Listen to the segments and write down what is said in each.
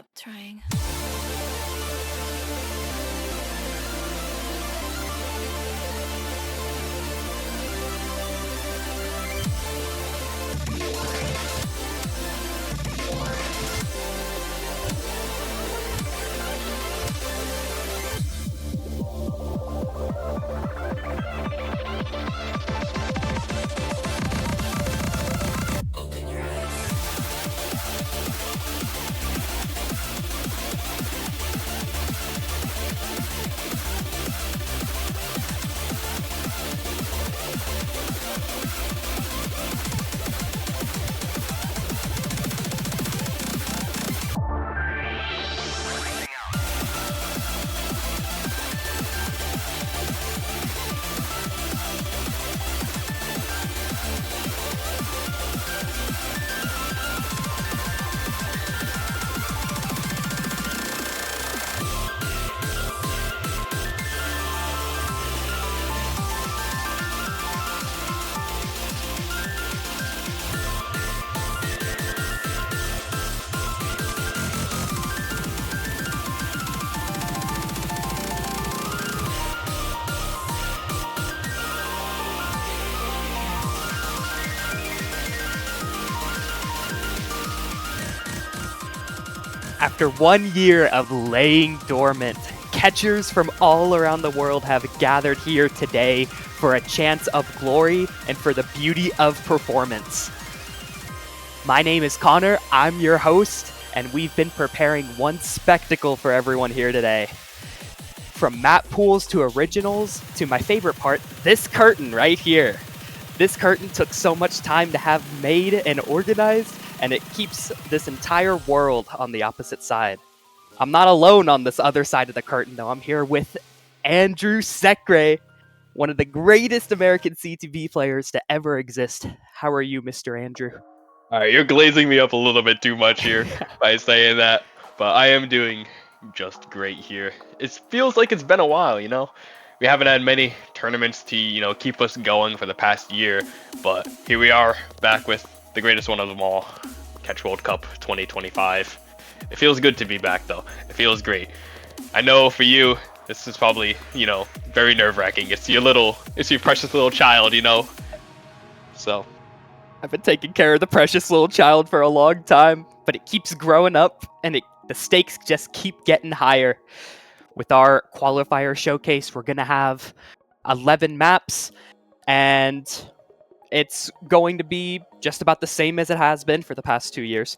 Stop trying. After 1 year of laying dormant, catchers from all around the world have gathered here today for a chance of glory and for the beauty of performance. My name is Connor, I'm your host, and we've been preparing one spectacle for everyone here today. From map pools to originals to my favorite part, this curtain right here. This curtain took so much time to have made and organized, and it keeps this entire world on the opposite side. I'm not alone on this other side of the curtain, though. I'm here with Andrew Sekre, one of the greatest American CTV players to ever exist. How are you, Mr. Andrew? Alright, you're glazing me up a little bit too much here by saying that, but I am doing just great here. It feels like it's been a while, you know? We haven't had many tournaments to, keep us going for the past year, but here we are, back with the greatest one of them all, Catch World Cup 2025. It feels good to be back, though. It feels great. I know for you, this is probably, very nerve-wracking. It's your precious little child. So... I've been taking care of the precious little child for a long time, but it keeps growing up, and the stakes just keep getting higher. With our qualifier showcase, we're going to have 11 maps, and it's going to be just about the same as it has been for the past 2 years.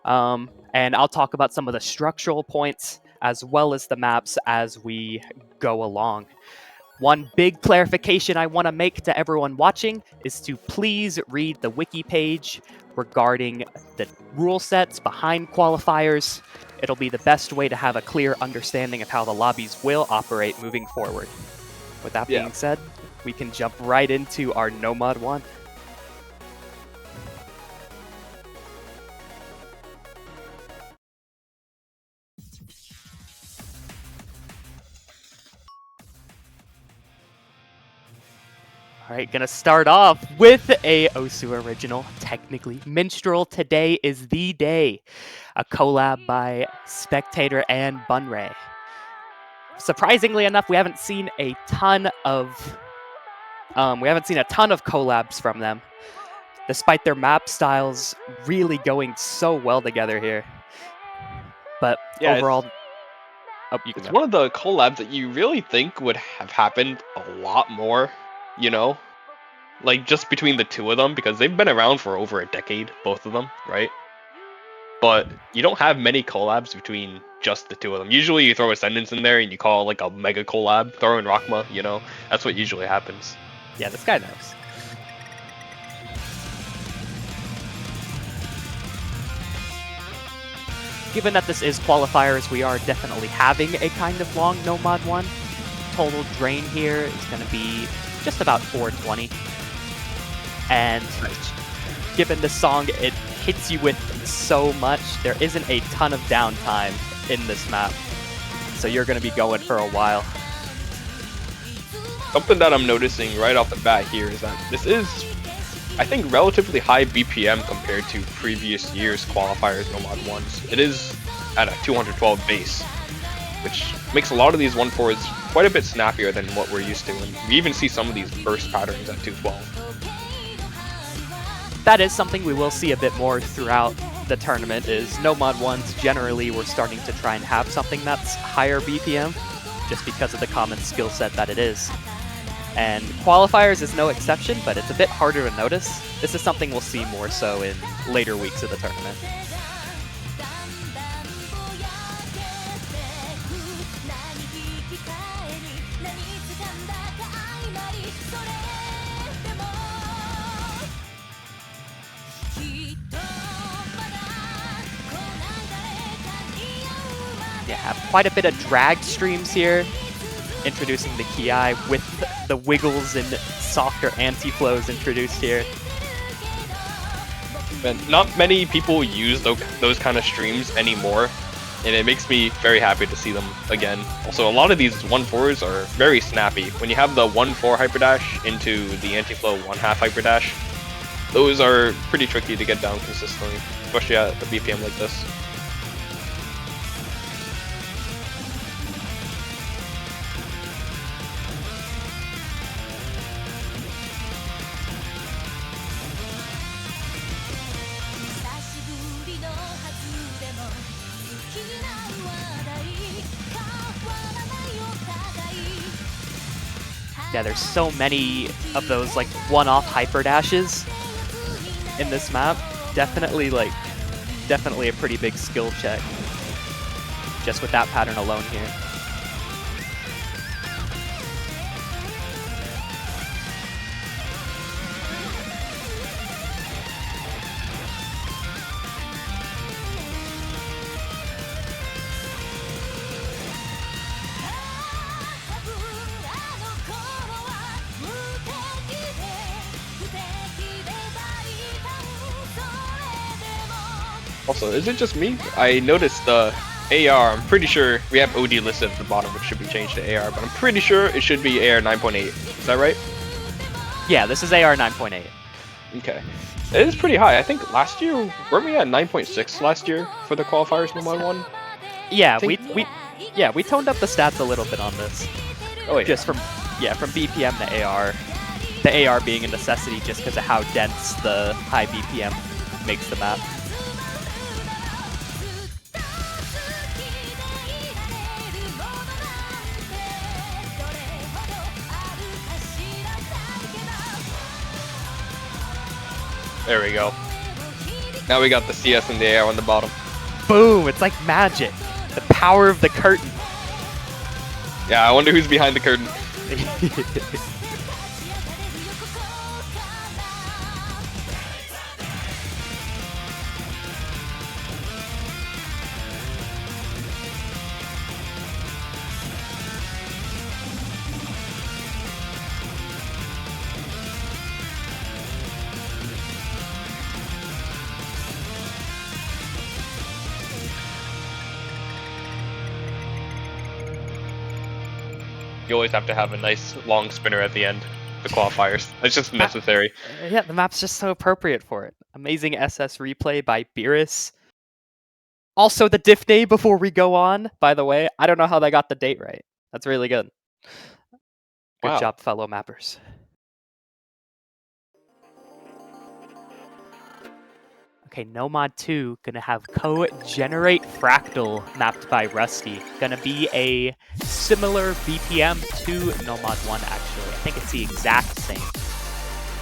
And I'll talk about some of the structural points as well as the maps as we go along. One big clarification I want to make to everyone watching is to please read the wiki page regarding the rule sets behind qualifiers. It'll be the best way to have a clear understanding of how the lobbies will operate moving forward. With that being said, we can jump right into our Nomad 1. Alright, gonna start off with a Osu original, technically. Minstrel, Today is the Day, a collab by Spectator and Bunray. Surprisingly enough, we haven't seen a ton of collabs from them, despite their map styles really going so well together here. But overall, it's one of the collabs that you really think would have happened a lot more, like just between the two of them, because they've been around for over a decade, both of them, right? But you don't have many collabs between just the two of them. Usually you throw Ascendance in there and you call like a mega collab, throw in Rakma, that's what usually happens. Yeah, this guy knows. Given that this is qualifiers, we are definitely having a kind of long Nomad 1. Total drain here is going to be just about 420. And given the song, it hits you with so much, there isn't a ton of downtime in this map. So you're going to be going for a while. Something that I'm noticing right off the bat here is that this is, I think, relatively high BPM compared to previous years' qualifiers Nomad 1s. It is at a 212 base, which makes a lot of these 1/4s quite a bit snappier than what we're used to. And we even see some of these burst patterns at 212. That is something we will see a bit more throughout the tournament, is no mod 1s generally we're starting to try and have something that's higher BPM, just because of the common skill set that it is. And Qualifiers is no exception, but it's a bit harder to notice. This is something we'll see more so in later weeks of the tournament. Yeah, have quite a bit of drag streams here, introducing the Ki with the wiggles and softer anti-flows introduced here. And not many people use those kind of streams anymore, and it makes me very happy to see them again. Also, a lot of these 1/4s are very snappy. When you have the 1/4 hyperdash into the anti-flow 1/2 hyperdash, those are pretty tricky to get down consistently, especially at a BPM like this. Yeah, there's so many of those like one-off hyper dashes in this map. Definitely a pretty big skill check just with that pattern alone here. Also, is it just me? I noticed the AR, I'm pretty sure we have OD listed at the bottom, which should be changed to AR, but I'm pretty sure it should be AR 9.8. Is that right? Yeah, this is AR 9.8. Okay. It is pretty high. I think last year, weren't we at 9.6 last year for the qualifiers no mod 1? Yeah, we toned up the stats a little bit on this. Oh, yeah. Just from BPM to AR. The AR being a necessity just because of how dense the high BPM makes the map. There we go. Now we got the CS and the AR on the bottom. Boom! It's like magic. The power of the curtain. Yeah, I wonder who's behind the curtain. You always have to have a nice long spinner at the end, the qualifiers. It's just necessary. Yeah, the map's just so appropriate for it. Amazing SS replay by Beerus. Also the diff day before we go on, by the way. I don't know how they got the date right. That's really good. Good Wow. job, fellow mappers. Okay, No Mod 2 gonna have Co-Generate Fractal mapped by Rusty. Gonna be a similar BPM to No Mod 1 actually. I think it's the exact same.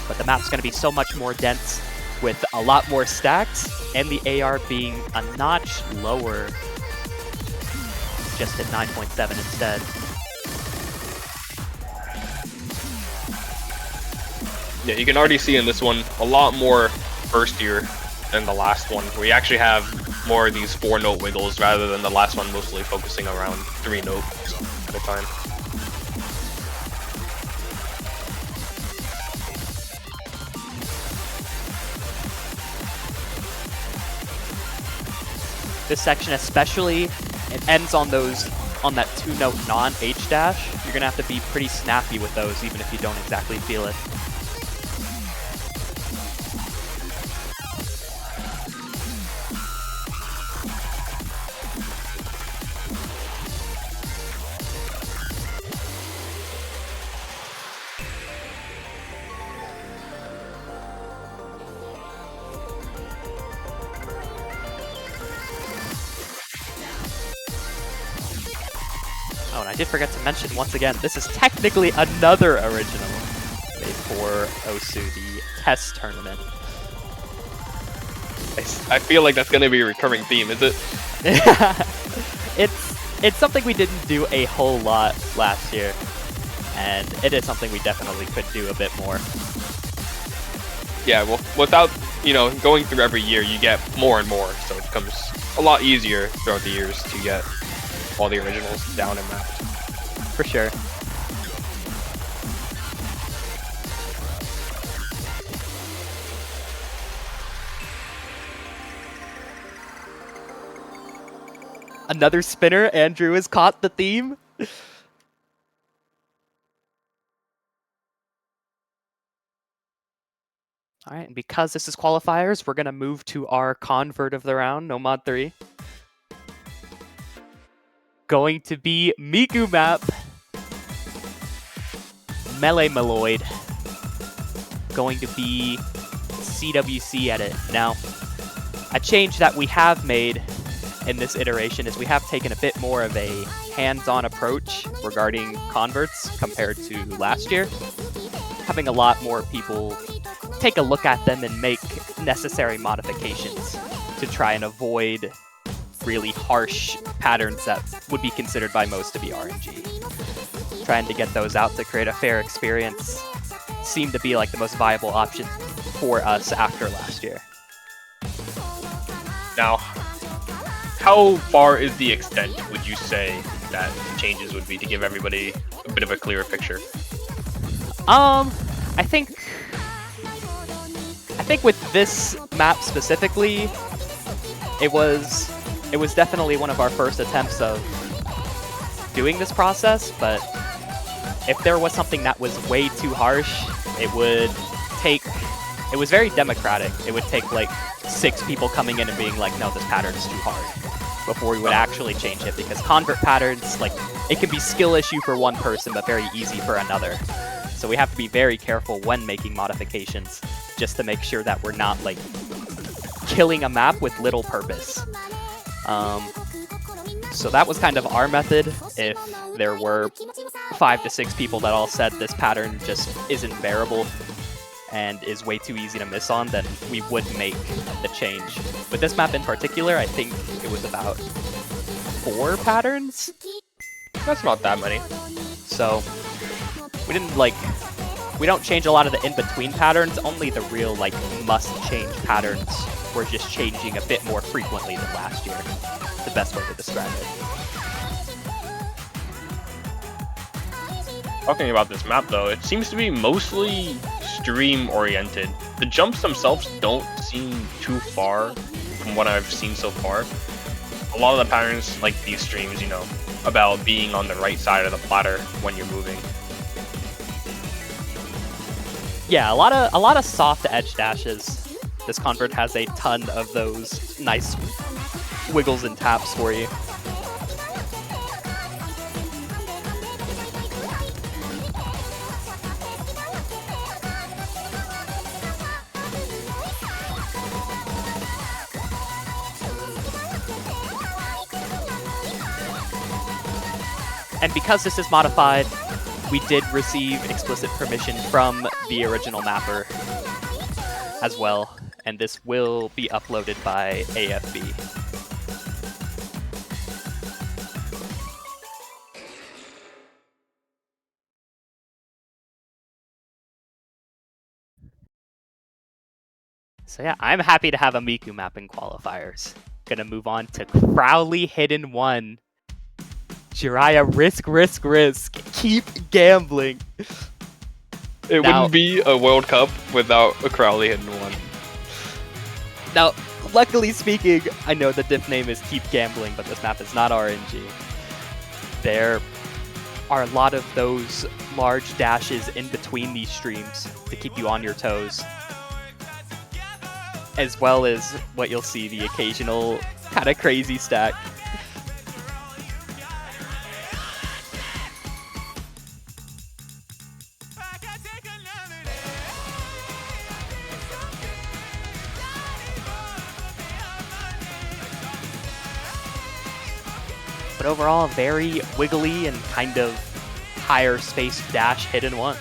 But the map's gonna be so much more dense with a lot more stacks and the AR being a notch lower, just at 9.7 instead. Yeah, you can already see in this one a lot more burstier than the last one. We actually have more of these 4-note wiggles rather than the last one mostly focusing around 3 notes at a time. This section especially, it ends on those, on that 2-note non-H dash. You're gonna have to be pretty snappy with those even if you don't exactly feel it. Oh, and I did forget to mention once again, this is technically another original made for Osu, the test tournament. I feel like that's gonna be a recurring theme, is it? It's something we didn't do a whole lot last year, and it is something we definitely could do a bit more. Yeah, well, without, going through every year, you get more and more, so it becomes a lot easier throughout the years to get all the originals down and mapped. For sure. Another spinner. Andrew has caught the theme. All right, and because this is qualifiers, we're going to move to our convert of the round, no mod 3. Going to be Miku map, Melee Meloid. Going to be CWC edit. Now, a change that we have made in this iteration is we have taken a bit more of a hands-on approach regarding converts compared to last year. Having a lot more people take a look at them and make necessary modifications to try and avoid really harsh patterns that would be considered by most to be RNG. Trying to get those out to create a fair experience seemed to be like the most viable option for us after last year. Now, how far is the extent, would you say, that changes would be to give everybody a bit of a clearer picture? I think with this map specifically, it was definitely one of our first attempts of doing this process, but if there was something that was way too harsh, it was very democratic. It would take like 6 people coming in and being like, no, this pattern is too hard, before we would actually change it, because convert patterns, like, it can be skill issue for one person, but very easy for another. So we have to be very careful when making modifications, just to make sure that we're not, like, killing a map with little purpose. So that was kind of our method. If there were 5 to 6 people that all said this pattern just isn't bearable and is way too easy to miss on, then we would make the change. With this map in particular, I think it was about 4 patterns? That's not that many. So we don't change a lot of the in-between patterns, only the real, like, must-change patterns we're just changing a bit more frequently than last year. The best way to describe it. Talking about this map though, it seems to be mostly stream-oriented. The jumps themselves don't seem too far from what I've seen so far. A lot of the patterns, like these streams, about being on the right side of the platter when you're moving. Yeah, a lot of soft edge dashes. This convert has a ton of those nice wiggles and taps for you. And because this is modified, we did receive explicit permission from the original mapper as well, and this will be uploaded by AFB. So yeah, I'm happy to have a Miku map in qualifiers. Gonna move on to Crowley Hidden 1. Jiraiya, risk, risk, risk. Keep gambling. It wouldn't be a World Cup without a Crowley Hidden 1. Now, luckily speaking, I know the diff name is Keep Gambling, but this map is not RNG. There are a lot of those large dashes in between these streams to keep you on your toes. As well as what you'll see, the occasional kind of crazy stack. but overall, very wiggly and kind of higher space dash hidden one.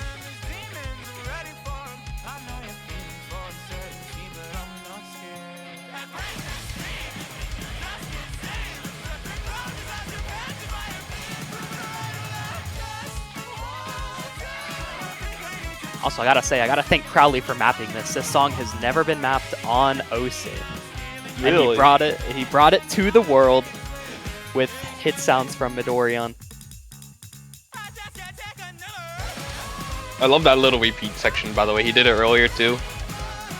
Also, I gotta say, I gotta thank Crowley for mapping this. This song has never been mapped on OSIN. Really? And he brought it to the world with hit sounds from Midoriyan. I love that little repeat section, by the way. He did it earlier too.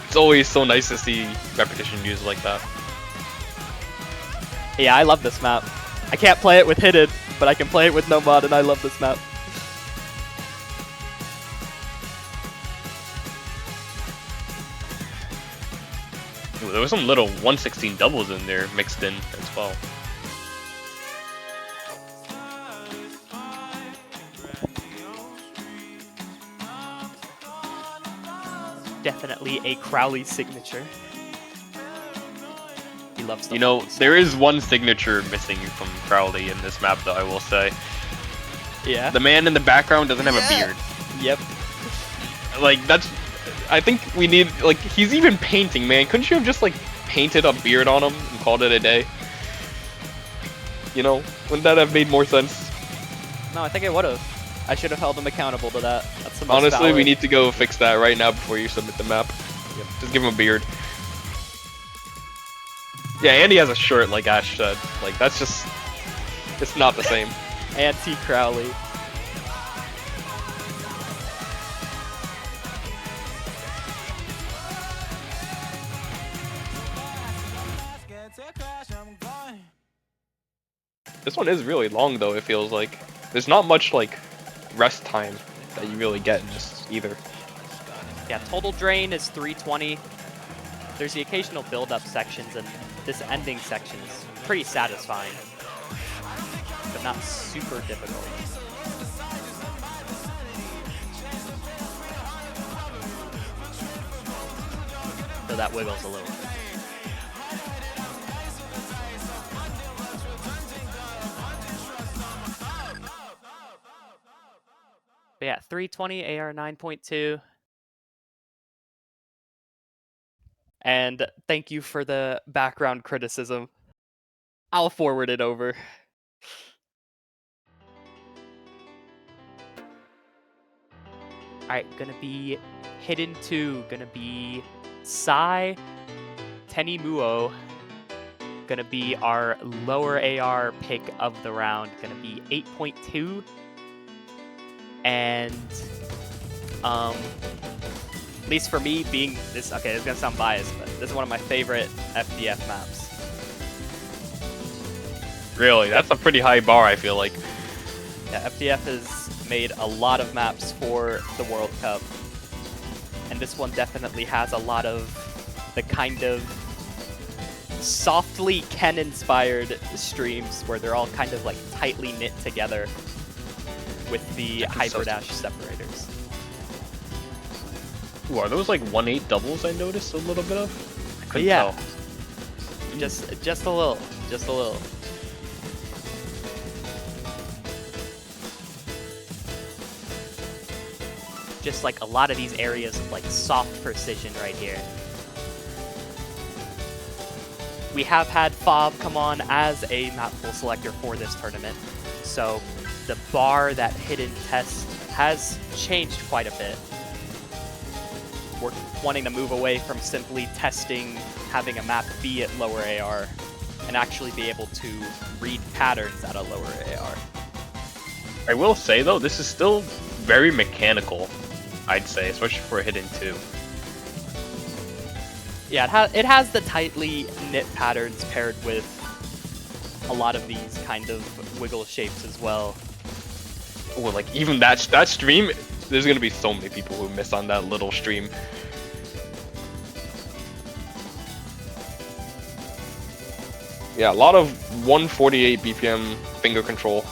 It's always so nice to see repetition used like that. Yeah, I love this map. I can't play it with Hidden, but I can play it with no mod, and I love this map. Ooh, there was some little 116 doubles in there mixed in as well. Definitely a Crowley signature. He loves the there is one signature missing from Crowley in this map, though, I will say. Yeah. The man in the background doesn't have a beard. Yep. Like, that's... I think we need... Like, he's even painting, man. Couldn't you have just, like, painted a beard on him and called it a day? You know? Wouldn't that have made more sense? No, I think it would have. I should have held him accountable to that. That's the most Honestly, valid. we need to go fix that right now before you submit the map. Yep. Just give him a beard. Yeah, and he has a shirt, like Ash said. Like, that's just... It's not the same. Anti-Crowley. This one is really long, though, it feels like. There's not much, like, rest time that you really get in this either. Yeah, total drain is 320. There's the occasional build-up sections, and this ending section is pretty satisfying, but not super difficult. So that wiggles a little bit. But yeah, 320 AR 9.2. And thank you for the background criticism. I'll forward it over. Alright, gonna be Hidden 2, gonna be Sai, Tenimuo, gonna be our lower AR pick of the round, gonna be 8.2. And at least for me, being this, okay, it's gonna sound biased, but this is one of my favorite FDF maps. Really? That's a pretty high bar, I feel like. Yeah, FDF has made a lot of maps for the World Cup, and this one definitely has a lot of the kind of softly Ken-inspired streams where they're all kind of like tightly knit together with the Hyperdash separators. Ooh, are those like 1-8 doubles I noticed a little bit of? I couldn't Yeah. tell. Just a little. Just a little. Just like a lot of these areas of like soft precision right here. We have had Fob come on as a map pool selector for this tournament, so the bar that Hidden test has changed quite a bit. We're wanting to move away from simply testing having a map be at lower AR and actually be able to read patterns at a lower AR. I will say though, this is still very mechanical, I'd say, especially for a Hidden 2. Yeah, it has the tightly knit patterns paired with a lot of these kind of wiggle shapes as well. Oh, like even that stream, there's gonna be so many people who miss on that little stream. Yeah, a lot of 148 BPM finger control.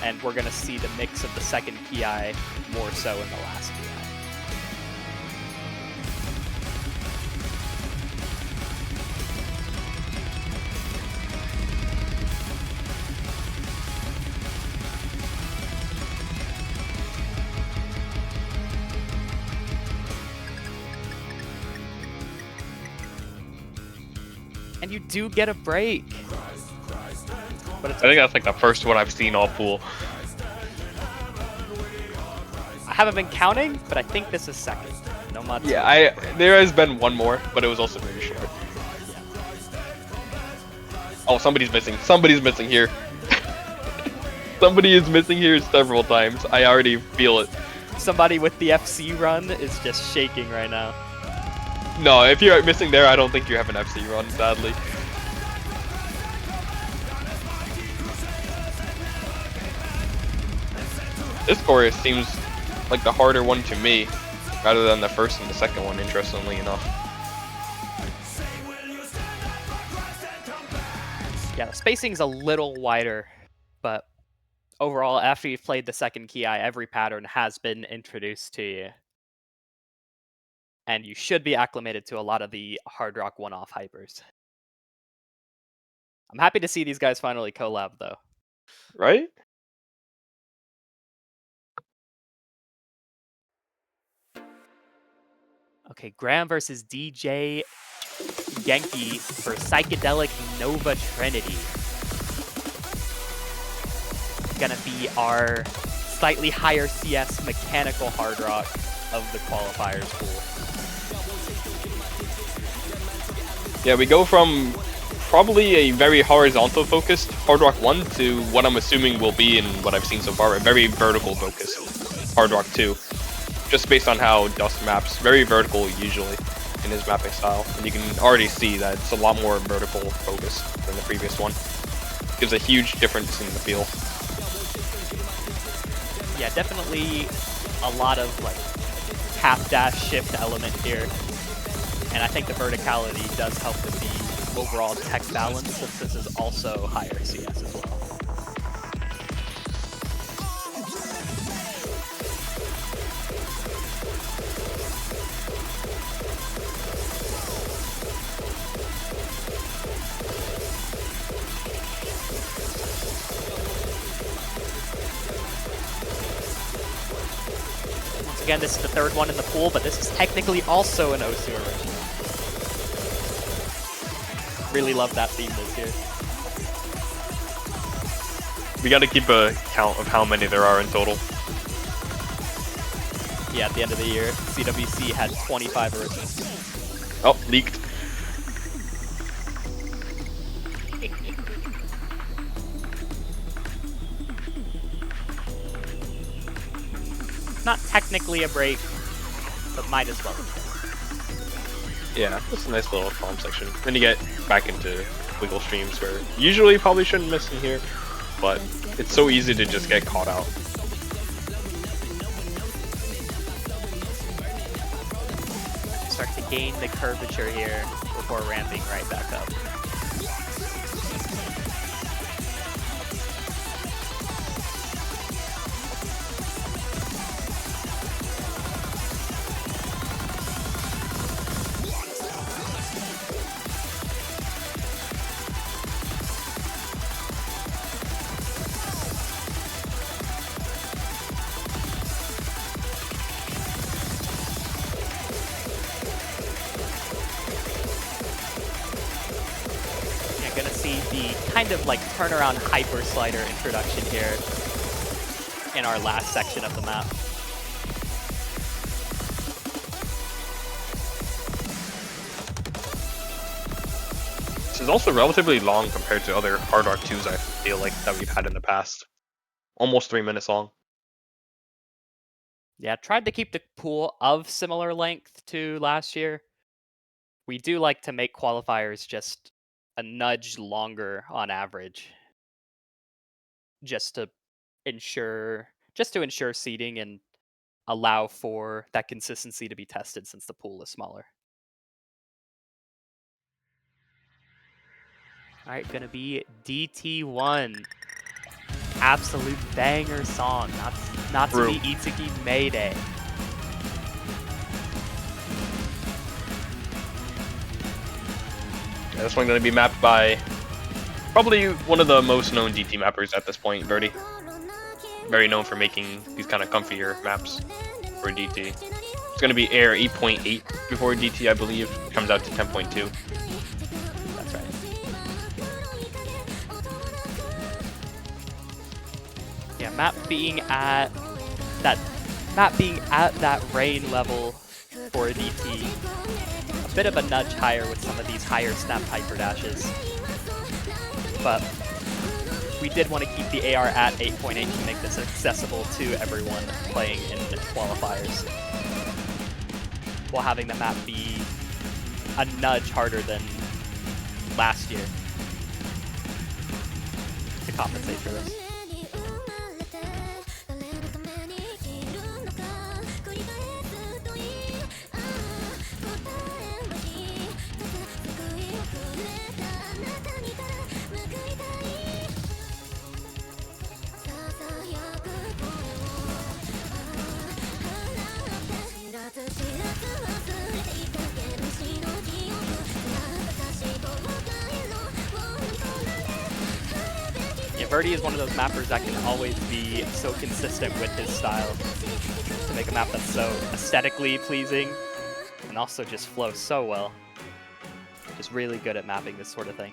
and we're going to see the mix of the second PI more so in the last PI. And you do get a break. But I think that's like the first one I've seen all pool. I haven't been counting, but I think this is second. No Matsu. Yeah, there has been one more, but it was also very short. Oh, somebody's missing. Somebody's missing here. Somebody is missing here several times. I already feel it. Somebody with the FC run is just shaking right now. No, if you're missing there, I don't think you have an FC run, sadly. This chorus seems like the harder one to me, rather than the first and the second one, interestingly enough. Yeah, the spacing's a little wider, but overall, after you've played the second Ki, every pattern has been introduced to you. And you should be acclimated to a lot of the hard rock one-off hypers. I'm happy to see these guys finally collab, though. Right? Okay, Graham versus DJ Genki for Psychedelic Nova Trinity. Gonna be our slightly higher CS mechanical hard rock of the qualifiers pool. Yeah, we go from probably a very horizontal focused Hard Rock 1 to what I'm assuming will be, in what I've seen so far, a very vertical focused Hard Rock 2. Just based on how Dust maps, very vertical usually in his mapping style. And you can already see that it's a lot more vertical focused than the previous one. Gives a huge difference in the feel. Yeah, definitely a lot of like half dash shift element here. And I think the verticality does help with the overall tech balance, since this is also higher CS as well. Once again, this is the third one in the pool, but this is technically also an Osu original. Really love that theme this year. We gotta keep a count of how many there are in total. Yeah, at the end of the year, CWC had 25 originals. Oh, leaked. Not technically a break, but might as well. Yeah, it's a nice little farm section. Then you get back into wiggle streams where usually you probably shouldn't miss in here, but it's so easy to just get caught out. Start to gain the curvature here before ramping right back up. Gonna see the kind of like turnaround hyper slider introduction here in our last section of the map. This is also relatively long compared to other Hard Rock 2s I feel like that we've had in the past. Almost 3 minutes long. Yeah, tried to keep the pool of similar length to last year. We do like to make qualifiers just a nudge longer on average, just to ensure seeding and allow for that consistency to be tested, since the pool is smaller. All right, gonna be DT1. absolute banger song. Natsumi Itsuki Mayday. Yeah, this one's going to be mapped by probably one of the most known DT mappers at this point, Verdi. Very known for making these kind of comfier maps for DT. It's going to be Air 8.8 before DT, I believe. Comes out to 10.2. That's right. Yeah, map being at that rain level for DT. A bit of a nudge higher with some of these higher snap hyper dashes. But we did want to keep the AR at 8.8 to make this accessible to everyone playing in qualifiers, while having the map be a nudge harder than last year to compensate for this. Verdi is one of those mappers that can always be so consistent with his style to make a map that's so aesthetically pleasing and also just flows so well. Just really good at mapping this sort of thing.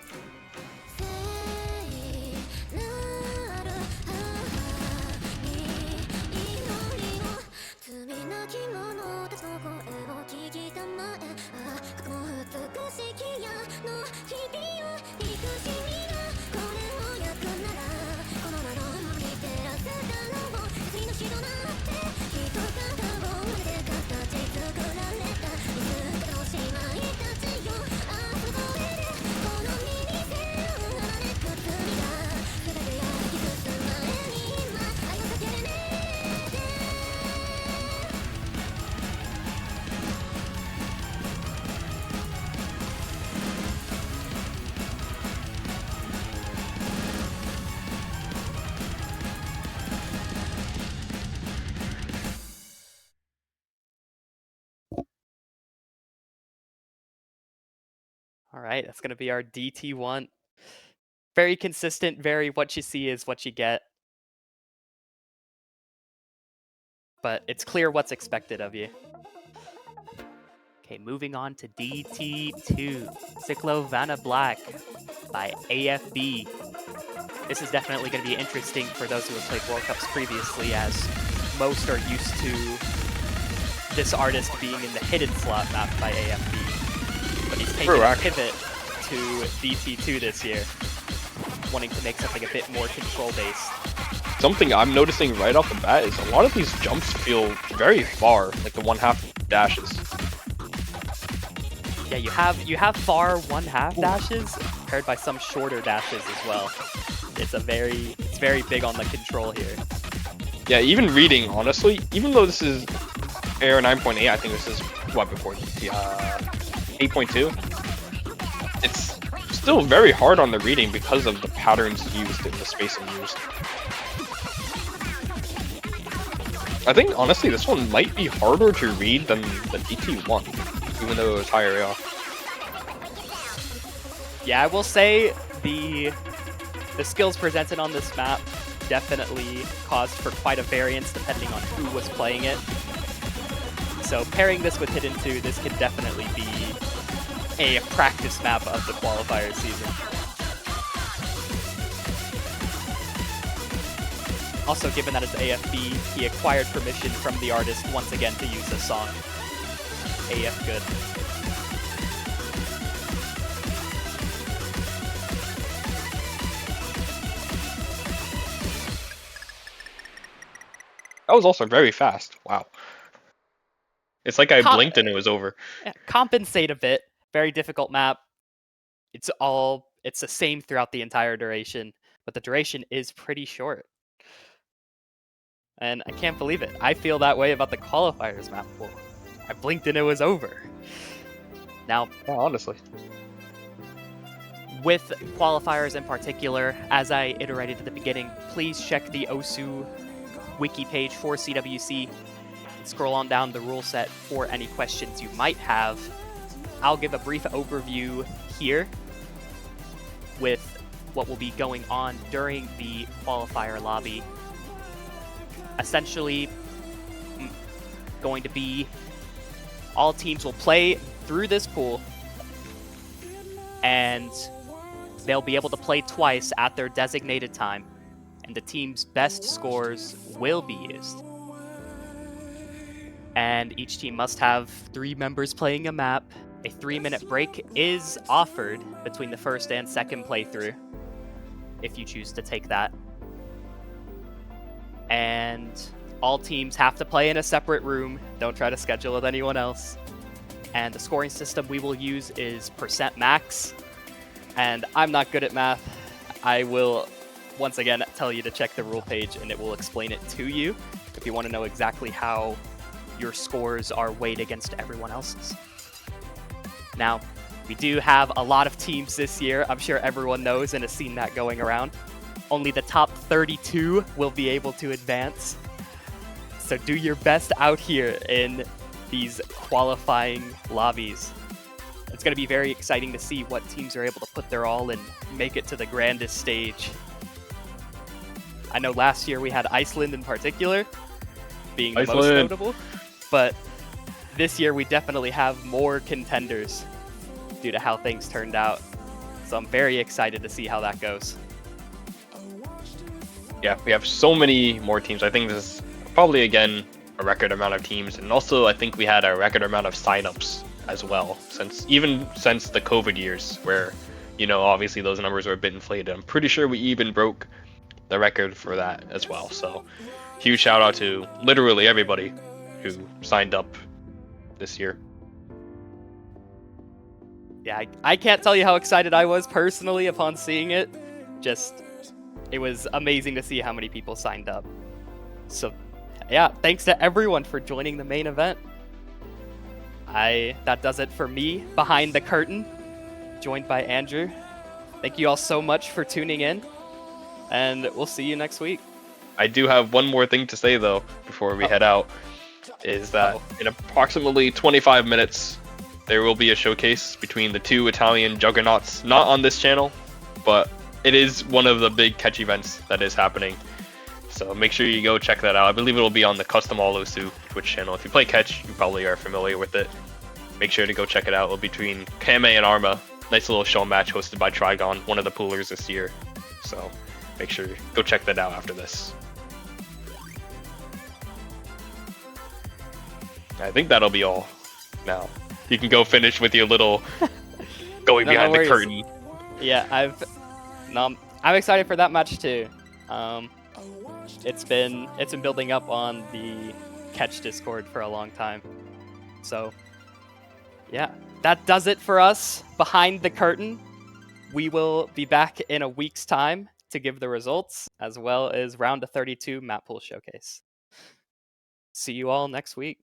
All right, that's going to be our DT1. Very consistent, very what you see is what you get. But it's clear what's expected of you. Okay, moving on to DT2, Cyclovana Black by AFB. This is definitely going to be interesting for those who have played World Cups previously, as most are used to this artist being in the hidden slot mapped by AFB. But he's taking a pivot to DT2 this year, wanting to make something a bit more control-based. Something I'm noticing right off the bat is a lot of these jumps feel very far, like the 1/2 dashes. Yeah, you have far 1/2 dashes paired by some shorter dashes as well. It's very big on the control here. Yeah, even reading, honestly, even though this is Air 9.8, I think this is what before the 8.2. It's still very hard on the reading because of the patterns used and the spacing used. I think honestly this one might be harder to read than the DT1, even though it was higher AR. Yeah, I will say the skills presented on this map definitely caused for quite a variance depending on who was playing it. So pairing this with Hidden 2, this could definitely be a practice map of the qualifier season. Also, given that it's AFB, he acquired permission from the artist once again to use this song. AF good. That was also very fast. Wow. It's like I blinked and it was over. Compensate a bit. Very difficult map. It's the same throughout the entire duration, but the duration is pretty short. And I can't believe it. I feel that way about the qualifiers map pool. I blinked and it was over. Now, yeah, honestly. With qualifiers in particular, as I iterated at the beginning, please check the OSU wiki page for CWC. Scroll on down the rule set for any questions you might have. I'll give a brief overview here with what will be going on during the qualifier lobby. Essentially, going to be all teams will play through this pool, and they'll be able to play twice at their designated time, and the team's best scores will be used. And each team must have 3 members playing a map. A 3-minute break is offered between the first and second playthrough, if you choose to take that. And all teams have to play in a separate room. Don't try to schedule with anyone else. And the scoring system we will use is percent max. And I'm not good at math. I will, once again, tell you to check the rule page and it will explain it to you if you want to know exactly how your scores are weighed against everyone else's. Now, we do have a lot of teams this year. I'm sure everyone knows and has seen that going around. Only the top 32 will be able to advance. So do your best out here in these qualifying lobbies. It's going to be very exciting to see what teams are able to put their all and make it to the grandest stage. I know last year we had Iceland in particular being the most notable, but this year we definitely have more contenders due to how things turned out. So I'm very excited to see how that goes. Yeah, we have so many more teams. I think this is probably, again, a record amount of teams. And also, I think we had a record amount of signups as well, since the COVID years, where, you know, obviously those numbers were a bit inflated. I'm pretty sure we even broke the record for that as well. So huge shout out to literally everybody who signed up this year. Yeah, I can't tell you how excited I was personally upon seeing it. It was amazing to see how many people signed up. So yeah, thanks to everyone for joining the main event. That does it for me behind the curtain, joined by Andrew. Thank you all so much for tuning in, and we'll see you next week. I do have one more thing to say though before we head out, is that in approximately 25 minutes there will be a showcase between the 2 Italian juggernauts, not on this channel, but it is one of the big catch events that is happening. So make sure you go check that out. I believe it will be on the Custom All Osu Twitch channel. If you play catch, you probably are familiar with it. Make sure to go check it out. It'll be between Kame and Arma. Nice little show match hosted by Trigon, one of the poolers this year. So make sure go check that out after this. I think that'll be all now. You can go finish with your little going behind the curtain. Yeah, I'm excited for that match too. It's been building up on the catch Discord for a long time. So yeah, that does it for us behind the curtain. We will be back in a week's time to give the results, as well as round of 32 map pool showcase. See you all next week.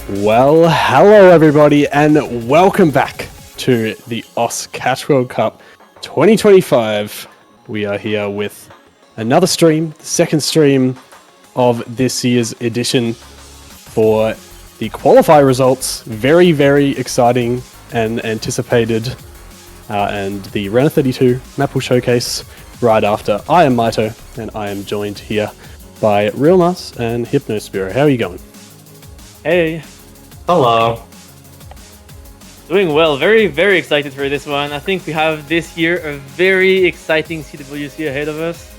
Well, hello everybody, and welcome back to the OS Catch World Cup 2025. We are here with another stream, the second stream of this year's edition for the qualifier results. Very, very exciting and anticipated. And the round of 32 map will showcase right after. I am Maito, and I am joined here by Realmas and Hypnospiro. How are you going? Hey, Hello. doing well. Very, very excited for this one. I think we have this year a very exciting CWC ahead of us.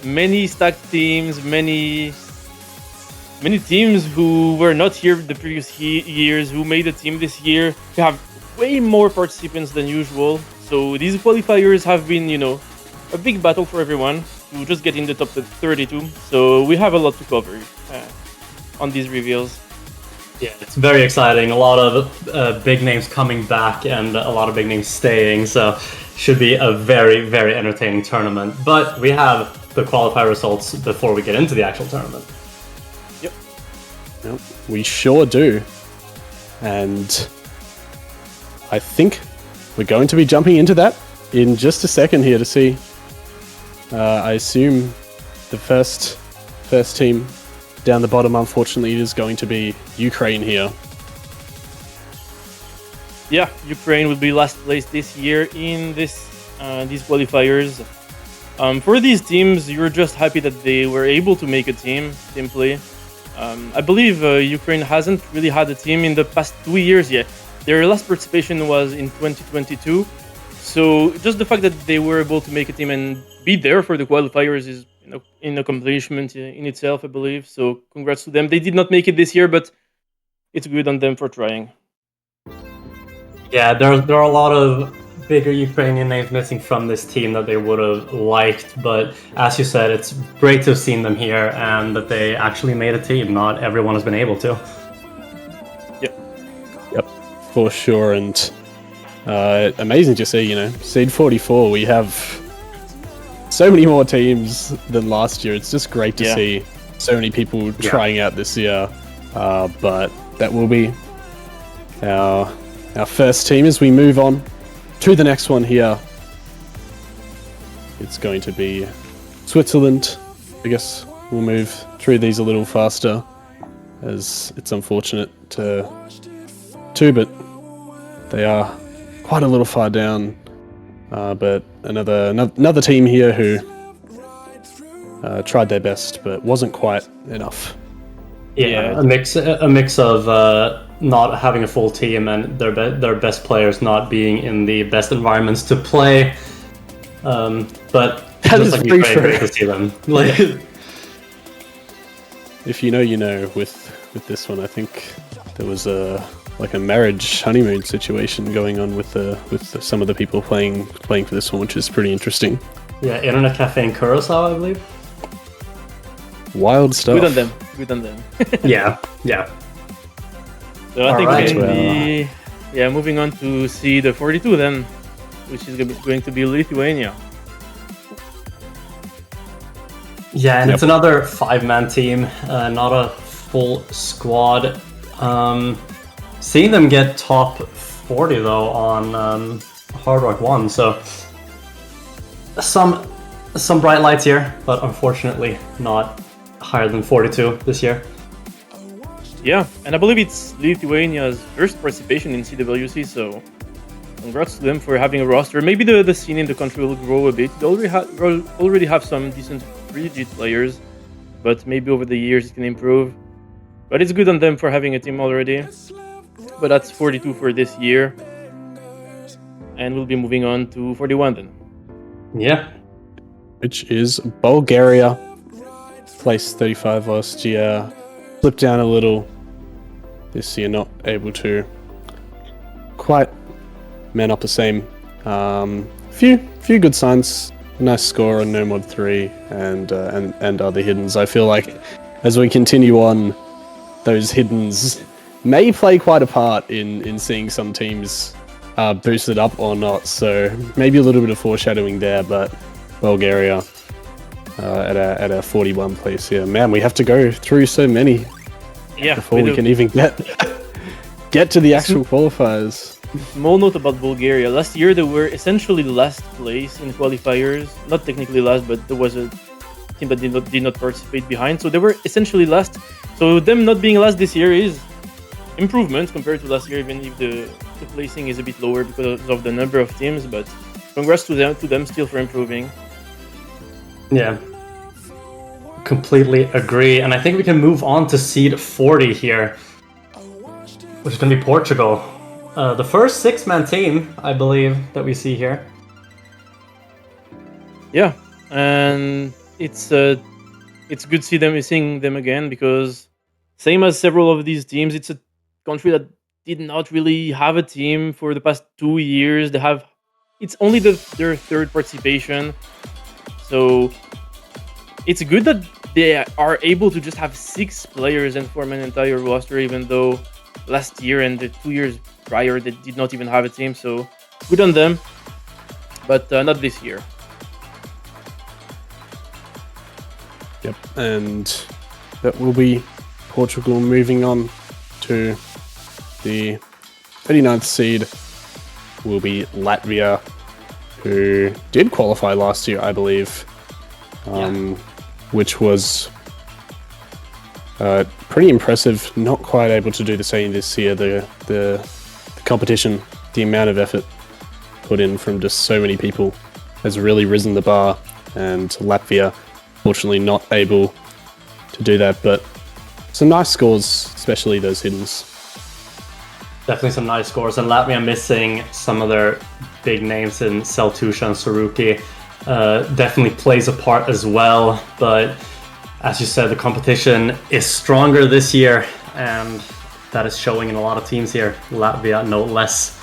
Many stacked teams, many teams who were not here the previous years, who made a team this year. We have way more participants than usual. So these qualifiers have been, a big battle for everyone to just get in the top 32. So we have a lot to cover on these reveals. Yeah, it's very exciting. A lot of big names coming back and a lot of big names staying, so should be a very, very entertaining tournament. But we have the qualifier results before we get into the actual tournament. Yep. We sure do. And I think we're going to be jumping into that in just a second here to see. I assume the first team down the bottom, unfortunately, is going to be Ukraine here. Yeah, Ukraine will be last place this year in these qualifiers. For these teams, you're just happy that they were able to make a team, simply. I believe Ukraine hasn't really had a team in the past 2 years yet. Their last participation was in 2022. So just the fact that they were able to make a team and be there for the qualifiers is an accomplishment in itself, I believe. So congrats to them. They did not make it this year, but it's good on them for trying. Yeah, there are a lot of bigger Ukrainian names missing from this team that they would have liked, but as you said, it's great to have seen them here and that they actually made a team. Not everyone has been able to. Yep, for sure. And amazing to see, Seed 44, we have so many more teams than last year. It's just great to see so many people trying out this year. But that will be our first team as we move on to the next one here. It's going to be Switzerland. I guess we'll move through these a little faster, as it's unfortunate to but they are quite a little far down. But another team here who tried their best, but wasn't quite enough. Yeah, a mix of not having a full team and their best players not being in the best environments to play. But That just is like very Ukraine, true. great to see them. Like, If you know, you know. With this one, I think there was a marriage honeymoon situation going on with some of the people playing for this one, which is pretty interesting. yeah, Internet Cafe in Curacao, I believe. Wild stuff. Good on them. Yeah. So I think Alright. we're going to be moving on to see the 42 then, which is going to be Lithuania. Yeah, and it's another 5-man team, not a full squad. Seeing them get top 40 though on Hard Rock 1, so some bright lights here, but unfortunately not higher than 42 this year. Yeah, and I believe it's Lithuania's first participation in CWC, so congrats to them for having a roster. Maybe the scene in the country will grow a bit. They already have some decent free-G players, but maybe over the years it can improve. But it's good on them for having a team already. But that's 42 for this year. And we'll be moving on to 41 then. Yeah. Which is Bulgaria. Placed 35 last year. Slipped down a little this year, not able to quite man up the same. Few good signs. Nice score on No Mod 3 and other hiddens. I feel like as we continue on, those hiddens may play quite a part in seeing some teams boosted up or not. So maybe a little bit of foreshadowing there, but Bulgaria at our 41 place here. Man, we have to go through so many Yeah, before we can even get get to the actual qualifiers. Small note about Bulgaria. Last year, they were essentially last place in qualifiers. Not technically last, but there was a team that did not participate behind. So they were essentially last. So them not being last this year is improvement compared to last year, even if the placing is a bit lower because of the number of teams. But congrats to them still for improving. Yeah. Completely agree. And I think we can move on to seed 40 here, which is going to be Portugal. The first 6-man team, I believe, that we see here. Yeah, and it's good seeing them again, because same as several of these teams, it's a country that did not really have a team for the past 2 years. It's only their third participation, so it's good that they are able to just have 6 players and form an entire roster, even though last year and the 2 years prior they did not even have a team. So good on them, but not this year. Yep, and that will be Portugal moving on to the 39th seed. Will be Latvia, who did qualify last year, I believe, which was pretty impressive. Not quite able to do the same this year. The competition, the amount of effort put in from just so many people has really risen the bar, and Latvia fortunately not able to do that, but some nice scores, especially those hiddens. Definitely some nice scores, and Latvia missing some of their big names in Seltusha and Saruki definitely plays a part as well. But as you said, the competition is stronger this year, and that is showing in a lot of teams here. Latvia no less.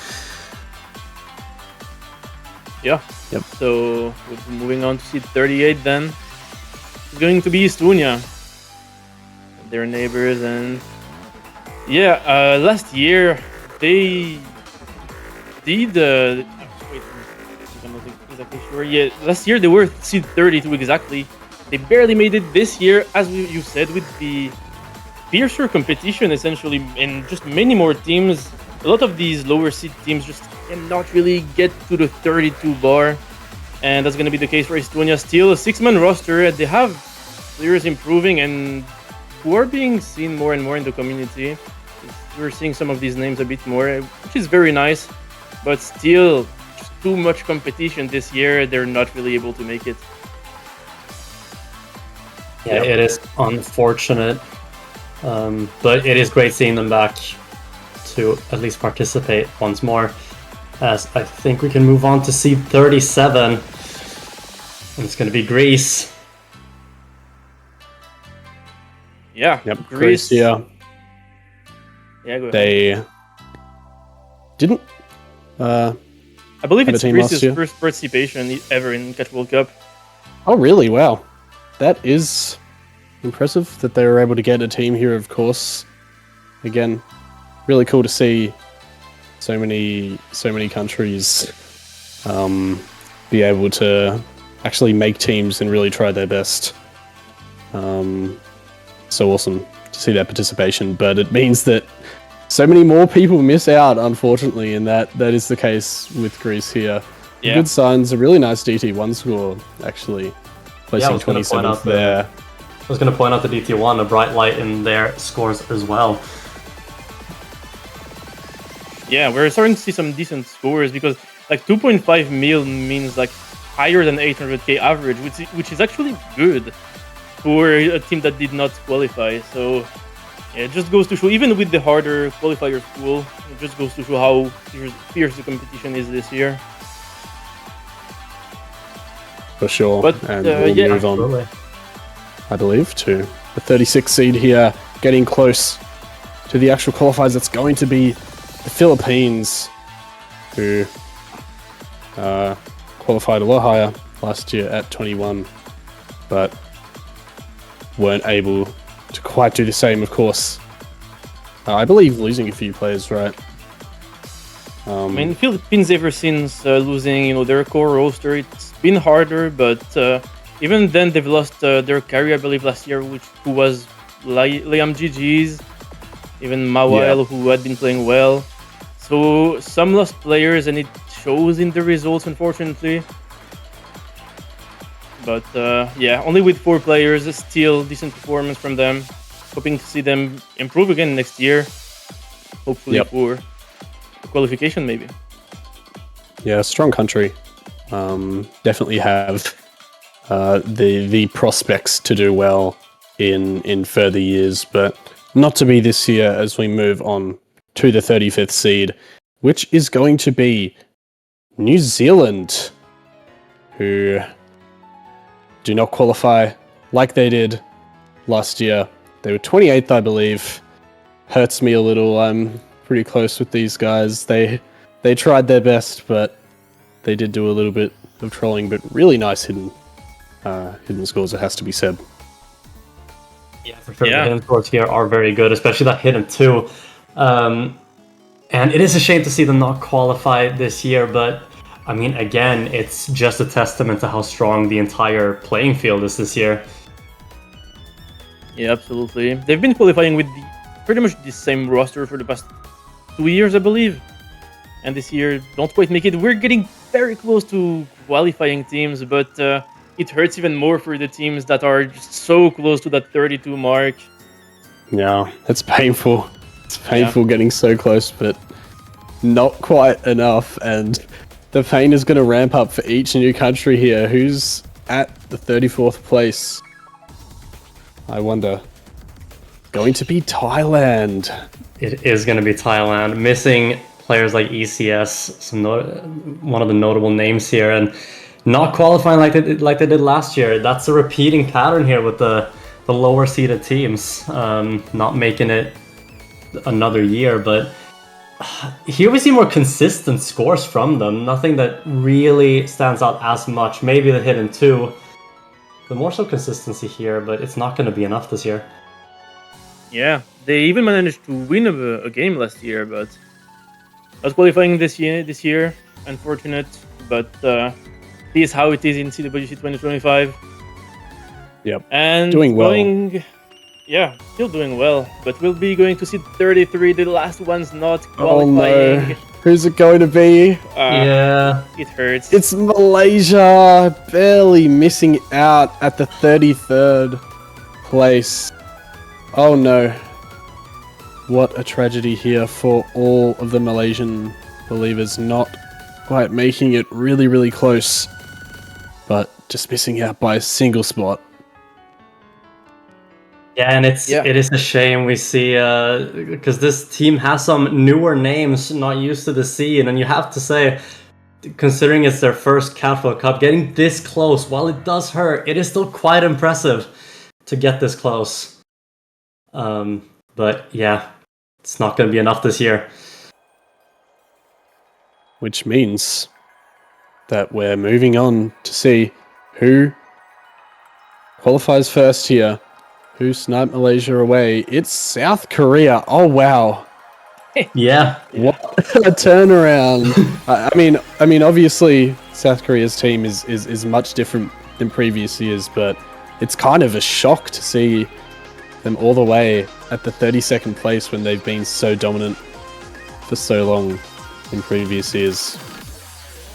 Yeah. Yep. So we're moving on to seed 38 then. It's going to be Estonia. Their neighbors, and yeah, last year they did wait, I'm not exactly sure. Yeah, last year they were seed 32 exactly. They barely made it this year, as you said, with the fiercer competition essentially, and just many more teams. A lot of these lower seed teams just cannot really get to the 32 bar, and that's going to be the case for Estonia. Still a 6-man roster. They have players improving and who are being seen more and more in the community. We're seeing some of these names a bit more, which is very nice, but still just too much competition this year. They're not really able to make it. Yeah, it is unfortunate, but it is great seeing them back to at least participate once more. As I think we can move on to seed 37, and it's going to be Greece. Yeah, Yep, Greece. Yeah, go ahead. they didn't. I believe have a it's team last Greece's year. first participation ever in Catch World Cup. Oh, really? Wow, that is impressive that they were able to get a team here. Of course, again, really cool to see so many countries be able to actually make teams and really try their best. So awesome to see that participation, but it means that so many more people miss out, unfortunately, and that is the case with Greece here. Yeah. Good signs, a really nice DT1 score, actually, placing 27th there. I was going to point out the DT1, a bright light in their scores as well. Yeah, we're starting to see some decent scores, because like 2.5 mil means like higher than 800k average, which is actually good for a team that did not qualify. So yeah, it just goes to show, even with the harder qualifier pool, it just goes to show how fierce the competition is this year. For sure. But, and we'll yeah, move on, Absolutely. I believe, to the 36th seed here, getting close to the actual qualifiers. That's going to be the Philippines, who qualified a lot higher last year at 21, but weren't able to quite do the same, of course. I believe losing a few players, right? I mean, Philippines ever since losing, their core roster, it's been harder. But even then, they've lost their carry, I believe, last year, who was Liam GG's. even Mawile, who had been playing well. So some lost players, and it shows in the results, unfortunately. But yeah, only with 4 players, still decent performance from them. Hoping to see them improve again next year. Hopefully for qualification, maybe. Yeah, strong country. Definitely have the prospects to do well in further years, but not to be this year as we move on to the 35th seed, which is going to be New Zealand, who do not qualify like they did last year. They were 28th, I believe. Hurts me a little. I'm pretty close with these guys. They tried their best, but they did do a little bit of trolling, but really nice hidden scores, it has to be said. Yeah, for sure. The hidden scores here are very good, especially that hidden 2. And it is a shame to see them not qualify this year, but I mean, again, it's just a testament to how strong the entire playing field is this year. Yeah, absolutely. They've been qualifying with pretty much the same roster for the past 2 years, I believe. And this year, don't quite make it. We're getting very close to qualifying teams, but it hurts even more for the teams that are just so close to that 32 mark. Yeah, it's painful. It's painful getting so close, but not quite enough. And the pain is going to ramp up for each new country here. Who's at the 34th place? I wonder. Going to be Thailand. It is going to be Thailand. Missing players like ECS, one of the notable names here, and not qualifying like they did last year. That's a repeating pattern here with the lower seeded teams not making it another year. But here we see more consistent scores from them. Nothing that really stands out as much. Maybe the hidden 2. The more so consistency here, but it's not going to be enough this year. Yeah, they even managed to win a game last year, but not qualifying this year. Unfortunate, but this is how it is in CWC 2025. Yep. And doing well. Still doing well. But we'll be going to see 33, the last one's not qualifying. Oh no. Who's it going to be? Yeah. It hurts. It's Malaysia, barely missing out at the 33rd place. Oh no. What a tragedy here for all of the Malaysian believers, not quite making it really, really close, but just missing out by a single spot. Yeah, and it is a shame we see because this team has some newer names not used to the scene, and you have to say, considering it's their first Catfield Cup, getting this close, while it does hurt, it is still quite impressive to get this close. But yeah, it's not going to be enough this year. Which means that we're moving on to see who qualifies first here. Who sniped Malaysia away? It's South Korea. Oh wow. Yeah. What a turnaround. I mean obviously South Korea's team is much different than previous years, but it's kind of a shock to see them all the way at the 32nd place when they've been so dominant for so long in previous years.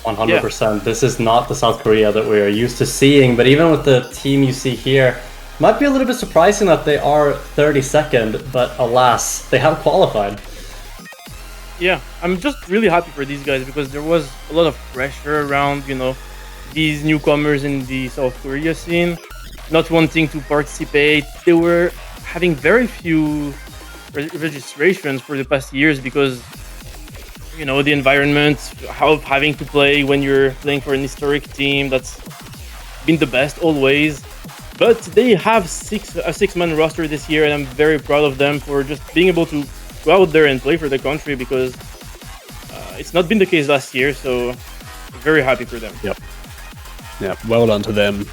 100%. This is not the South Korea that we're used to seeing, but even with the team you see here, might be a little bit surprising that they are 32nd, but alas, they have qualified. Yeah, I'm just really happy for these guys because there was a lot of pressure around, these newcomers in the South Korea scene, not wanting to participate. They were having very few registrations for the past years because, the environment, how having to play when you're playing for an historic team that's been the best always. But they have a six-man roster this year, and I'm very proud of them for just being able to go out there and play for the country because it's not been the case last year, so very happy for them. Yep. Yeah, well done to them.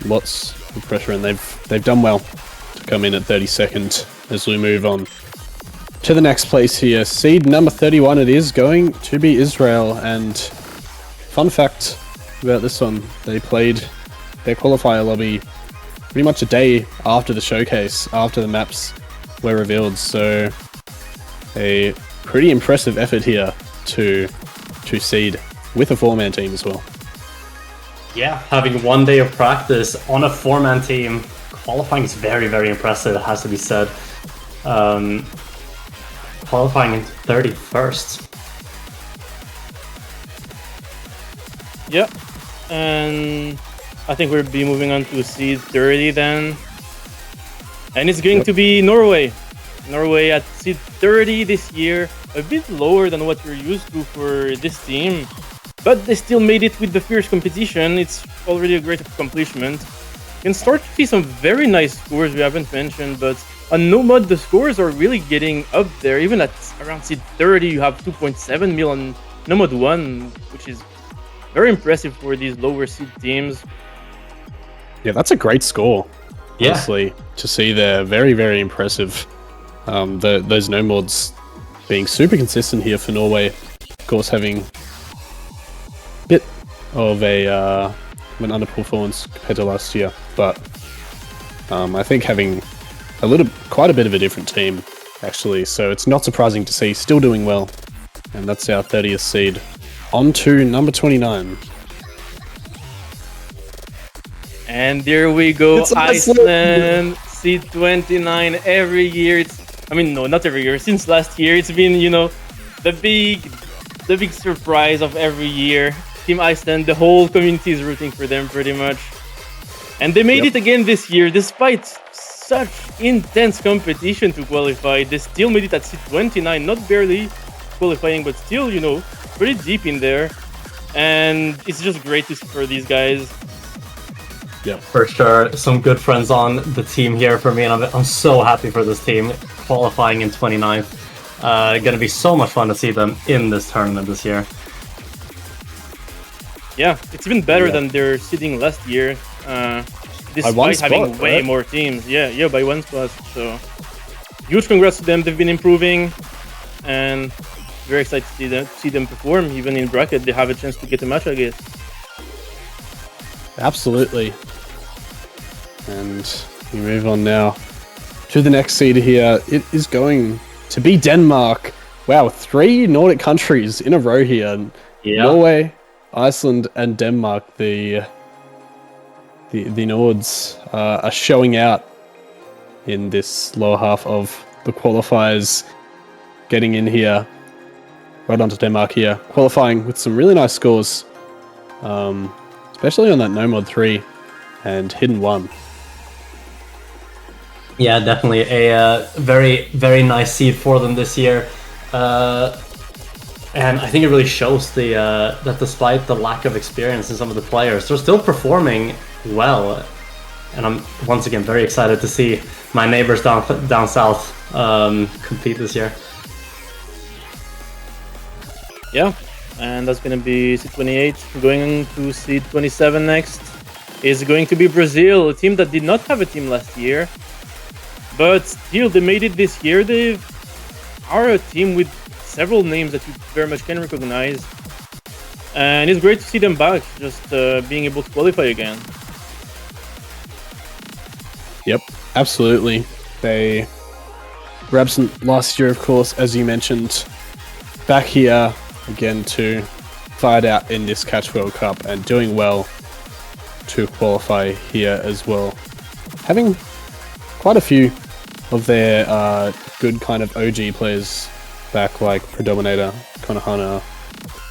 Lots of pressure, and they've done well to come in at 32nd as we move on to the next place here. Seed number 31, it is going to be Israel, and fun fact about this one, they played their qualifier lobby pretty much a day after the showcase, after the maps were revealed. So a pretty impressive effort here to seed with a 4-man team as well. Yeah, having 1 day of practice on a 4-man team, qualifying is very, very impressive, it has to be said. Qualifying in 31st. Yeah, and I think we'll be moving on to seed 30 then. And it's going to be Norway. Norway at seed 30 this year, a bit lower than what you're used to for this team. But they still made it with the fierce competition. It's already a great accomplishment. You can start to see some very nice scores we haven't mentioned, but on Nomad, the scores are really getting up there. Even at around seed 30, you have 2.7 mil on Nomad 1, which is very impressive for these lower seed teams. Yeah, that's a great score. Yeah. Honestly, to see there, very, very impressive. Those Nomads being super consistent here for Norway. Of course, having a bit of an underperformance compared to last year, but I think having quite a bit of a different team actually. So it's not surprising to see still doing well, and that's our 30th seed. On to number 29. And there we go, It's Iceland, seed 29 every year. No, not every year. Since last year, it's been, the big surprise of every year. Team Iceland, the whole community is rooting for them pretty much. And they made it again this year, despite such intense competition to qualify. They still made it at seed 29, not barely qualifying, but still, pretty deep in there. And it's just great to see for these guys. Yeah, for sure. Some good friends on the team here for me, and I'm so happy for this team qualifying in 29th. Gonna be so much fun to see them in this tournament this year. Yeah, it's even better than their seeding last year, despite having way more teams. Yeah, by 1 spot. So huge congrats to them. They've been improving, and very excited to see them perform. Even in bracket, they have a chance to get a match, I guess. Absolutely. And we move on now to the next seed here. It is going to be Denmark. Wow, 3 Nordic countries in a row here. Yeah. Norway, Iceland, and Denmark. The Nords are showing out in this lower half of the qualifiers. Getting in here, right onto Denmark here. Qualifying with some really nice scores. Especially on that Nomad 3 and Hidden 1. Yeah, definitely a very, very nice seed for them this year. And I think it really shows that despite the lack of experience in some of the players, they're still performing well. And I'm once again very excited to see my neighbors down south compete this year. Yeah. And that's going to be seed 28. Going to seed 27 next is going to be Brazil, a team that did not have a team last year. But still, they made it this year. They are a team with several names that you very much can recognize. And it's great to see them back, just being able to qualify again. Yep, absolutely. They were absent last year, of course, as you mentioned. Back here again to fight out in this Catch World Cup and doing well to qualify here as well. Having quite a few of their good kind of OG players back, like Predominator, Konohana,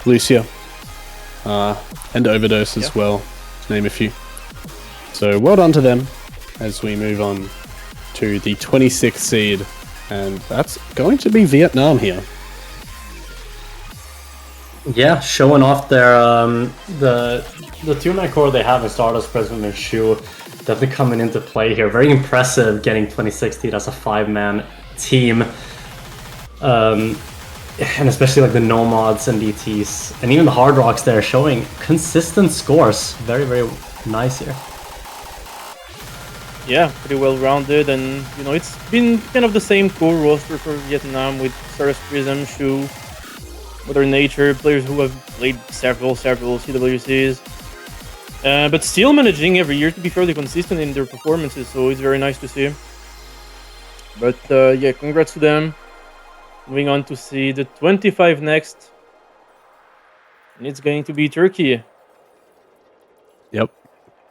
Lucia, and Overdose as well, to name a few. So well done to them as we move on to the 26th seed, and that's going to be Vietnam here. Yeah, showing off their the 2-man core they have in Stardust, President and Shu, definitely coming into play here. Very impressive getting 2016 as a 5-man team. And especially like the Nomads and DTs and even the Hard Rocks there showing consistent scores. Very, very nice here. Yeah, pretty well-rounded, and it's been kind of the same core roster for Vietnam with Stardust, Prism, Shu, Mother Nature, players who have played several CWCs, but still managing every year to be fairly consistent in their performances, so it's very nice to see. But yeah, congrats to them. Moving on to see the 25 next. And it's going to be Turkey. Yep.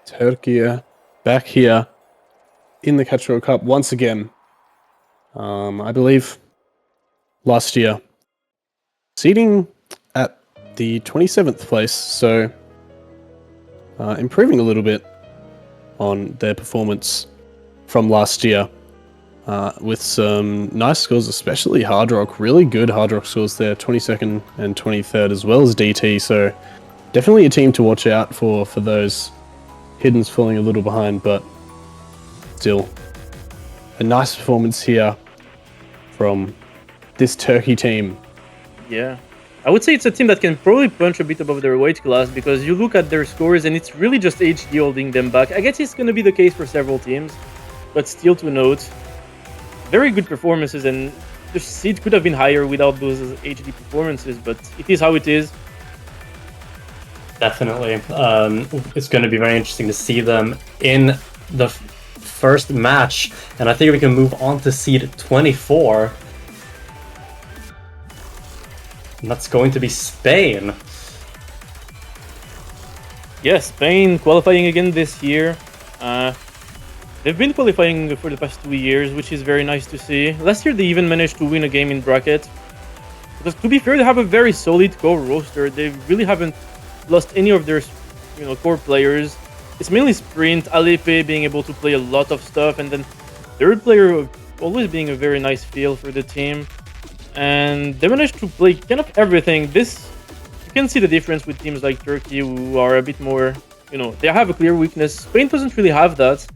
Turkey back here in the Catch World Cup once again. I believe last year. Seeding at the 27th place, so improving a little bit on their performance from last year. With some nice scores, especially Hard Rock. Really good Hard Rock scores there, 22nd and 23rd, as well as DT. So definitely a team to watch out for those. Hidden's falling a little behind, but still a nice performance here from this Turkey team. Yeah. I would say it's a team that can probably punch a bit above their weight class because you look at their scores and it's really just HD holding them back. I guess it's going to be the case for several teams, but still to note, very good performances, and the seed could have been higher without those HD performances, but it is how it is. Definitely. It's going to be very interesting to see them in the first match, and I think we can move on to seed 24. And that's going to be Spain. Yeah, Spain qualifying again this year. They've been qualifying for the past 2 years, which is very nice to see. Last year, they even managed to win a game in bracket. Because to be fair, they have a very solid core roster. They really haven't lost any of their, core players. It's mainly Sprint, Alipe being able to play a lot of stuff, and then third player always being a very nice feel for the team. And they managed to play kind of everything. You can see the difference with teams like Turkey, who are a bit more, they have a clear weakness. Spain doesn't really have that.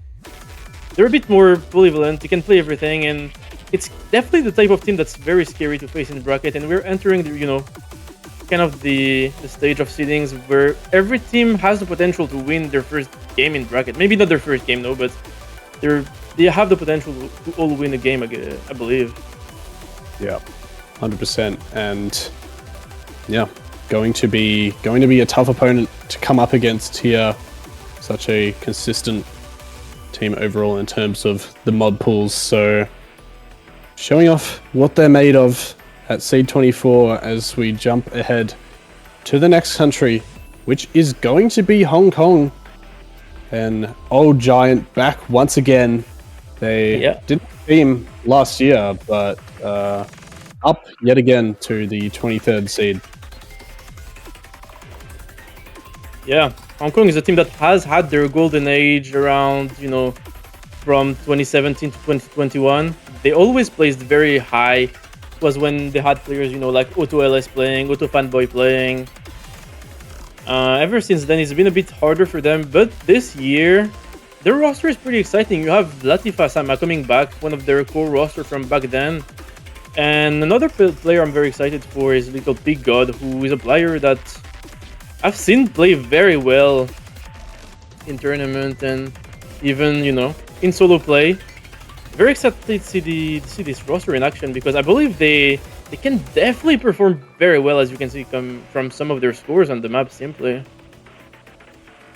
They're a bit more polyvalent, they can play everything, and it's definitely the type of team that's very scary to face in the bracket, and we're entering the, kind of the stage of seedings where every team has the potential to win their first game in bracket. Maybe not their first game, though, but they have the potential to all win a game, I believe. Yeah, 100%. And yeah, going to be a tough opponent to come up against here. Such a consistent team overall in terms of the mod pools, so showing off what they're made of at seed 24 as we jump ahead to the next country, which is going to be Hong Kong. An old giant back once again. They didn't team last year, but up yet again to the 23rd seed. Yeah, Hong Kong is a team that has had their golden age around, from 2017 to 2021. They always placed very high. It was when they had players, like Auto LS playing, Auto Fanboy playing. Ever since then, it's been a bit harder for them. But this year, their roster is pretty exciting. You have Latifa Sama coming back, one of their core roster from back then. And another player I'm very excited for is Little Pig God, who is a player that I've seen play very well in tournament and even, in solo play. Very excited to see this roster in action because I believe they can definitely perform very well, as you can see from some of their scores on the map simply.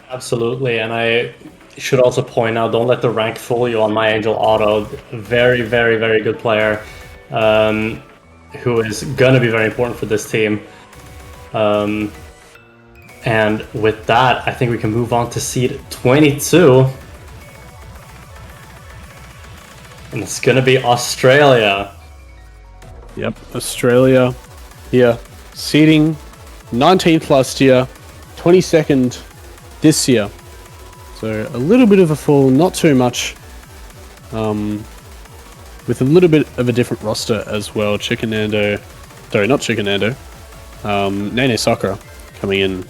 Absolutely, and I should also point out, don't let the rank fool you on My Angel Auto. Very, very, very good player who is going to be very important for this team. And with that, I think we can move on to seed 22. And it's going to be Australia. Yep, Australia here. Seeding 19th last year, 22nd this year. So a little bit of a fall, not too much. With a little bit of a different roster as well. Nene Sakura coming in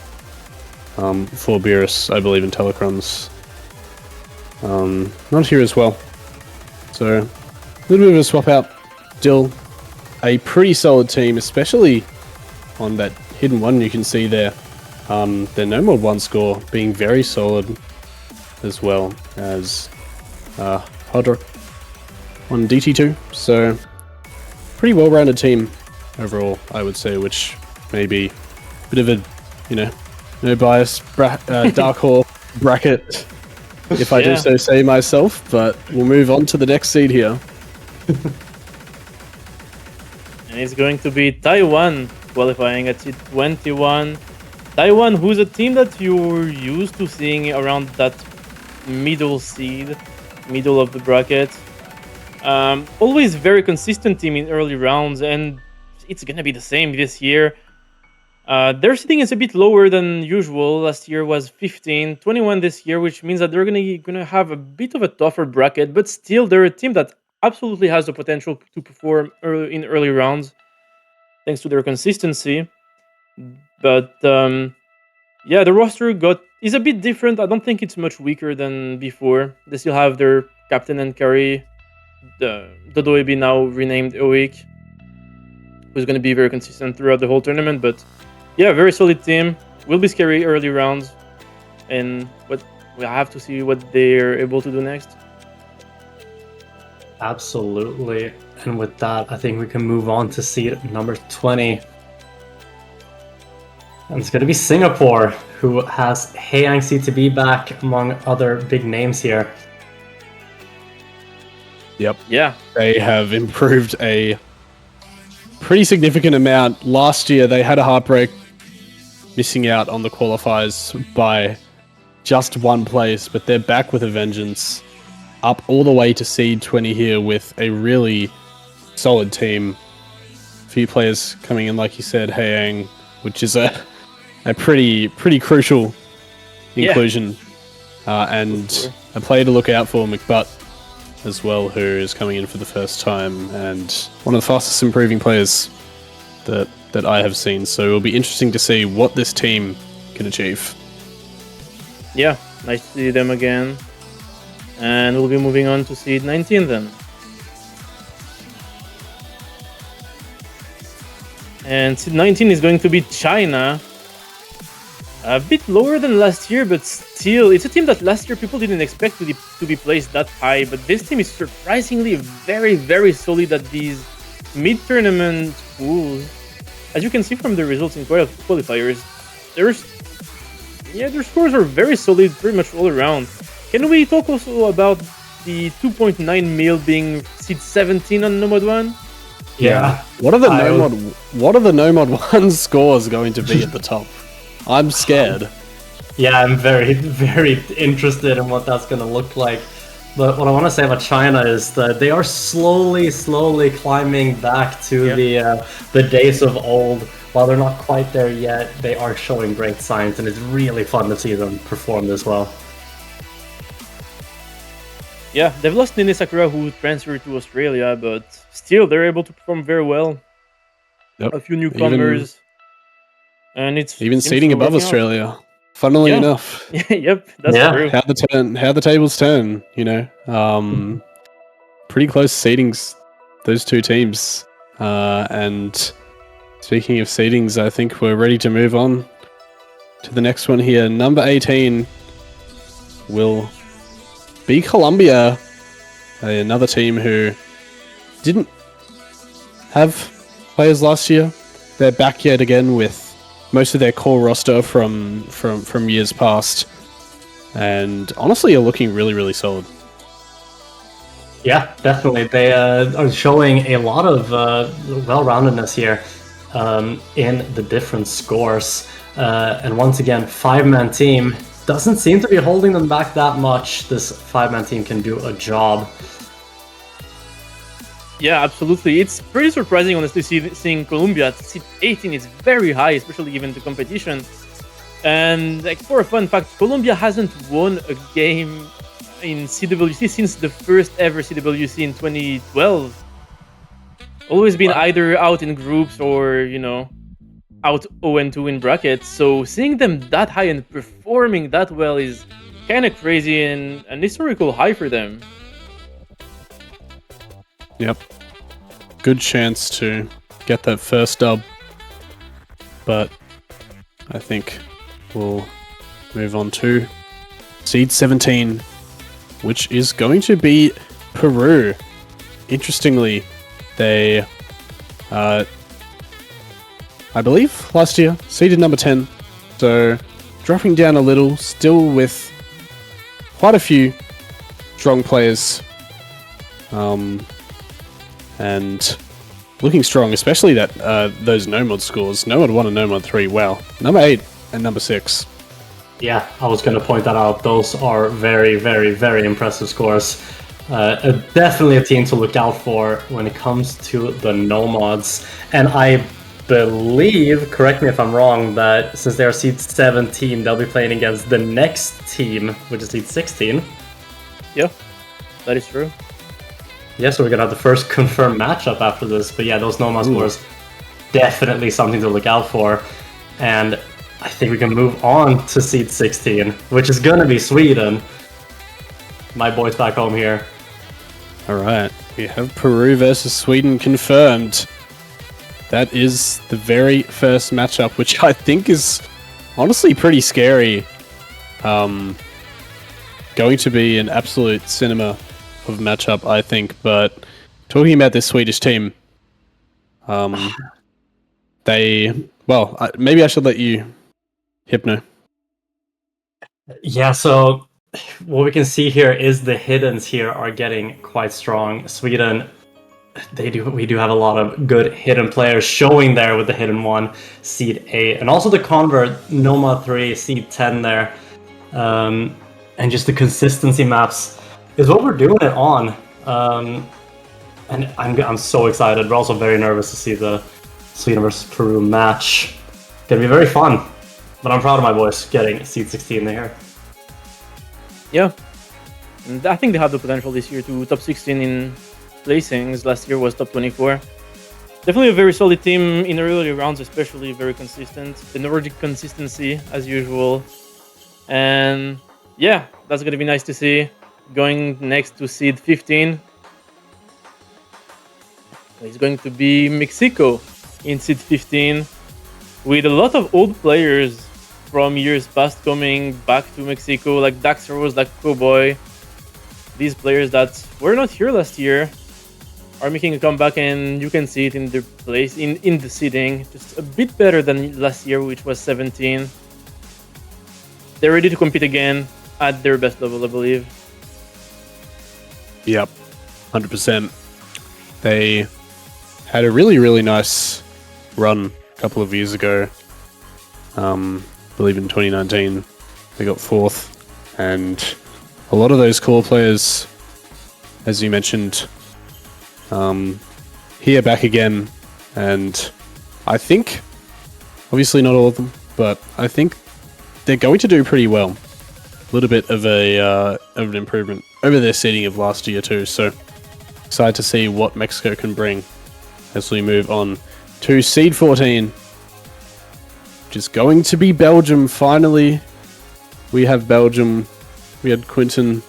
for Beerus, I believe, in Telecrons. Not here as well. So a little bit of a swap out. Still a pretty solid team, especially on that hidden one you can see there. Their No Mod 1 score being very solid as well as Hydra on DT2. So pretty well-rounded team overall, I would say, which may be a bit of a, no bias dark horse bracket, if I do so say myself, but we'll move on to the next seed here. And it's going to be Taiwan qualifying at seed 21. Taiwan, who's a team that you're used to seeing around that middle seed, middle of the bracket. Always very consistent team in early rounds, and it's gonna be the same this year. Their seeding is a bit lower than usual. Last year was 15, 21 this year, which means that they're gonna have a bit of a tougher bracket, but still they're a team that absolutely has the potential to perform in early rounds, thanks to their consistency. But yeah, the roster is a bit different. I don't think it's much weaker than before. They still have their captain and carry, the Dodoebi, now renamed Oik, who's going to be very consistent throughout the whole tournament. But yeah, very solid team. Will be scary early rounds, and we have to see what they're able to do next. Absolutely. And with that, I think we can move on to seed number 20. And it's going to be Singapore, who has Haeyang CTB back, among other big names here. Yep. Yeah. They have improved a pretty significant amount. Last year, they had a heartbreak, missing out on the qualifiers by just one place, but they're back with a vengeance, up all the way to seed 20 here with a really solid team. A few players coming in, like you said, Haeyang, which is a pretty crucial inclusion, and a player to look out for, McButt as well, who is coming in for the first time and one of the fastest improving players that I have seen. So it'll be interesting to see what this team can achieve. Yeah, nice to see them again. And we'll be moving on to seed 19 then. And seed 19 is going to be China. A bit lower than last year, but still, it's a team that last year people didn't expect to be placed that high. But this team is surprisingly very solid at these mid-tournament pools. As you can see from the results in qualifiers, their scores are very solid pretty much all around. Can we talk also about the 2.9 mil being seed 17 on Nomad 1? Yeah. What are the Nomad 1 scores going to be at the top? I'm scared. Yeah, I'm very interested in what that's going to look like. But what I want to say about China is that they are slowly climbing back to the days of old. While they're not quite there yet, they are showing great signs, and it's really fun to see them perform this well. Yeah, they've lost Nene Sakura, who transferred to Australia, but still they're able to perform very well. Yep. A few newcomers. And it's even seeding above Australia, funnily enough. Yep, that's true. How the tables turn, you know. Pretty close seedings, those two teams. And speaking of seedings, I think we're ready to move on to the next one here. Number 18 will be Colombia, another team who didn't have players last year. They're back yet again with most of their core roster from years past, and honestly are looking really solid. Yeah, definitely. They are showing a lot of well-roundedness here in the different scores. And once again, 5-man team doesn't seem to be holding them back that much. This 5-man team can do a job. Yeah, absolutely. It's pretty surprising, honestly, seeing Colombia at seed 18 is very high, especially given the competition. And like, for a fun fact, Colombia hasn't won a game in CWC since the first ever CWC in 2012. Always been either out in groups or, you know, out 0-2 in brackets. So seeing them that high and performing that well is kind of crazy and an historical high for them. Yep. Good chance to get that first dub. But I think we'll move on to seed 17, which is going to be Peru. Interestingly, they, I believe, last year, seeded number 10. So dropping down a little, still with quite a few strong players. and looking strong, especially that those Nomad scores. Nomad 1 and Nomad 3, wow. Number 8 and number 6. Yeah, I was going to point that out. Those are very, very, very impressive scores. Definitely a team to look out for when it comes to the Nomads. And I believe, correct me if I'm wrong, that since they're seed 17, they'll be playing against the next team, which is seed 16. Yeah, that is true. Yeah, so we're going to have the first confirmed matchup after this. But yeah, those Nomad scores, definitely something to look out for. And I think we can move on to seed 16, which is going to be Sweden. My boys back home here. All right, we have Peru versus Sweden confirmed. That is the very first matchup, which I think is honestly pretty scary. Going to be an absolute cinema of matchup, I think. But talking about this Swedish team, maybe I should let you, Hypno. Yeah, so what we can see here is the hiddens here are getting quite strong. Sweden, we do have a lot of good hidden players showing there with the hidden 1, seed 8, and also the convert Nomad 3, seed 10 there. And just the consistency maps is what we're doing it on. And I'm so excited, but also very nervous to see the Sweden versus Peru match. Gonna be very fun, but I'm proud of my boys getting seed 16 there. Yeah, and I think they have the potential this year to top 16 in placings. Last year was top 24. Definitely a very solid team in the early rounds, especially very consistent. The Nordic consistency as usual. And yeah, that's going to be nice to see. Going next to seed 15. It's going to be Mexico in seed 15 with a lot of old players from years past coming back to Mexico, like Daxros, like Cowboy. These players that were not here last year are making a comeback, and you can see it in their place, in the seeding. Just a bit better than last year, which was 17. They're ready to compete again at their best level, I believe. Yep, 100%. They had a really, really nice run a couple of years ago. I believe in 2019, they got 4th. And a lot of those core players, as you mentioned, here back again. And I think, obviously not all of them, but I think they're going to do pretty well. A little bit of an improvement over their seeding of last year too. So excited to see what Mexico can bring as we move on to seed 14, which is going to be Belgium. Finally, we have Belgium. We had Quinton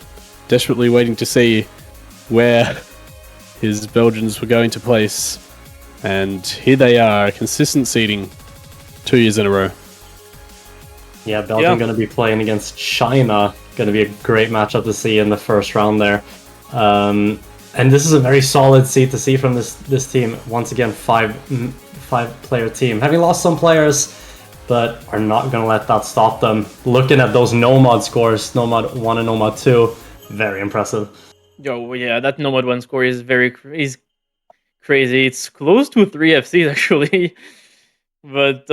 desperately waiting to see where his Belgians were going to place, and here they are, consistent seeding 2 years in a row. Yeah, Belgium going to be playing against China. Going to be a great matchup to see in the first round there. And this is a very solid seed to see from this team. Once again, five-player team. Having lost some players, but are not going to let that stop them. Looking at those Nomad scores, Nomad 1 and Nomad 2, very impressive. Yo, yeah, that Nomad 1 score is is crazy. It's close to 3 FCs, actually. But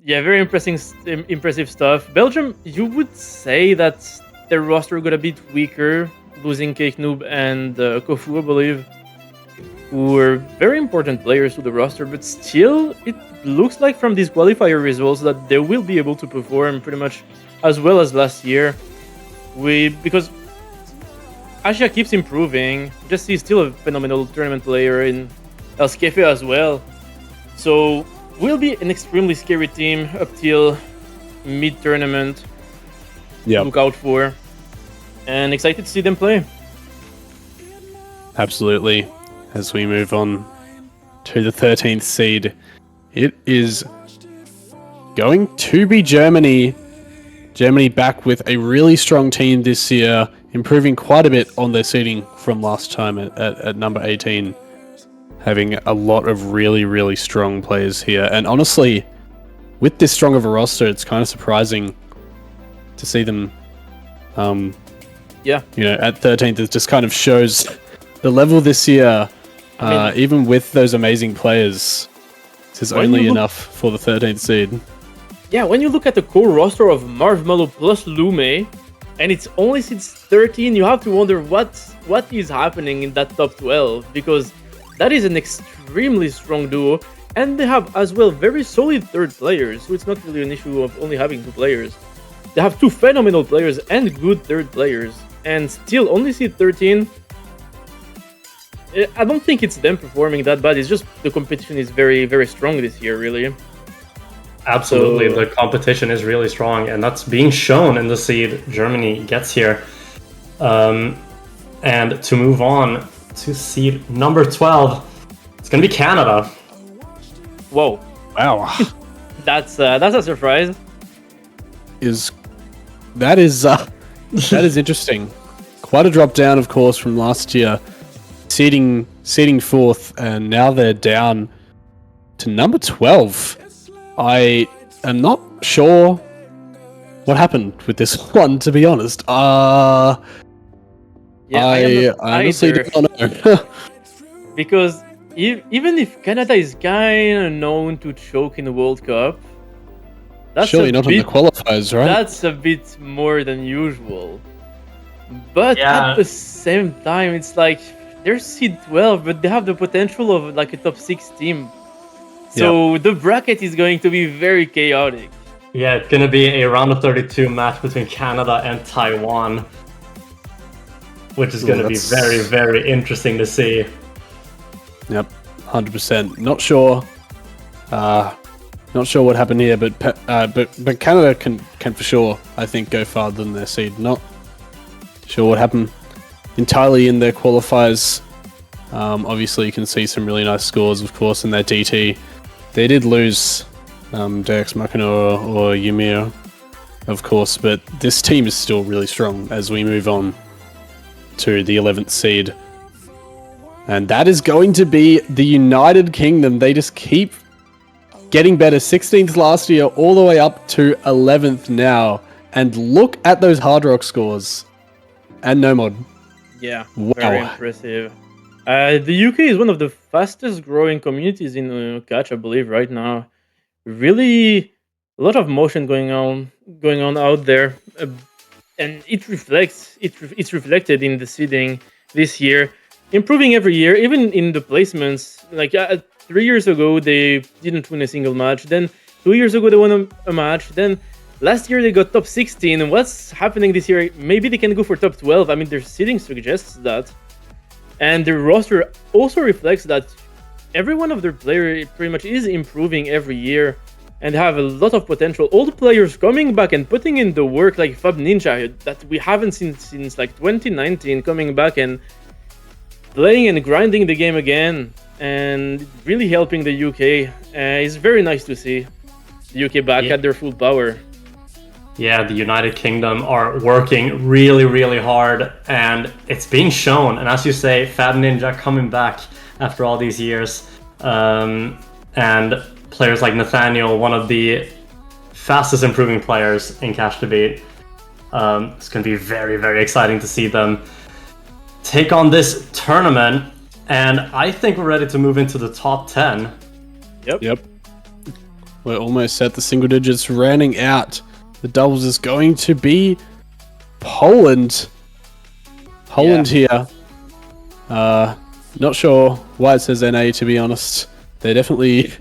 yeah, very impressive stuff. Belgium, you would say that their roster got a bit weaker, losing Cake Noob and Kofu, I believe, who were very important players to the roster, but still, it looks like from these qualifier results that they will be able to perform pretty much as well as last year. Because Asia keeps improving, just he's still a phenomenal tournament player in Elskefe as well. So, will be an extremely scary team up till mid-tournament. Look out for. And excited to see them play. Absolutely. As we move on to the 13th seed, it is going to be Germany. Germany back with a really strong team this year, improving quite a bit on their seeding from last time at number 18. Having a lot of really, really strong players here. And honestly, with this strong of a roster, it's kind of surprising to see them, at 13th. It just kind of shows the level this year I mean, Even with those amazing players, this is When only you look- enough for the 13th seed. yeah, when you look at the core roster of Marshmallow plus Lume, and it's only since 13, you have to wonder what is happening in that top 12, because that is an extremely strong duo, and they have as well very solid third players, so it's not really an issue of only having two players. They have two phenomenal players and good third players, and still only seed 13. I don't think it's them performing that bad, it's just the competition is very, very strong this year, really. Absolutely, So- the competition is really strong, and that's being shown in the seed Germany gets here. And to move on to seed number 12, it's going to be Canada. Whoa, Wow. that's a surprise. That is interesting. Quite a drop down, of course, from last year. Seeding fourth, and now they're down to number 12. I am not sure what happened with this one, to be honest. Yeah, I am I not honestly either. do not know. Because even if Canada is kind of known to choke in the World Cup, that's Surely a not bit, in the qualifiers, right? that's a bit more than usual. But Yeah. at the same time, it's like they're seed 12, but they have the potential of like a top 6 team. So the bracket is going to be very chaotic. Yeah, it's going to be a round of 32 match between Canada and Taiwan, which is going to be that's- very, very interesting to see. Yep, 100%. Not sure. Not sure what happened here, but Canada can for sure, I think, go farther than their seed. Not sure what happened entirely in their qualifiers. Obviously, you can see some really nice scores, of course, in their DT. They did lose Dex Makinora or Ymir, of course, but this team is still really strong as we move on to the 11th seed. And that is going to be the United Kingdom. They just keep getting better. 16th last year, all the way up to 11th now. And look at those Hard Rock scores. And no mod. Yeah, Wow. very impressive. The UK is one of the fastest growing communities in catch, I believe, right now. Really, a lot of motion going on out there, and it's reflected in the seeding this year, improving every year, even in the placements. Like 3 years ago, they didn't win a single match. Then 2 years ago, they won a match. Then last year they got top 16. And what's happening this year? Maybe they can go for top 12. I mean, their seeding suggests that. And their roster also reflects that every one of their players pretty much is improving every year and have a lot of potential. Old players coming back and putting in the work, like Fab Ninja, that we haven't seen since like 2019, coming back and playing and grinding the game again and really helping the UK. It's very nice to see the UK back Yeah. at their full power. Yeah, the United Kingdom are working really, really hard, and it's being shown. And as you say, Fab Ninja coming back after all these years, and players like Nathaniel, one of the fastest improving players in Catch to Beat. It's going to be very, very exciting to see them take on this tournament, and I think we're ready to move into the top 10. Yep. We're almost at the single digits, running out. The doubles is going to be Poland. Poland here. Not sure why it says NA, to be honest. They definitely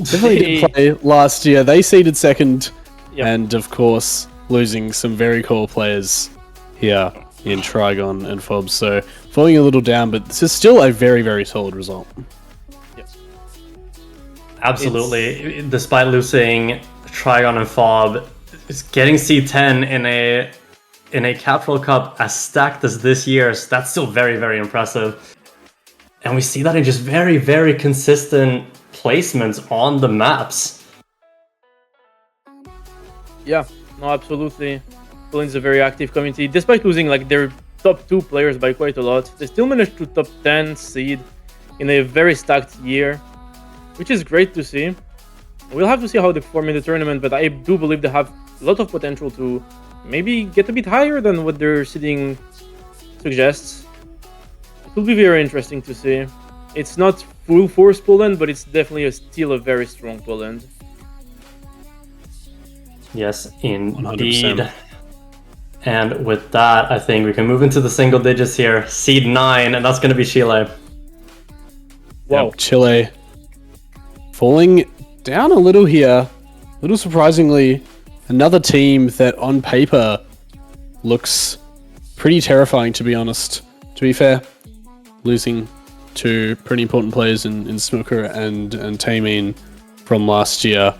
did play last year. They seeded second, Yep. and of course, losing some very cool players here in Trigon and Fob. So falling a little down, but this is still a very, very solid result. Absolutely. Despite losing Trigon and Fob, it's getting C10 in a Capital Cup as stacked as this year's, that's still very, very impressive. And we see that in just very, very consistent placements on the maps. Yeah, no, absolutely. Poland's a very active community. Despite losing like their top 2 players by quite a lot, they still managed to top 10 seed in a very stacked year, which is great to see. We'll have to see how they perform in the tournament, but I do believe they have a lot of potential to maybe get a bit higher than what their seeding suggests. It will be very interesting to see. It's not full force Poland, but it's definitely still a very strong Poland. Yes, indeed. 100%. And with that, I think we can move into the single digits here. Seed 9, and that's going to be Chile. Wow. Yep, Chile falling down a little here. A little surprisingly, another team that on paper looks pretty terrifying, to be honest. To be fair, losing two pretty important players in Smooker and Taemin from last year.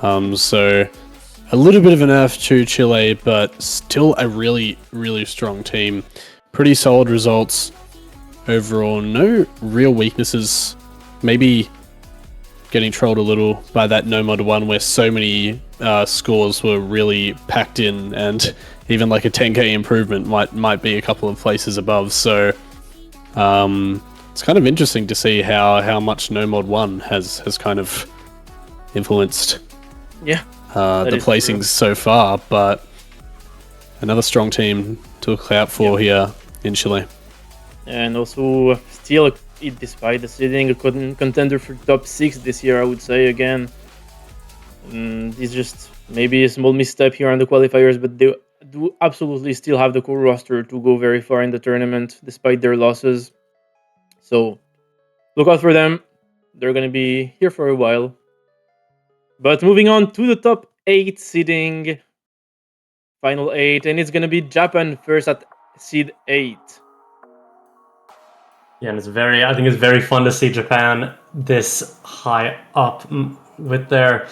So a little bit of a nerf to Chile, but still a really, really strong team. Pretty solid results overall. No real weaknesses. Maybe getting trolled a little by that No Mod 1 where so many scores were really packed in, and even like a 10k improvement might be a couple of places above. So it's kind of interesting to see how much No Mod 1 has kind of influenced Yeah. the placings so far, but another strong team to look out for here in Chile. And also, still, despite the seeding, a contender for top 6 this year, I would say again. It's just maybe a small misstep here on the qualifiers, but they do absolutely still have the core roster to go very far in the tournament, despite their losses. So, look out for them. They're going to be here for a while. But moving on to the top 8 seeding, final 8, and it's going to be Japan first at seed 8. Yeah, and I think it's very fun to see Japan this high up with their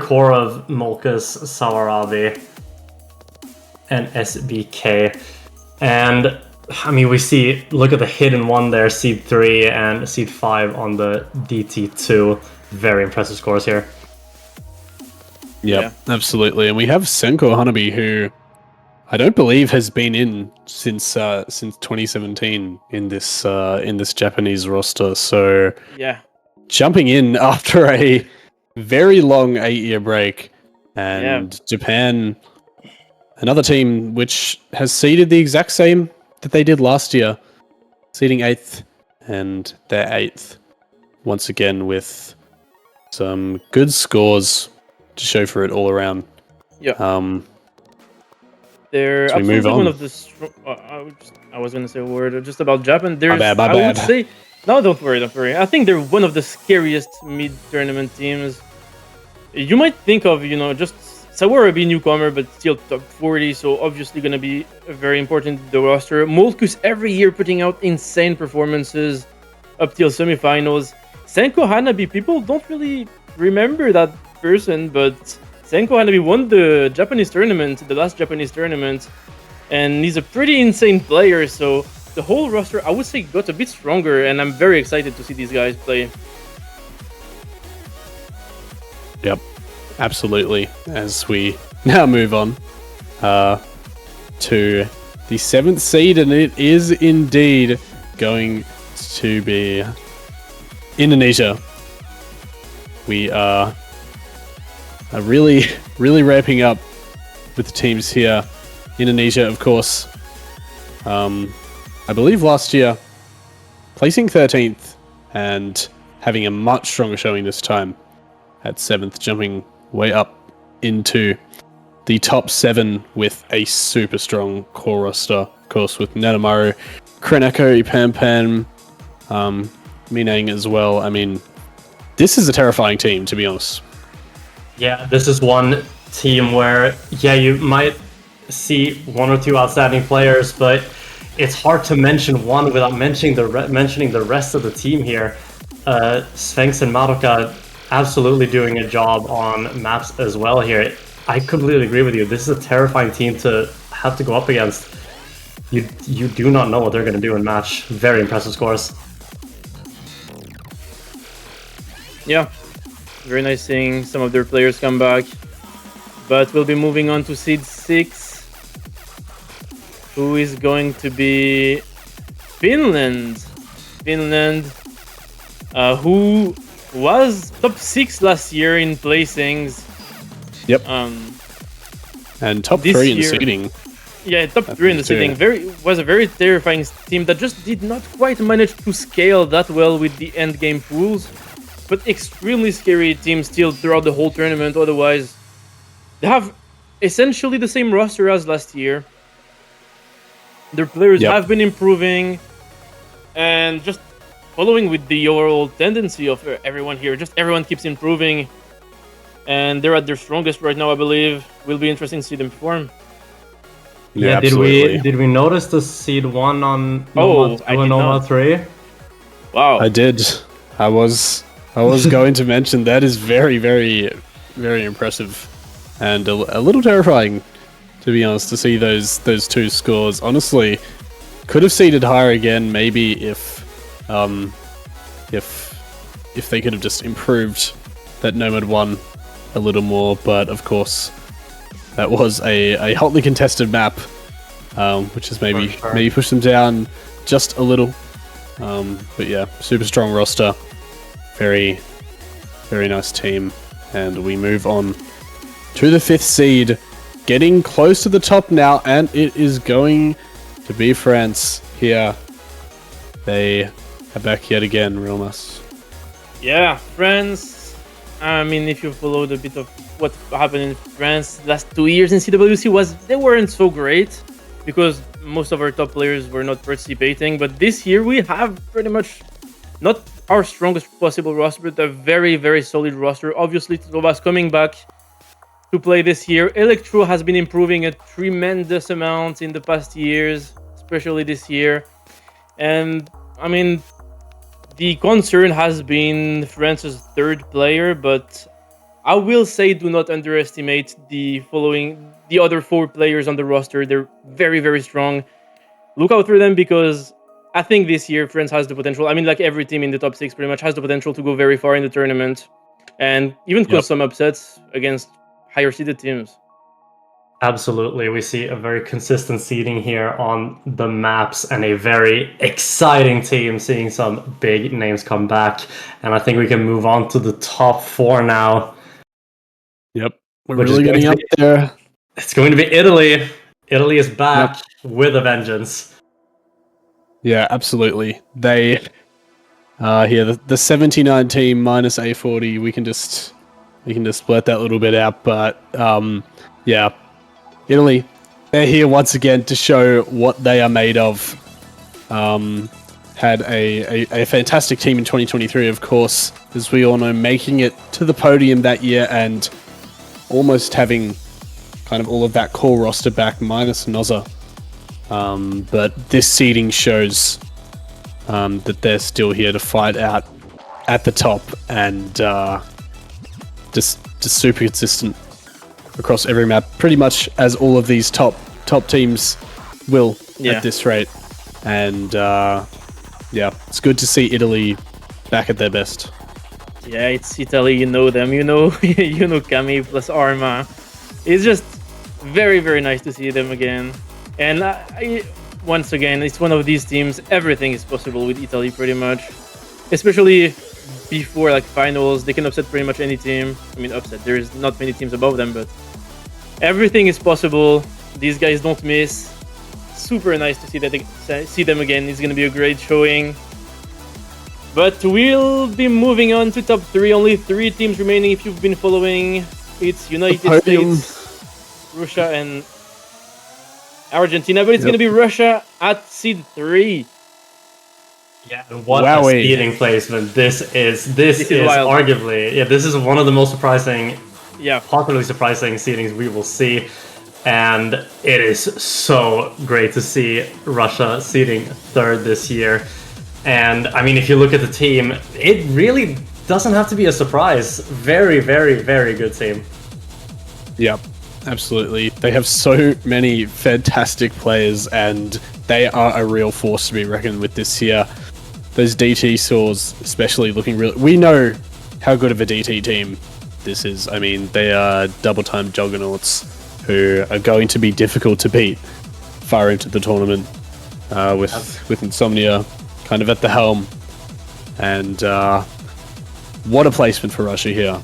core of Molkas, Sawarabi, and SBK. And I mean, look at the hidden one there, seed 3 and seed 5 on the DT2. Very impressive scores here. Yep, absolutely. And we have Senko Hanabi, who I don't believe has been in since 2017 in this Japanese roster. So Yeah. jumping in after a very long 8-year break, and Japan, another team which has seeded the exact same that they did last year, seeding 8th, and they're 8th once again with some good scores to show for it all around. Yeah. So They're we absolutely move on. one of the. I was going to say a word just about Japan. My bad. I would say. No, don't worry. I think they're one of the scariest mid-tournament teams. You might think of, just Sawarabi newcomer, but still top 40, so obviously going to be very important in the roster. Molkus every year putting out insane performances up till semifinals. Senko Hanabi, people don't really remember that person, but Senko Hanabi won the Japanese tournament, the last Japanese tournament, and he's a pretty insane player, so the whole roster, I would say, got a bit stronger, and I'm very excited to see these guys play. Yep, absolutely. As we now move on to the 7th seed, and it is indeed going to be Indonesia. We are really, really ramping up with the teams here. Indonesia, of course, I believe last year placing 13th and having a much stronger showing this time at 7th, jumping way up into the top 7 with a super strong core roster, of course, with Nanamaru, Kreneko, Pan, Minang as well. I mean, this is a terrifying team, to be honest. Yeah, this is one team where, you might see one or two outstanding players, but it's hard to mention one without mentioning the rest of the team here. Sphinx and Madoka absolutely doing a job on maps as well here. I completely agree with you. This is a terrifying team to have to go up against. You do not know what they're going to do in match. Very impressive scores. Yeah, very nice seeing some of their players come back. But we'll be moving on to seed 6, who is going to be Finland. Finland, who was top 6 last year in placings. Yep. And top 3 in year- seeding. Yeah, top 3 in the seeding. Was a very terrifying team that just did not quite manage to scale that well with the end game pools, but extremely scary team still throughout the whole tournament. Otherwise, they have essentially the same roster as last year. Their players have been improving, and just following with the overall tendency of everyone here. Just everyone keeps improving, and they're at their strongest right now, I believe. Will be interesting to see them perform. Yeah, did we notice the seed 1 on Noma 2 and Noma 3? Wow. I did. I was going to mention that is very, very, very impressive, and a little terrifying, to be honest, to see those 2 scores. Honestly, could have seeded higher again, maybe if they could have just improved that Nomad 1 a little more, but of course that was a hotly contested map, which has maybe pushed them down just a little. But yeah, super strong roster, very, very nice team, and we move on to the 5th seed, getting close to the top now, and it is going to be France here. They are back yet again, Realmas. Yeah, France. I mean, if you followed a bit of what happened in France last 2 years in CWC, they weren't so great because most of our top players were not participating. But this year we have pretty much not our strongest possible roster, but a very, very solid roster. Obviously, Tovas coming back to play this year. Electro has been improving a tremendous amount in the past years, especially this year. And I mean, the concern has been France's 3rd player, but I will say do not underestimate the other 4 players on the roster. They're very, very strong. Look out for them because I think this year France has the potential. I mean, like every team in the top 6 pretty much has the potential to go very far in the tournament and even cause some upsets against higher seeded teams. Absolutely. We see a very consistent seeding here on the maps and a very exciting team, seeing some big names come back. And I think we can move on to the top 4 now. Yep. We're really getting up there. It's going to be Italy. Italy is back with a vengeance. Yeah, absolutely. They here the 79 team minus A40. We can just split that little bit out, but yeah, Italy, they're here once again to show what they are made of. Had a fantastic team in 2023, of course, as we all know, making it to the podium that year and almost having kind of all of that core roster back, minus Nozza. But this seeding shows that they're still here to fight out at the top and just super consistent across every map, pretty much as all of these top teams will at this rate. And yeah, it's good to see Italy back at their best. Yeah, it's Italy, you know them, you know Kami plus Arma. It's just very, very nice to see them again. And once again, it's one of these teams, everything is possible with Italy pretty much. Especially before like finals, they can upset pretty much any team. I mean, upset, there's not many teams above them, but everything is possible. These guys don't miss. Super nice to see them again. It's going to be a great showing. But we'll be moving on to top 3. Only 3 teams remaining if you've been following. It's United States, Russia, and Argentina. But it's going to be Russia at seed 3. Yeah, what a seeding placement. This is arguably, this is one of the most surprising, popularly surprising seedings we will see. And it is so great to see Russia seeding 3rd this year. And I mean, if you look at the team, it really doesn't have to be a surprise. Very, very, very good team. Yep, absolutely. They have so many fantastic players, and they are a real force to be reckoned with this year. Those DT Saws, especially looking really... We know how good of a DT team this is. I mean, they are double-time juggernauts who are going to be difficult to beat far into the tournament with Insomnia kind of at the helm. And what a placement for Russia here.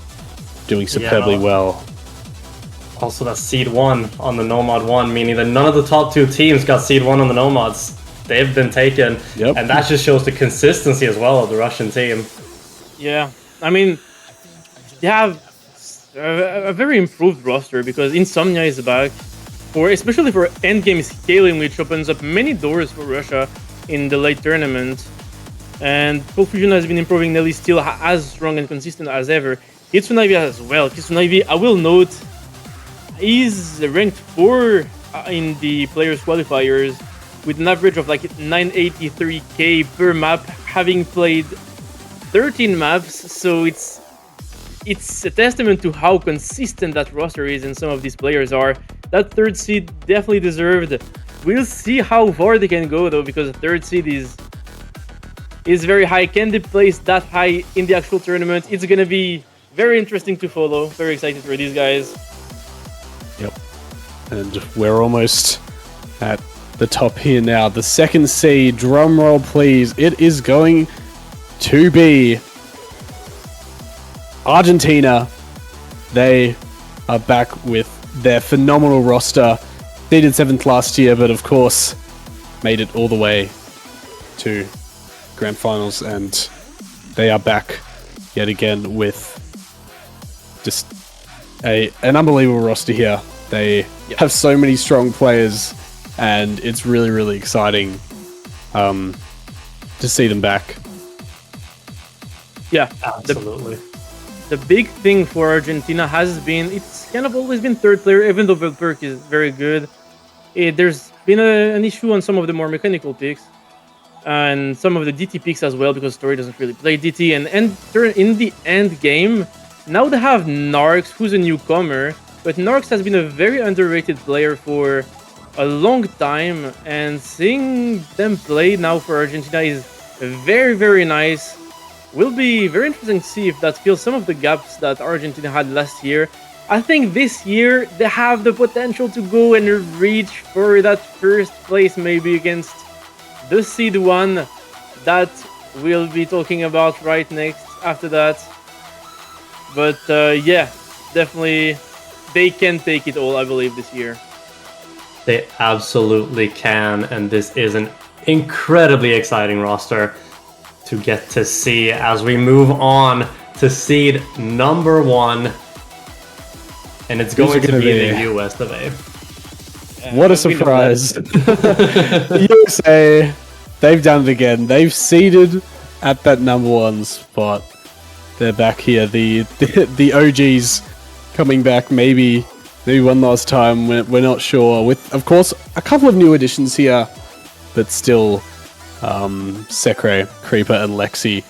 Doing superbly well. Also, that's seed 1 on the Nomad 1, meaning that none of the top 2 teams got seed 1 on the Nomads. They've been taken, Yep. and that just shows the consistency as well of the Russian team. Yeah, I mean, they have a very improved roster because Insomnia is back, especially for endgame scaling, which opens up many doors for Russia in the late tournament. And Cold Fusion has been improving. Nelly still as strong and consistent as ever. Kitsunavi as well. Kitsunavi, I will note, is ranked 4 in the players qualifiers with an average of like 983k per map, having played 13 maps. So it's a testament to how consistent that roster is, and some of these players are. That 3rd seed definitely deserved. We'll see how far they can go though, because the 3rd seed is very high. Can they place that high in the actual tournament? It's gonna be very interesting to follow. Very excited for these guys. Yep. And we're almost at the top here now. The 2nd seed, drum roll please. It is going to be Argentina. They are back with their phenomenal roster. Seeded 7th last year, but of course made it all the way to Grand Finals, and they are back yet again with just an unbelievable roster here. They have so many strong players, and it's really, really exciting to see them back. Yeah, Absolutely. the big thing for Argentina has been, it's kind of always been 3rd player, even though Velperk is very good. There's been an issue on some of the more mechanical picks, and some of the DT picks as well, because Story doesn't really play DT. And in the end game, now they have Narcs, who's a newcomer, but Narcs has been a very underrated player for a long time, and seeing them play now for Argentina is very, very nice. Will be very interesting to see if that fills some of the gaps that Argentina had last year. I think this year they have the potential to go and reach for that 1st place, maybe against the seed 1 that we'll be talking about right next after that. But yeah, definitely they can take it all, I believe, this year. They absolutely can, and this is an incredibly exciting roster to get to see as we move on to seed number 1. And it's going to be the US of A. What a surprise. USA, they've done it again. They've seeded at that number 1 spot. They're back here. The OGs coming back maybe one last time. We're not sure. With, of course, a couple of new additions here, but still Sekre, Creeper, and Lexi,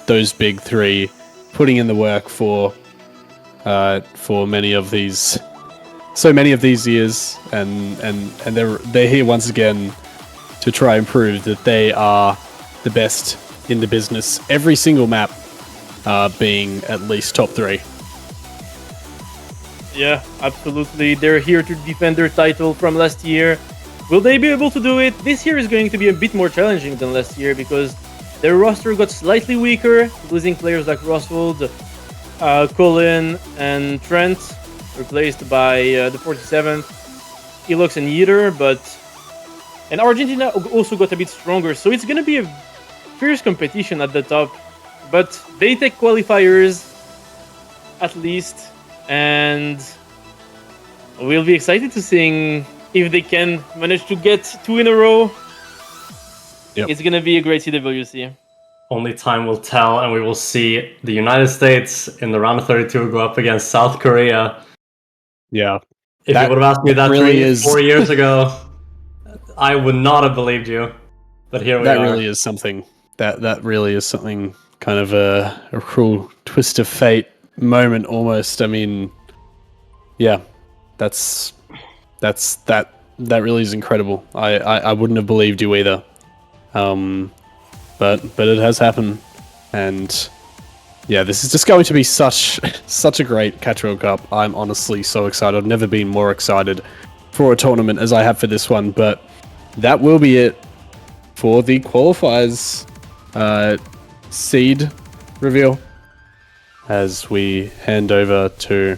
those big 3, putting in the work for many of these, so many of these years, and they're here once again to try and prove that they are the best in the business. Every single map being at least top 3. Yeah, absolutely. They're here to defend their title from last year. Will they be able to do it? This year is going to be a bit more challenging than last year because their roster got slightly weaker, losing players like Roswald, Colin, and Trent, replaced by the 47th, Elox and Yeater, and Argentina also got a bit stronger, so it's gonna be a fierce competition at the top, but they take qualifiers at least, and we'll be excited to seeing if they can manage to get 2 in a row. Yep. It's gonna be a great CWC. Only time will tell, and we will see the United States in the round of 32 go up against South Korea. Yeah. If That you would have asked me that really 4 years ago, I would not have believed you. But here we That are. really is something. That really is something, kind of a cruel twist of fate moment almost. I mean, yeah, that really is incredible. I wouldn't have believed you either. But it has happened, and yeah, this is just going to be such a great Catch World Cup. I'm honestly so excited. I've never been more excited for a tournament as I have for this one. But that will be it for the qualifiers seed reveal, as we hand over to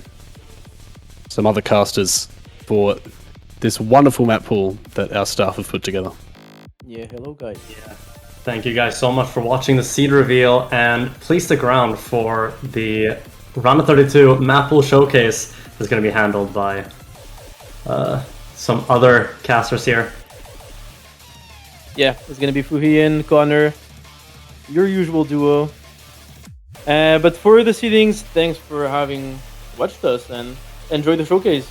some other casters for this wonderful map pool that our staff have put together. Yeah, hello guys. Thank you guys so much for watching the seed reveal, and please stick around for the Round of 32 map pool showcase that's going to be handled by some other casters here. Yeah, it's gonna be Fuhi and Connor, your usual duo. But for the seedings, thanks for having watched us and enjoy the showcase.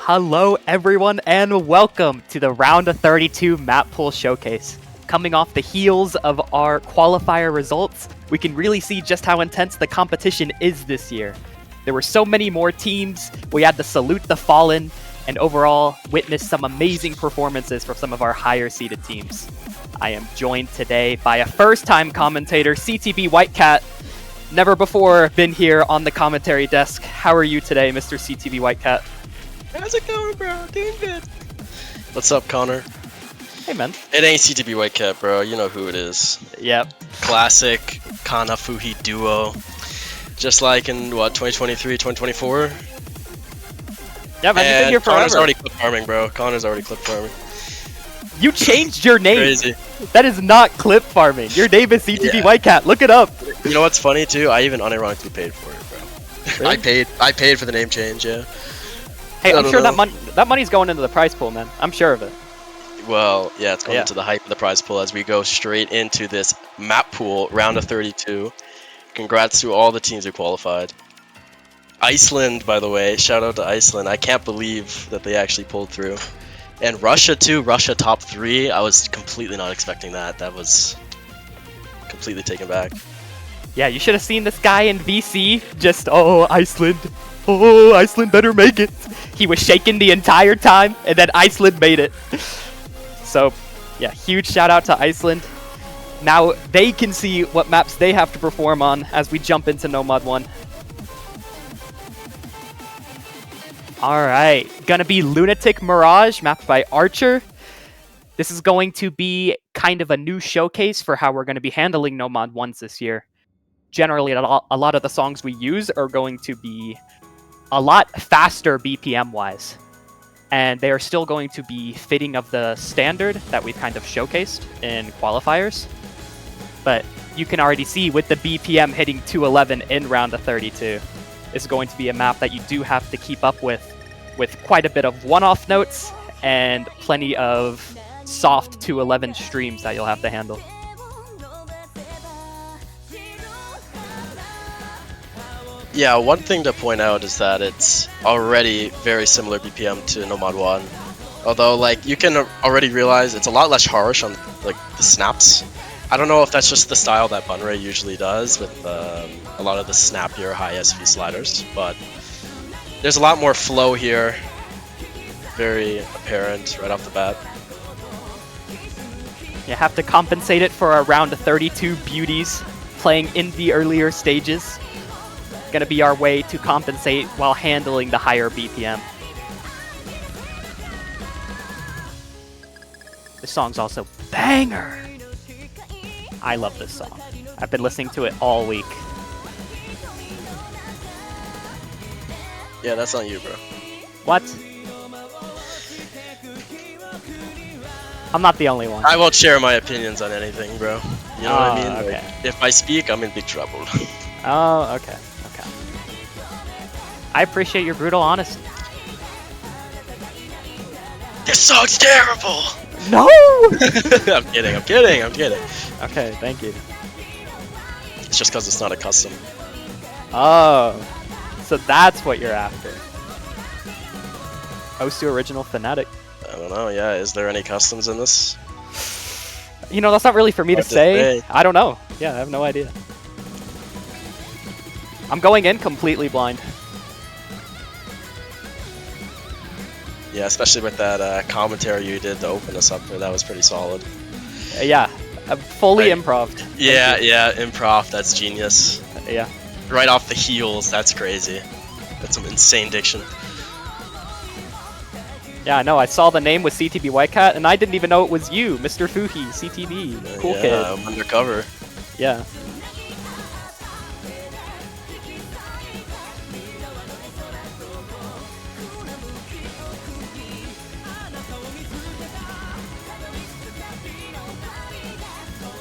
Hello everyone and welcome to the Round of 32 Map Pool Showcase. Coming off the heels of our qualifier results, we can really see just how intense the competition is this year. There were so many more teams, we had to salute the fallen, and overall witness some amazing performances from some of our higher seeded teams. I am joined today by a first-time commentator, CTB Whitecat. Never before been here on the commentary desk. How are you today, Mr. CTB Whitecat? How's it going, bro? Doing good. What's up, Connor? Hey, man. It ain't CTB Whitecat, bro. You know who it is. Yep. Classic Kanafuhi duo. Just like in, what, 2023, 2024? Yeah, man, you've been here forever. Connor's already clip farming, bro. Connor's already clip farming. You changed your name. Crazy. That is not clip farming. Your name is CTB Yeah. Whitecat. Look it up. You know what's funny, too? I even unironically paid for it, bro. Really? I paid for the name change, yeah. Hey, I I'm don't sure know. that money's going into the prize pool, man. I'm sure of it. Well, yeah, it's going Yeah. into the hype of the prize pool as we go straight into this map pool, round of 32. Congrats to all the teams who qualified. Iceland, by the way, shout out to Iceland. I can't believe that they actually pulled through. And Russia too, Russia top 3. I was completely not expecting that. That was completely taken back. Yeah, you should have seen this guy in VC. Just, oh, Iceland. Oh, Iceland better make it. He was shaking the entire time, and then Iceland made it. So, yeah, huge shout out to Iceland. Now they can see what maps they have to perform on as we jump into Nomad 1. Alright, gonna be Lunatic Mirage, mapped by Archer. This is going to be kind of a new showcase for how we're going to be handling Nomad 1s this year. Generally, a lot of the songs we use are going to be a lot faster BPM-wise. And they are still going to be fitting of the standard that we've kind of showcased in qualifiers. But you can already see with the BPM hitting 211 in round of 32, it's going to be a map that you do have to keep up with quite a bit of one-off notes and plenty of soft 211 streams that you'll have to handle. Yeah, one thing to point out is that it's already very similar BPM to Nomad 1. Although, like, you can already realize it's a lot less harsh on, like, the snaps. I don't know if that's just the style that Bunray usually does with a lot of the snappier high SV sliders, but there's a lot more flow here. Very apparent right off the bat. You have to compensate it for a round of 32 beauties playing in the earlier stages. Gonna be our way to compensate while handling the higher BPM. This song's also banger. I love this song. I've been listening to it all week. Yeah, that's on you, bro. What? I'm not the only one. I won't share my opinions on anything, bro. You know what I mean? Okay. Like, if I speak, I'm in big trouble. Oh, okay. Okay. I appreciate your brutal honesty. This song's terrible! No! I'm kidding. Okay, thank you. It's just because it's not a custom. Oh, so that's what you're after. Osu Original Fanatic. I don't know, yeah, is there any customs in this? You know, that's not really for me to Hard to say. say. I don't know. Yeah, I have no idea. I'm going in completely blind. Yeah, especially with that commentary you did to open us up there, that was pretty solid. Yeah, fully Right. improv. Yeah, improv, that's genius. Yeah. Right off the heels, that's crazy. That's some insane diction. Yeah, I know. I saw the name was CTB Whitecat, and I didn't even know it was you, Mr. Fuhi, CTB. Cool yeah, kid. I'm undercover. Yeah.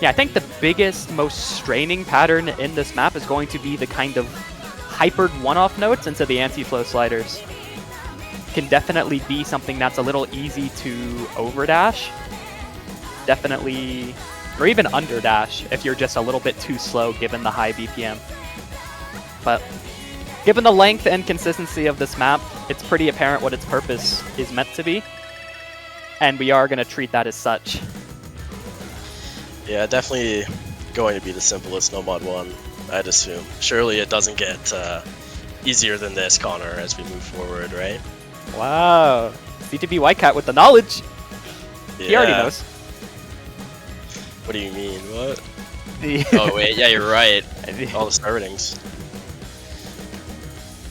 Yeah, I think the biggest, most straining pattern in this map is going to be the kind of hypered one-off notes into the anti-flow sliders. Can definitely be something that's a little easy to overdash. Definitely, or even underdash if you're just a little bit too slow given the high BPM. But given the length and consistency of this map, it's pretty apparent what its purpose is meant to be. And we are going to treat that as such. Yeah, definitely going to be the simplest No Mod 1, I'd assume. Surely it doesn't get easier than this, Connor, as we move forward, right? Wow. CTB Whitecat with the knowledge. Yeah. He already knows. What do you mean? What? Oh, wait, yeah, you're right. All the star ratings.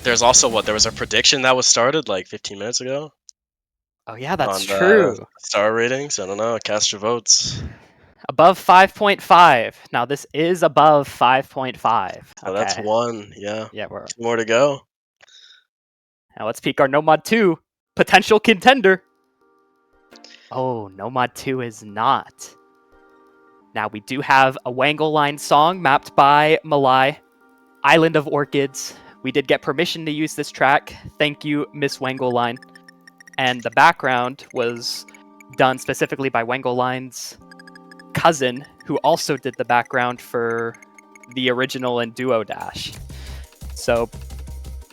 There's also, what, there was a prediction that was started like 15 minutes ago? Oh yeah, that's on true. Star ratings? I don't know. Cast your votes. Above 5.5. Now this is above 5.5. So that's one. Yeah. Yeah, we're... Two more to go. Now let's peek our No Mod 2 potential contender. Oh, No Mod 2 is not. Now we do have a Wangle Line song mapped by Malai, Island of Orchids. We did get permission to use this track. Thank you, Miss Wangle Line. And the background was done specifically by Wangle Line's cousin, who also did the background for the original and Duo Dash. So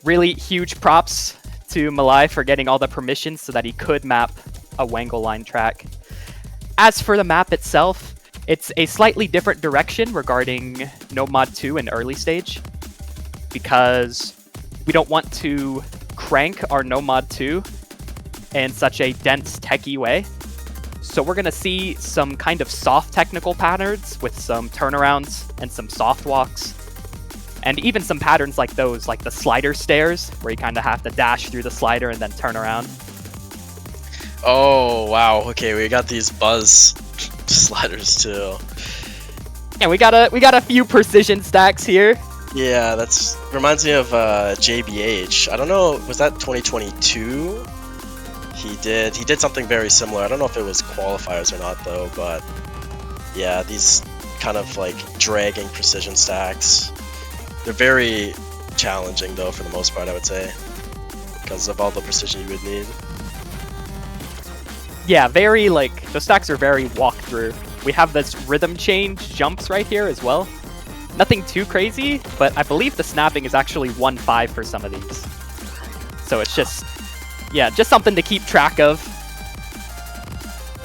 really huge props to Malai for getting all the permissions so that he could map a Wangle Line track. As for the map itself, it's a slightly different direction regarding No Mod 2 in early stage, because we don't want to crank our No Mod 2 in such a dense techie way. So we're going to see some kind of soft technical patterns with some turnarounds and some soft walks. And even some patterns like those, like the slider stairs, where you kind of have to dash through the slider and then turn around. Oh, wow. Okay, we got these buzz sliders too. And we got a few precision stacks here. Yeah, that's reminds me of JBH. I don't know, was that 2022? He did something very similar. I don't know if it was qualifiers or not though, but yeah, these kind of like dragging precision stacks. They're very challenging though for the most part, I would say, because of all the precision you would need. Yeah, very like, the stacks are very walkthrough. We have this rhythm change jumps right here as well. Nothing too crazy, but I believe the snapping is actually 1-5 for some of these. So it's just, yeah, just something to keep track of.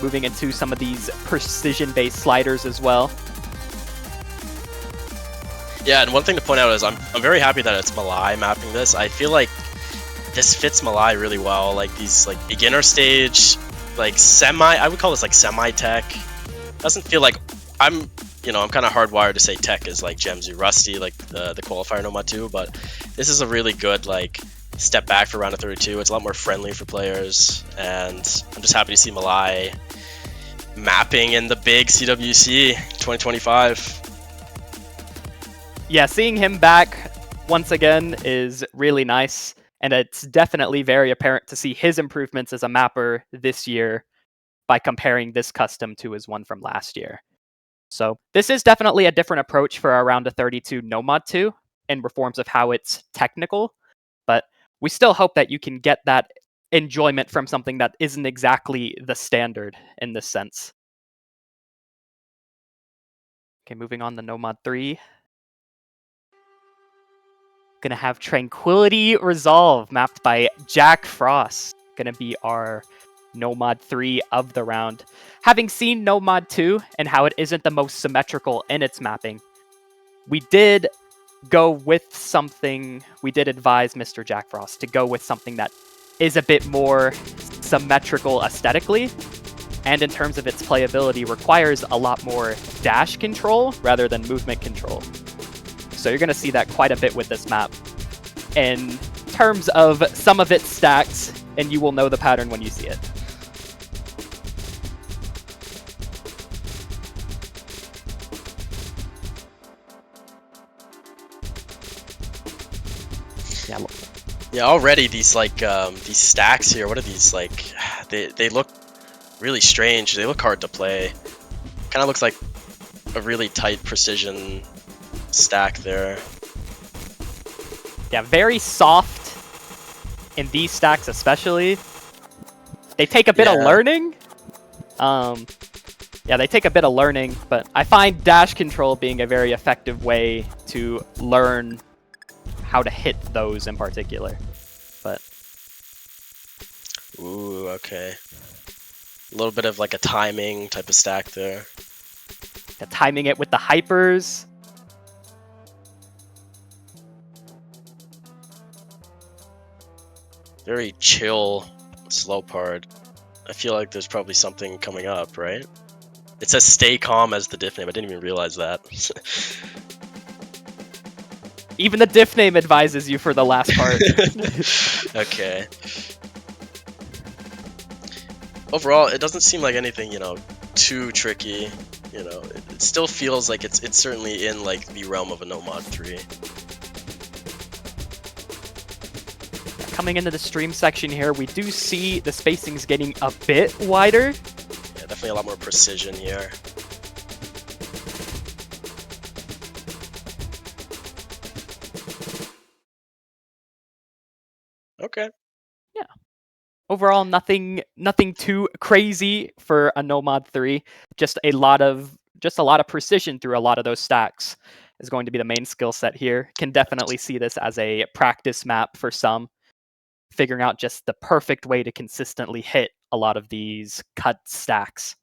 Moving into some of these precision-based sliders as well. Yeah, and one thing to point out is I'm very happy that it's Malai mapping this. I feel like this fits Malai really well. Like these like beginner stage, like I would call this like semi-tech. Doesn't feel like I'm kind of hardwired to say tech is like Gemzu Rusty, like the qualifier No Mod 2, but this is a really good like step back for round of 32. It's a lot more friendly for players, and I'm just happy to see Malai mapping in the big CWC 2025. Yeah, seeing him back once again is really nice, and it's definitely very apparent to see his improvements as a mapper this year by comparing this custom to his one from last year. So this is definitely a different approach for our round of 32 No Mod 2 in reforms of how it's technical, but we still hope that you can get that enjoyment from something that isn't exactly the standard in this sense. Okay, moving on to No Mod 3. Gonna have Tranquility Resolve mapped by Jack Frost. Gonna be our No Mod 3 of the round. Having seen No Mod 2 and how it isn't the most symmetrical in its mapping, we did go with something, we did advise Mr. Jack Frost to go with something that is a bit more symmetrical aesthetically, and in terms of its playability requires a lot more dash control rather than movement control. So you're going to see that quite a bit with this map in terms of some of its stacks, and you will know the pattern when you see it. Yeah, already these like these stacks here. What are these like? They look really strange. They look hard to play. Kind of looks like a really tight precision stack there. Yeah, very soft in these stacks especially. They take a bit of learning. Yeah, they take a bit of learning, but I find dash control being a very effective way to learn how to hit those in particular. But Ooh, okay. A little bit of like a timing type of stack there. Timing it with the hypers. Very chill, slow part. I feel like there's probably something coming up, right? It says stay calm as the diff name. I didn't even realize that. Even the diff name advises you for the last part. Okay. Overall, it doesn't seem like anything, you know, too tricky. You know, it still feels like it's certainly in like the realm of a No Mod 3. Coming into the stream section here, we do see the spacings getting a bit wider. Yeah, definitely a lot more precision here. Okay. Overall, nothing too crazy for a No Mod 3. Just a lot of precision through a lot of those stacks is going to be the main skill set here. Can definitely see this as a practice map for some, figuring out just the perfect way to consistently hit a lot of these cut stacks.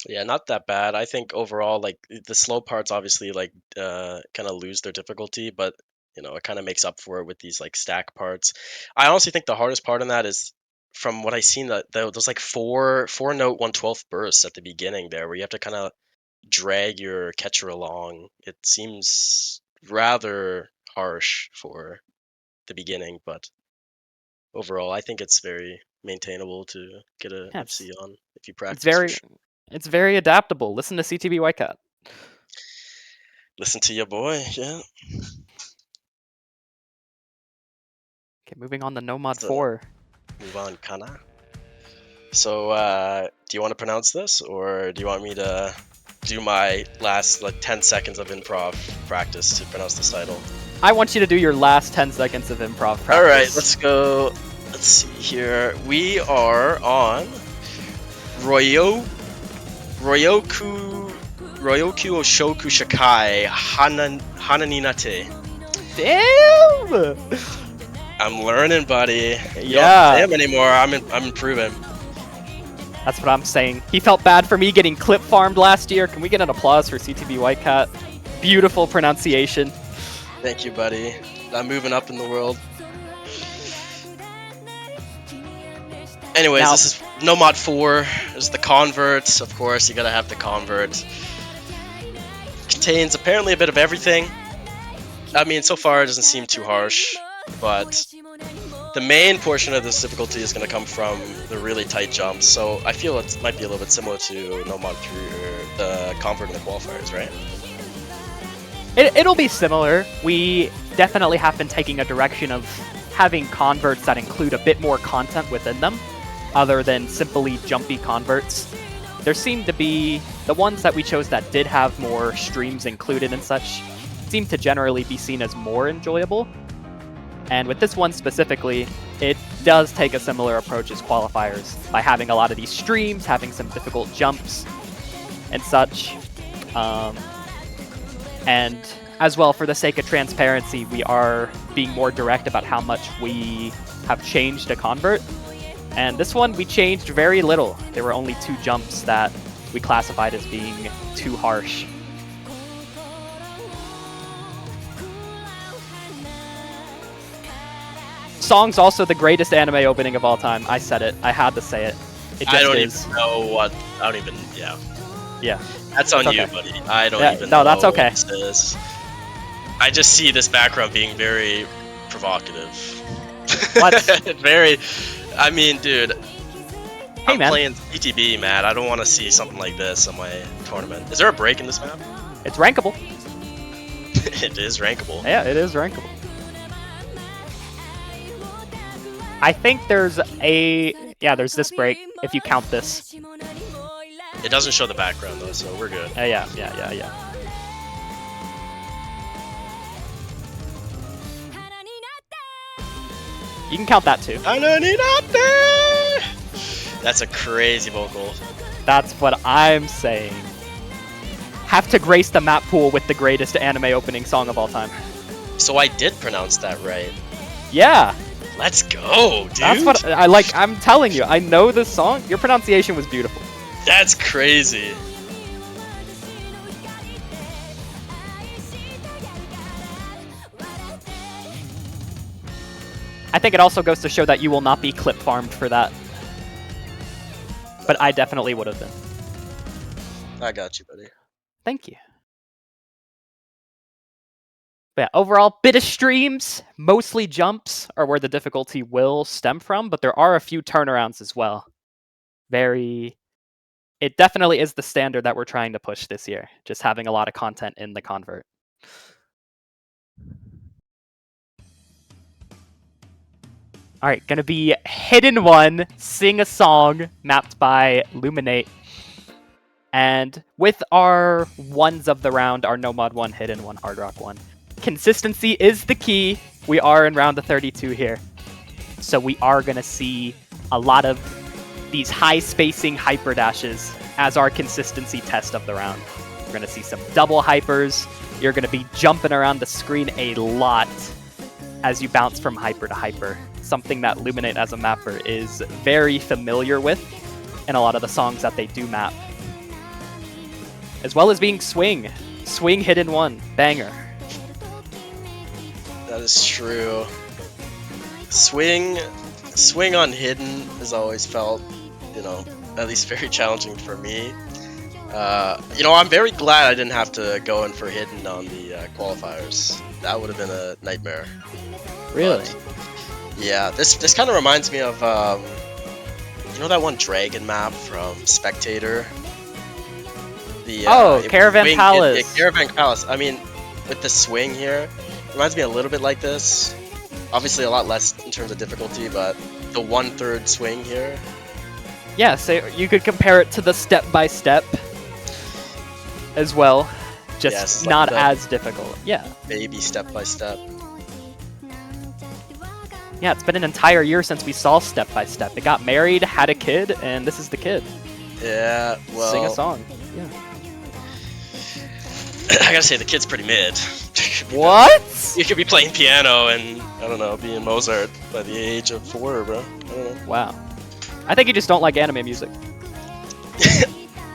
Yeah, not that bad. I think overall, like the slow parts obviously like kind of lose their difficulty, but you know, it kind of makes up for it with these like stack parts. I honestly think the hardest part in that is from what I've seen that those like four note 1/12 bursts at the beginning there, where you have to kind of drag your catcher along. It seems rather harsh for the beginning, but overall, I think it's very maintainable to get a Yeah, FC on if you practice. For sure. It's very adaptable. Listen to CTB Whitecat. Listen to your boy, yeah. Okay, moving on to No Mod So- 4. Move on, Kana. So, do you want to pronounce this, or do you want me to do my last like 10 seconds of improv practice to pronounce this title? I want you to do your last 10 seconds of improv practice. All right, let's go. Let's see here. We are on Ryoku Oshoku Shakai Hananinate. Damn! I'm learning, buddy. Yeah. Damn anymore. I'm improving. That's what I'm saying. He felt bad for me getting clip farmed last year. Can we get an applause for CTB Whitecat? Beautiful pronunciation. Thank you, buddy. I'm moving up in the world. Anyways, Now- this is No Mod 4. There's the converts, of course. You gotta have the convert. Contains apparently a bit of everything. I mean, so far it doesn't seem too harsh, but the main portion of this difficulty is going to come from the really tight jumps. So I feel it might be a little bit similar to No Mod 3 or the convert and the qualifiers, right? It'll be similar. We definitely have been taking a direction of having converts that include a bit more content within them, other than simply jumpy converts. There seemed to be the ones that we chose that did have more streams included and such, seem to generally be seen as more enjoyable. And with this one specifically, it does take a similar approach as qualifiers by having a lot of these streams, having some difficult jumps and such. And as well, for the sake of transparency, we are being more direct about how much we have changed a convert. And this one, we changed very little. There were only 2 jumps that we classified as being too harsh. Song's also the greatest anime opening of all time. I said it. I had to say it. It just I don't is. even know what. I don't even. Yeah. Yeah. That's on It's you, okay. buddy. I don't Yeah, even no, know that's okay. what this is. I just see this background being very provocative. What? Very. I mean, dude. Hey, I'm man. playing ETB, man. I don't want to see something like this on my tournament. Is there a break in this map? It's rankable. It is rankable. Yeah, it is rankable. I think there's there's this break, if you count this. It doesn't show the background though, so we're good. Yeah. You can count that too. That's a crazy vocal. That's what I'm saying. Have to grace the map pool with the greatest anime opening song of all time. So I did pronounce that right. Yeah. Let's go, dude. That's what I like. I'm telling you, I know this song. Your pronunciation was beautiful. That's crazy. I think it also goes to show that you will not be clip farmed for that. But I definitely would have been. I got you, buddy. Thank you. But yeah, overall, bit of streams, mostly jumps are where the difficulty will stem from, but there are a few turnarounds as well. It definitely is the standard that we're trying to push this year, just having a lot of content in the convert. All right, gonna be Hidden One, Sing a Song, mapped by Luminate. And with our ones of the round, our No Mod 1, Hidden 1, Hard Rock 1, consistency is the key. We are in round of 32 here. So we are gonna see a lot of these high spacing hyper dashes as our consistency test of the round. We're gonna see some double hypers. You're gonna be jumping around the screen a lot as you bounce from hyper to hyper. Something that Luminate as a mapper is very familiar with in a lot of the songs that they do map. As well as being Swing. Swing Hidden 1. Banger. That is true. Swing on Hidden has always felt, at least very challenging for me. I'm very glad I didn't have to go in for Hidden on the qualifiers. That would have been a nightmare. Really? But, yeah, this kind of reminds me of, that one dragon map from Spectator? Caravan Palace. Caravan Palace. I mean, with the swing here, reminds me a little bit like this. Obviously a lot less in terms of difficulty, but the 1/3 swing here. Yeah, so you could compare it to the step-by-step as well. Just Yes, like not the as difficult. Yeah. Baby step by step. Yeah, it's been an entire year since we saw Step by Step. It got married, had a kid, and this is the kid. Yeah, well... Sing a song. Yeah. I gotta say, the kid's pretty mid. What? You could be playing piano and, I don't know, being Mozart by the age of 4, bro. I don't know. Wow. I think you just don't like anime music.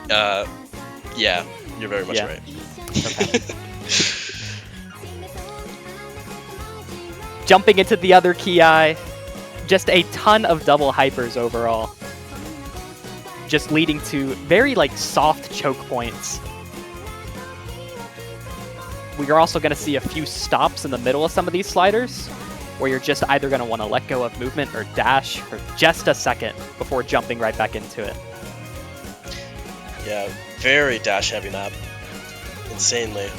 Yeah, you're very much right. Okay. Jumping into the other Ki, just a ton of double hypers overall. Just leading to very soft choke points. We are also going to see a few stops in the middle of some of these sliders, where you're just either going to want to let go of movement or dash for just a second before jumping right back into it. Yeah, very dash heavy map. Insanely.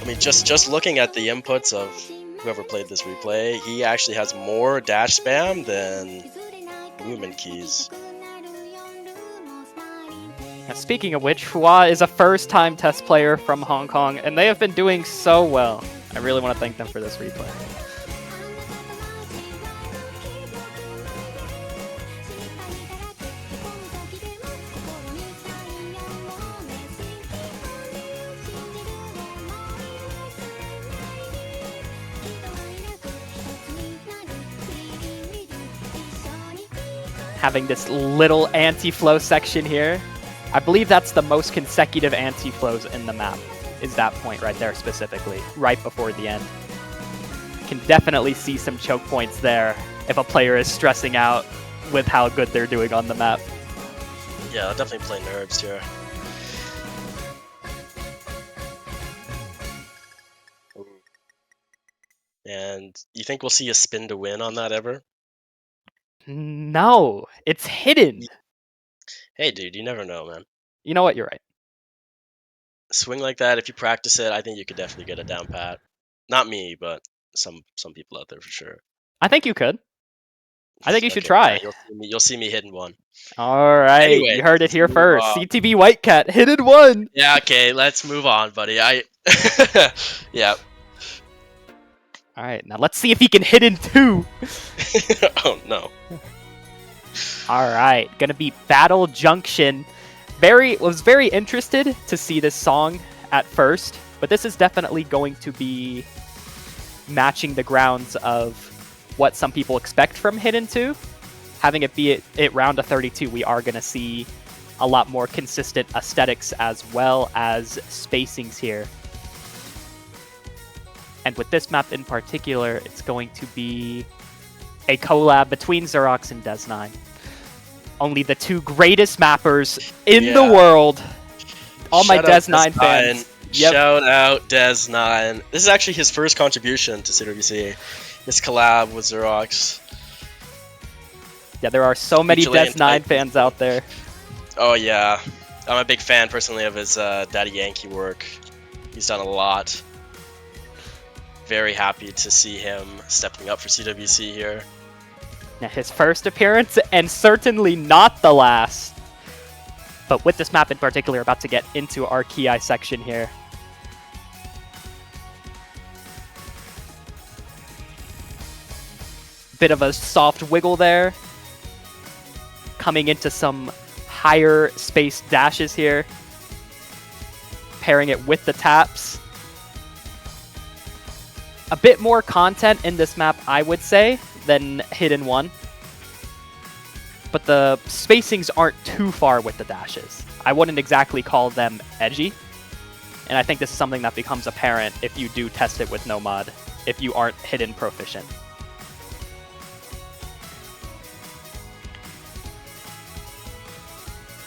I mean, just looking at the inputs of whoever played this replay, he actually has more dash spam than movement keys. Now, speaking of which, Hua is a first-time test player from Hong Kong, and they have been doing so well. I really want to thank them for this replay. Having this little anti-flow section here. I believe that's the most consecutive anti-flows in the map, is that point right there specifically, right before the end. Can definitely see some choke points there if a player is stressing out with how good they're doing on the map. Yeah, I'll definitely play nerves here. And you think we'll see a spin to win on that ever? No, it's hidden. Hey, dude, you never know, man. You know what? You're right. Swing like that, if you practice it, I think you could definitely get a down pat. Not me, but some people out there for sure. I think you could. I think you should Okay, try. yeah, you'll see me hitting one. All right, Anyway, you heard it here let's move first. on. CTB Whitecat, hidden one. Yeah, okay, let's move on, buddy. Yeah. All right, now let's see if he can hit in two. Oh no. All right, gonna be Battle Junction. Was very interested to see this song at first, but this is definitely going to be matching the grounds of what some people expect from Hidden 2. Having it be it round to 32, we are going to see a lot more consistent aesthetics as well as spacings here. And with this map in particular, it's going to be a collab between Xerox and Des9. Only the two greatest mappers in the world. All my Des9 fans. Yep. Shout out Des9. This is actually his first contribution to CWC. This collab with Xerox. Yeah, there are so many Des9 fans out there. Oh yeah, I'm a big fan personally of his Daddy Yankee work. He's done a lot. Very happy to see him stepping up for CWC here. Now, his first appearance, and certainly not the last. But with this map in particular, about to get into our Ki section here. Bit of a soft wiggle there. Coming into some higher space dashes here. Pairing it with the taps. A bit more content in this map, I would say, than Hidden 1. But the spacings aren't too far with the dashes. I wouldn't exactly call them edgy. And I think this is something that becomes apparent if you do test it with no mod, if you aren't Hidden proficient.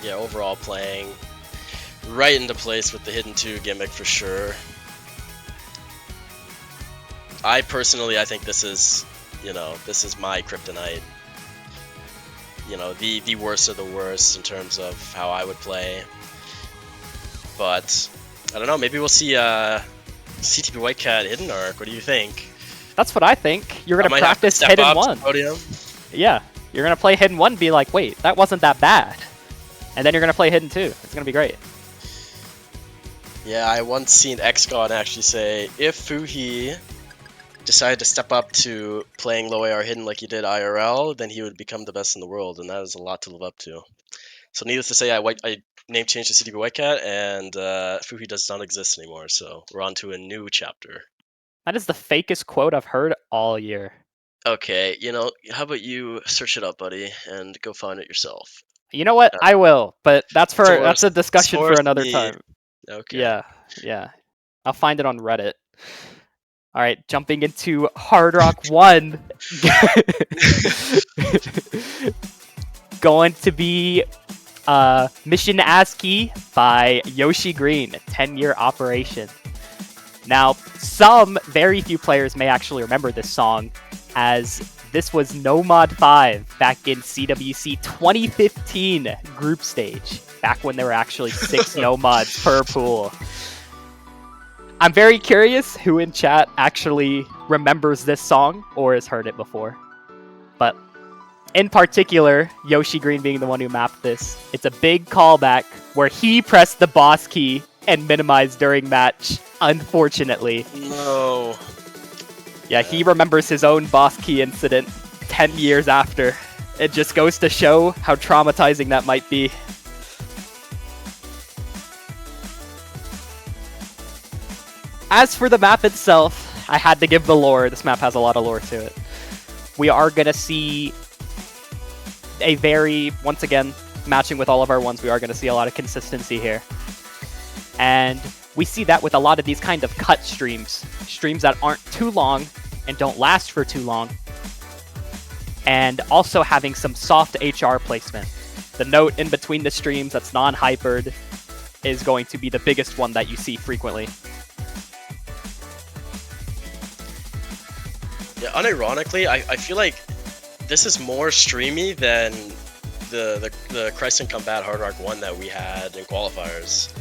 Yeah, overall playing right into place with the Hidden 2 gimmick for sure. I think this is, this is my kryptonite. The worst of the worst in terms of how I would play. But I don't know, maybe we'll see CTP Whitecat Hidden Arc. What do you think? That's what I think. You're gonna practice Hidden 1. Yeah, you're gonna play Hidden 1 and be like, wait, that wasn't that bad. And then you're gonna play Hidden 2. It's gonna be great. Yeah, I once seen XGod actually say, if Fuhi decided to step up to playing low AR Hidden like he did IRL, then he would become the best in the world, and that is a lot to live up to. So needless to say, I name changed to CTP Whitecat, and Fuhi does not exist anymore, so we're on to a new chapter. That is the fakest quote I've heard all year. Okay, how about you search it up, buddy, and go find it yourself. You know what? I will, but that's a discussion for another time. Okay. Yeah. I'll find it on Reddit. All right, jumping into Hard Rock 1. Going to be Mission ASCII by Yoshi Green, 10-year operation. Now, some very few players may actually remember this song, as this was No Mod 5 back in CWC 2015 group stage, back when there were actually 6 no mods per pool. I'm very curious who in chat actually remembers this song or has heard it before. But in particular, Yoshi Green being the one who mapped this, it's a big callback where he pressed the boss key and minimized during match, unfortunately. No. Yeah, he remembers his own boss key incident 10 years after. It just goes to show how traumatizing that might be. As for the map itself, I had to give the lore. This map has a lot of lore to it. We are going to see a very, once again, matching with all of our ones, we are going to see a lot of consistency here. And we see that with a lot of these kind of cut streams. Streams that aren't too long and don't last for too long. And also having some soft HR placement. The note in between the streams that's non-hypered is going to be the biggest one that you see frequently. Yeah, unironically, I feel like this is more streamy than the Christ and Combat Hard Rock 1 that we had in Qualifiers.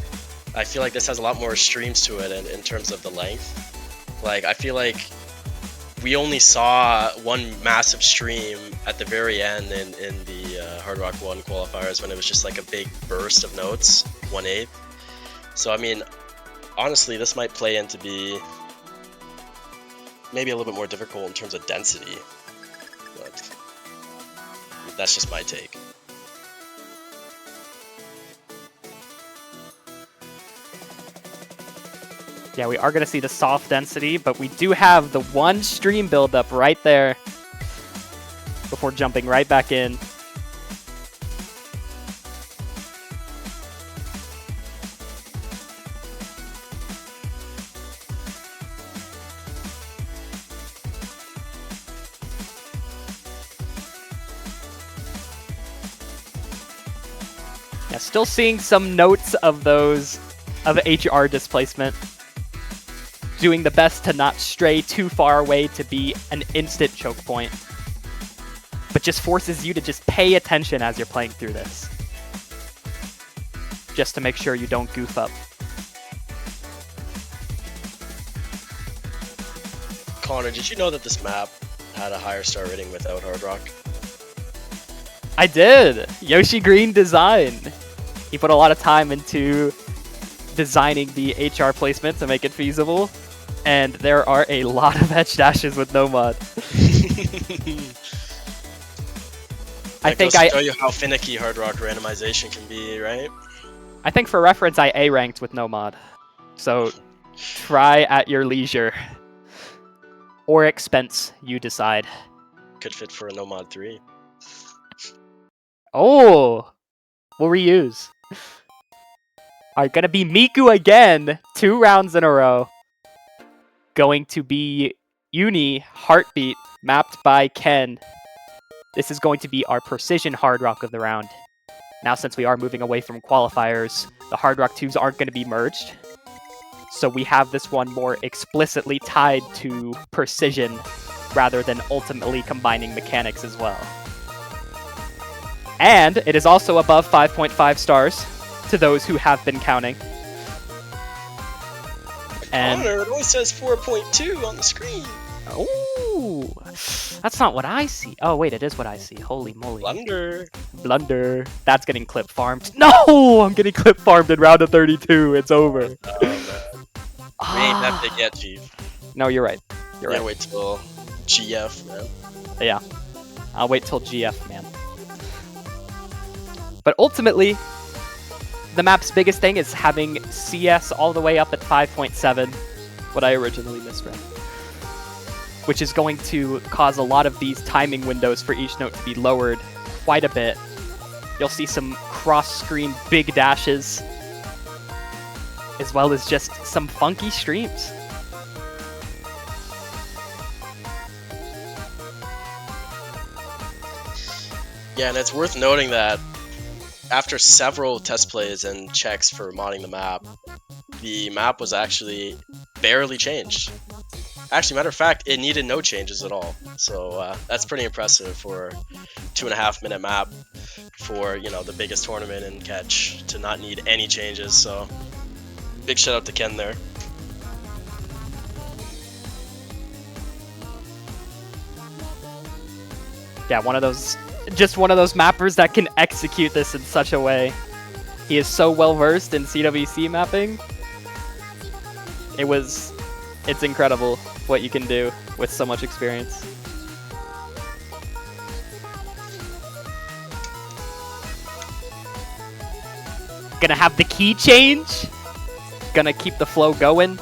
I feel like this has a lot more streams to it in terms of the length. Like, I feel like we only saw one massive stream at the very end in the Hard Rock 1 Qualifiers when it was just like a big burst of notes, 1/8. So, I mean, honestly, this might play into be maybe a little bit more difficult in terms of density, but that's just my take. Yeah, we are going to see the soft density, but we do have the one stream buildup right there. before jumping right back in. Yeah, still seeing some notes of those, of HR displacement. Doing the best to not stray too far away to be an instant choke point. But just forces you to just pay attention as you're playing through this. Just to make sure you don't goof up. Connor, did you know that this map had a higher star rating without Hard Rock? I did! Yoshi Green design! He put a lot of time into designing the HR placement to make it feasible. And there are a lot of edge dashes with no mod. I think goes to show you how finicky Hard Rock randomization can be, right? I think for reference, I A ranked with no mod. So try at your leisure. Or expense, you decide. Could fit for a no mod 3. Oh! We'll reuse. Alright, gonna be Miku again. 2 rounds in a row. Going to be Uni Heartbeat, mapped by Ken. This is going to be our precision Hard Rock of the round. Now, since we are moving away from qualifiers, the Hard Rock 2s aren't going to be merged. So we have this one more explicitly tied to precision, rather than ultimately combining mechanics as well. And it is also above 5.5 stars, to those who have been counting. And Connor, it only says 4.2 on the screen. oh, that's not what I see. Oh wait, it is what I see. Holy moly! Blunder. Blunder. That's getting clip farmed. No, I'm getting clip farmed in round of 32. It's over. Oh man. We ain't that big yet, Chief. No, you're right. You're Yeah, right. wait till GF, man. Yeah, I'll wait till GF, man. But ultimately, the map's biggest thing is having CS all the way up at 5.7, what I originally misread, which is going to cause a lot of these timing windows for each note to be lowered quite a bit. You'll see some cross-screen big dashes, as well as just some funky streams. Yeah, and it's worth noting that after several test plays and checks for modding the map was actually barely changed. Actually, matter of fact, it needed no changes at all. So that's pretty impressive for a 2.5-minute map for, you know, the biggest tournament in Catch to not need any changes. So big shout out to Ken there. Yeah, just one of those mappers that can execute this in such a way. He is so well versed in CWC mapping. It's incredible what you can do with so much experience. Gonna have the key change. Gonna keep the flow going.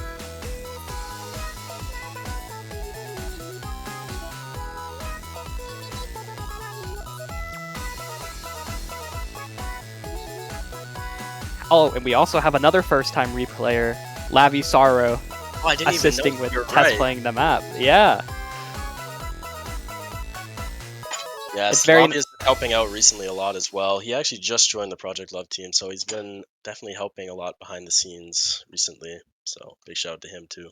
Oh, and we also have another first-time replayer, Lavi Sorrow, Oh, I didn't assisting even know. with You're test right. playing the map. Yeah. Yeah, It's very- Slav has been helping out recently a lot as well. He actually just joined the Project Love team, so he's been definitely helping a lot behind the scenes recently. So big shout out to him too.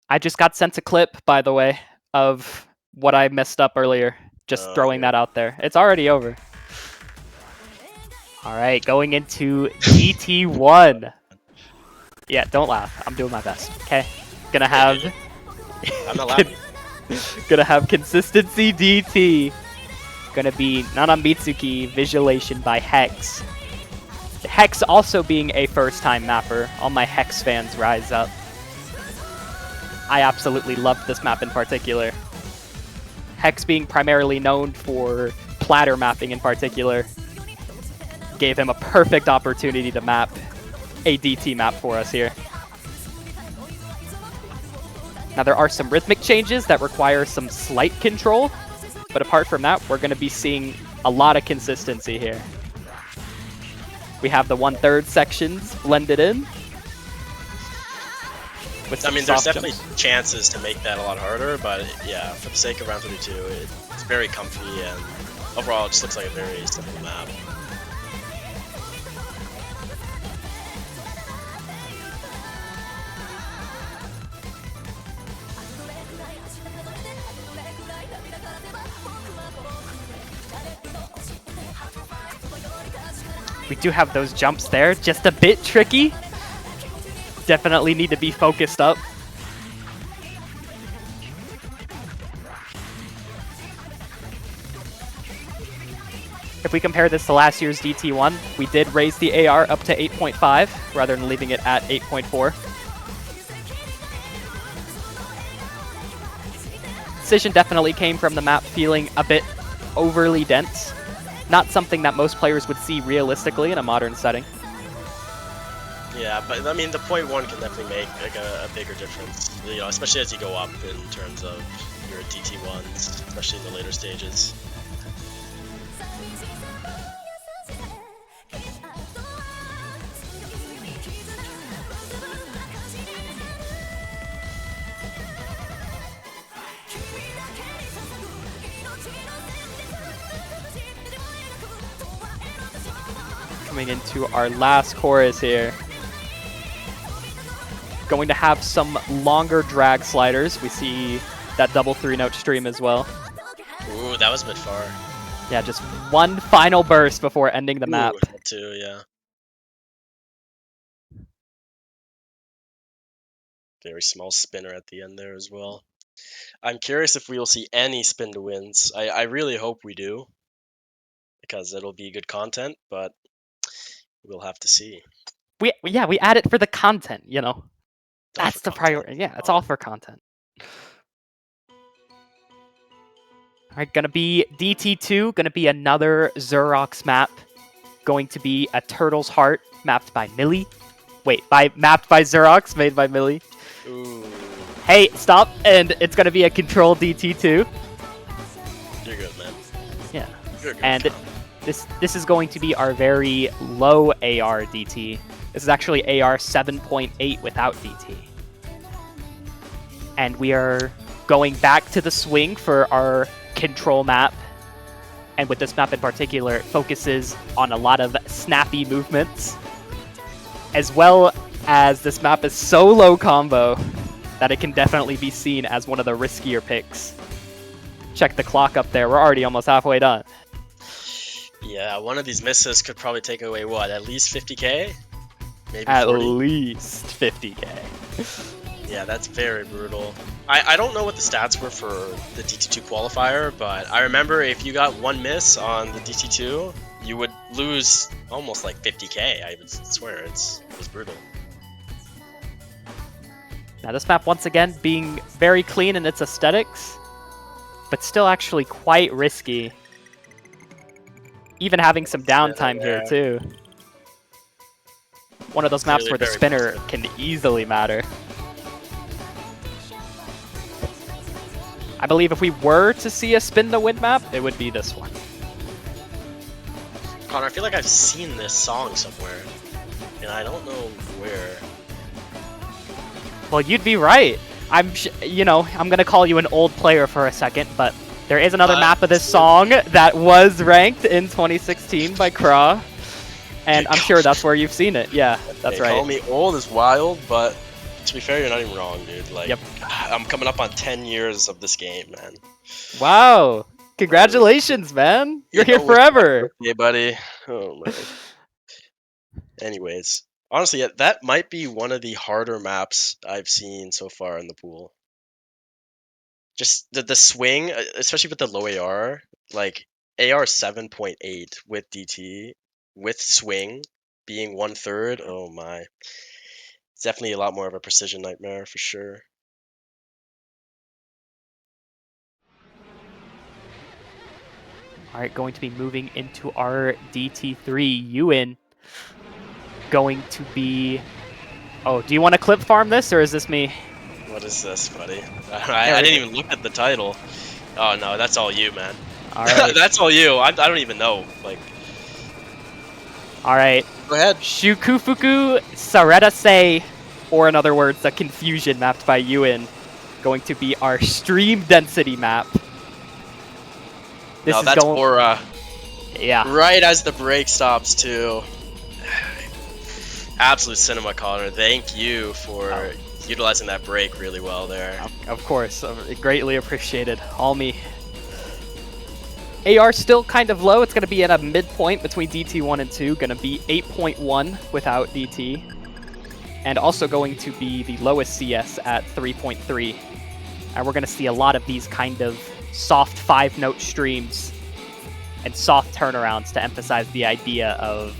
I just got sent a clip, by the way, of what I messed up earlier. Just throwing yeah. that out there. It's already over. All right, going into GT1. Yeah, don't laugh. I'm doing my best. Okay, gonna have I'm not laughing. gonna have consistency DT. Gonna be Nana Mitsuki Visualization by Hex. Hex also being a first-time mapper. All my Hex fans rise up. I absolutely loved this map in particular. Hex being primarily known for platter mapping in particular gave him a perfect opportunity to map a DT map for us here. Now there are some rhythmic changes that require some slight control, but apart from that, we're going to be seeing a lot of consistency here. We have the 1/3 sections blended in. I Some mean, there's soft definitely jumps. chances to make that a lot harder, but yeah, for the sake of round 32, it's very comfy, and overall it just looks like a very simple map. We do have those jumps there, just a bit tricky. Definitely need to be focused up. If we compare this to last year's DT1, we did raise the AR up to 8.5 rather than leaving it at 8.4. Decision definitely came from the map feeling a bit overly dense. Not something that most players would see realistically in a modern setting. Yeah, but I mean, the .1 can definitely make like a bigger difference, you know, especially as you go up in terms of your DT1s, especially in the later stages. Coming into our last chorus here. Going to have some longer drag sliders. We see that double 3-note stream as well. Ooh, that was a bit far. Yeah, just one final burst before ending the map. Ooh, that too, yeah. Very small spinner at the end there as well. I'm curious if we will see any spin to wins. I really hope we do, because it'll be good content, but we'll have to see. We add it for the content, you know. All That's for the content. priority. Yeah, it's all for content. All right, gonna be DT2, gonna be another Xerox map. Going to be a Turtle's Heart mapped by Millie. Wait, mapped by Xerox, made by Millie. Ooh, Hey, stop! And it's gonna be a Control DT2. you're good, man. Yeah. You're good. And this is going to be our very low AR DT. This is actually AR 7.8 without DT. And we are going back to the swing for our control map. And with this map in particular, it focuses on a lot of snappy movements. As well as this map is so low combo that it can definitely be seen as one of the riskier picks. Check the clock up there, we're already almost halfway done. Yeah, one of these misses could probably take away, what, at least 50k? Maybe At 40? least 50k. Yeah, that's very brutal. I don't know what the stats were for the DT2 qualifier, but I remember if you got one miss on the DT2, you would lose almost like 50k. I would swear it was brutal. Now this map, once again, being very clean in its aesthetics, but still actually quite risky. Even having some downtime here, too. One of those maps Really where the very spinner constant. can easily matter. I believe if we were to see a spin to win map, it would be this one. Connor, I feel like I've seen this song somewhere, and I don't know where. Well, you'd be right. I'm gonna call you an old player for a second, but there is another map of this song that was ranked in 2016 by Craw, and I'm sure that's where you've seen it. Yeah, that's They right. call me old is wild, but to be fair, you're not even wrong, dude. Like, Yep. I'm coming up on 10 years of this game, man. Wow! Congratulations, man! You're You here know, it's my forever. birthday, buddy. Oh man. Anyways, honestly, that might be one of the harder maps I've seen so far in the pool. Just the swing, especially with the low AR, like AR 7.8 with DT, with swing being 1/3. Oh my. It's definitely a lot more of a precision nightmare for sure. All right, going to be moving into our DT3. Ewan going to be... Oh, do you want to clip farm this, or is this me? What is this, buddy? I didn't even look at the title. Oh no, that's all you, man. All right. That's all you. I don't even know. Like, All right. go ahead. Shukufuku Saretase, or in other words, the confusion mapped by Ewan, going to be our stream density map. This No, is that's going. for Yeah. right as the break stops too. Absolute cinema, Connor. Thank you for utilizing that break really well there. Of course, greatly appreciated. All me. AR still kind of low. It's going to be at a midpoint between DT 1 and 2. Going to be 8.1 without DT. And also going to be the lowest CS at 3.3. And we're going to see a lot of these kind of soft 5-note streams and soft turnarounds to emphasize the idea of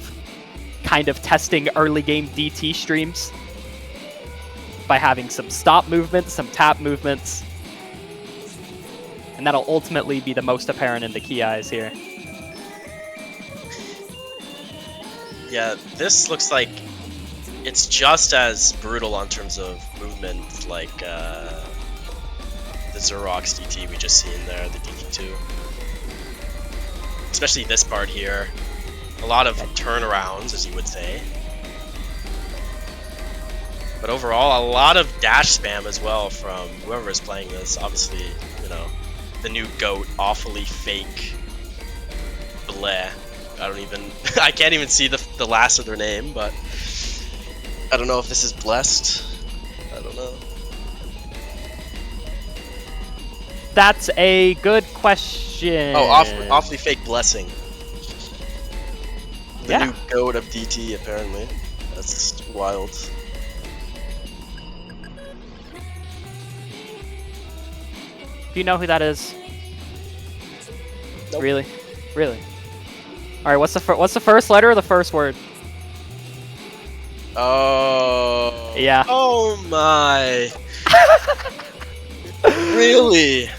kind of testing early game DT streams by having some stop movements, some tap movements. And that'll ultimately be the most apparent in the key eyes here. Yeah, this looks like it's just as brutal on terms of movement like the Xerox DT we just seen there, the DT2. Especially this part here. A lot of turnarounds, as you would say. But overall, a lot of dash spam as well from whoever is playing this. Obviously, you know, the new GOAT, awfully fake bleh. I can't even see the last of their name, but I don't know if this is blessed. I don't know. That's a good question. Oh, awfully fake blessing. The new GOAT of DT, apparently. That's wild. Do you know who that is? Nope. Really? Really? All right. What's the first letter of the first word? Oh. Yeah. Oh my. Really?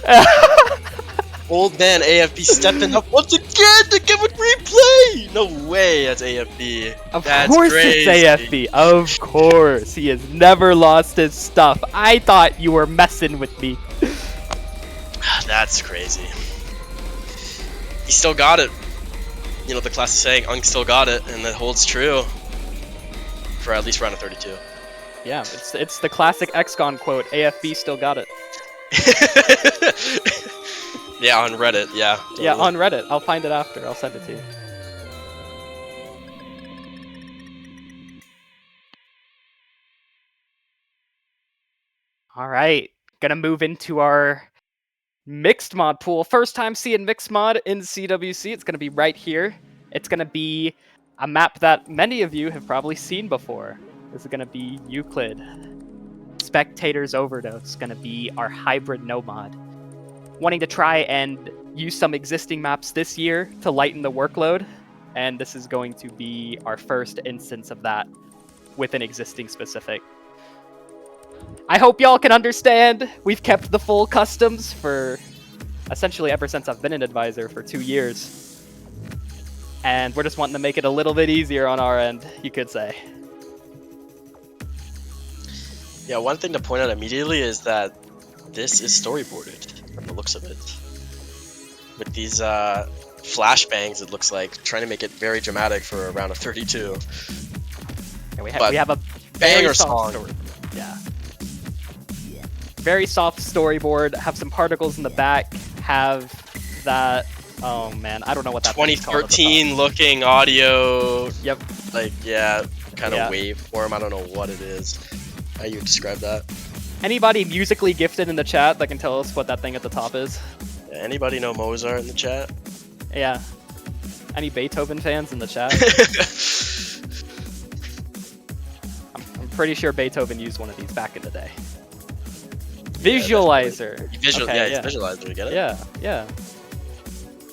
Old man AFB stepping up once again to give a replay. No way. That's AFB. Of course it's AFB. Of course. He has never lost his stuff. I thought you were messing with me. That's crazy. He still got it. You know, the classic saying, Unk still got it, and that holds true for at least round of 32. Yeah, it's the classic XCon quote. AFB still got it. Yeah, on Reddit, yeah. Totally. Yeah, on Reddit. I'll find it after. I'll send it to you. All right, gonna move into our mixed mod pool. First time seeing mixed mod in CWC. It's gonna be right here. It's gonna be a map that many of you have probably seen before. This is gonna be Euclid. Spectator's Overdose. Gonna be our hybrid no mod. Wanting to try and use some existing maps this year to lighten the workload, and this is going to be our first instance of that with an existing specific. I hope y'all can understand. We've kept the full customs for essentially ever since I've been an advisor for 2 years. And we're just wanting to make it a little bit easier on our end, you could say. Yeah, one thing to point out immediately is that this is storyboarded from the looks of it. With these flashbangs, it looks like, trying to make it very dramatic for a round of 32. And we have a banger very soft song. story. Yeah. Very soft storyboard, have some particles in the back, have that, oh man, I don't know what that thing is called at the top. 2013 looking audio, Yep. like, yeah, kind of Yeah. waveform. I don't know what it is. How you describe that? Anybody musically gifted in the chat that can tell us what that thing at the top is? Yeah, anybody know Mozart in the chat? Yeah. Any Beethoven fans in the chat? I'm pretty sure Beethoven used one of these back in the day. Visualizer. Okay, it's a visualizer, you get it? Yeah, yeah.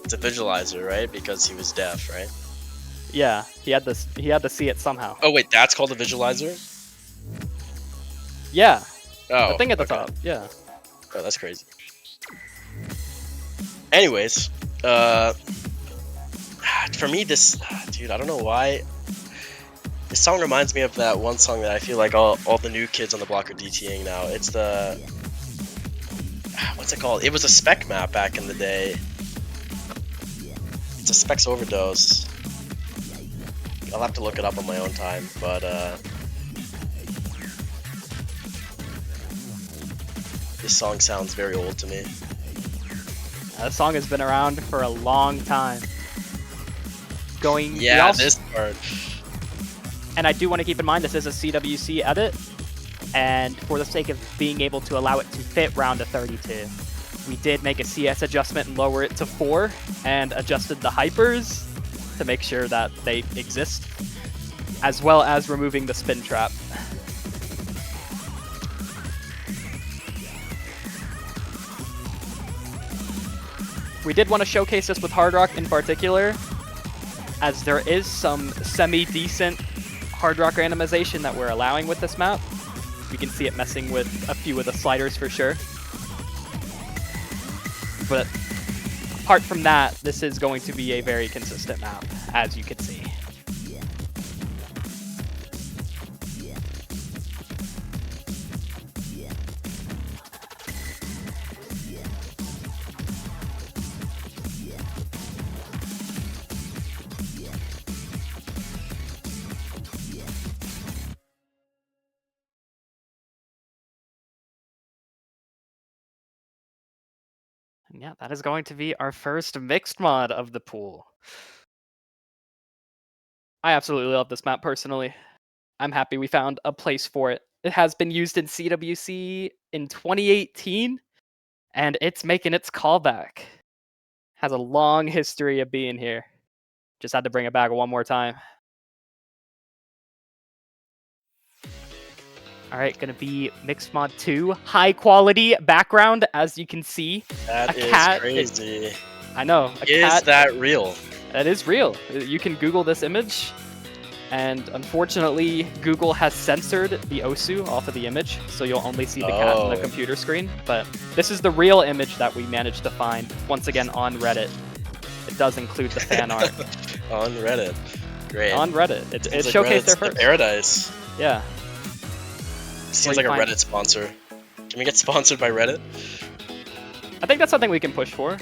It's a visualizer, right? Because he was deaf, right? Yeah, he had to see it somehow. Oh wait, that's called a visualizer? Yeah. Oh, The thing at the okay. top, yeah. Oh, that's crazy. Anyways, for me, this, dude, I don't know why. This song reminds me of that one song that I feel like all the new kids on the block are DTing now. It's the... What's it called? It was a spec map back in the day. It's a Specs Overdose. I'll have to look it up on my own time, but this song sounds very old to me. This song has been around for a long time. We Yeah, also- this part. And I do want to keep in mind this is a CWC edit, and for the sake of being able to allow it to fit round to 32, we did make a CS adjustment and lower it to 4, and adjusted the hypers to make sure that they exist, as well as removing the spin trap. We did want to showcase this with Hard Rock in particular, as there is some semi-decent Hard Rock randomization that we're allowing with this map. You can see it messing with a few of the sliders for sure. But apart from that, this is going to be a very consistent map, as you can see. And yeah, that is going to be our first mixed mod of the pool. I absolutely love this map personally. I'm happy we found a place for it. It has been used in CWC in 2018, and it's making its callback. Has a long history of being here. Just had to bring it back one more time. All right, gonna be Mixed Mod 2. High quality background, as you can see. That A is cat crazy. I know, a Is cat. that real? That is real. You can Google this image, and unfortunately, Google has censored the Osu off of the image, so you'll only see the cat on the Oh. computer screen. But this is the real image that we managed to find, once again, on Reddit. It does include the fan art. On Reddit. Great. On Reddit. It Seems like showcased their Reddit's the first. paradise. Yeah. Seems you like a find- Reddit sponsor. Can we get sponsored by Reddit? I think that's something we can push for.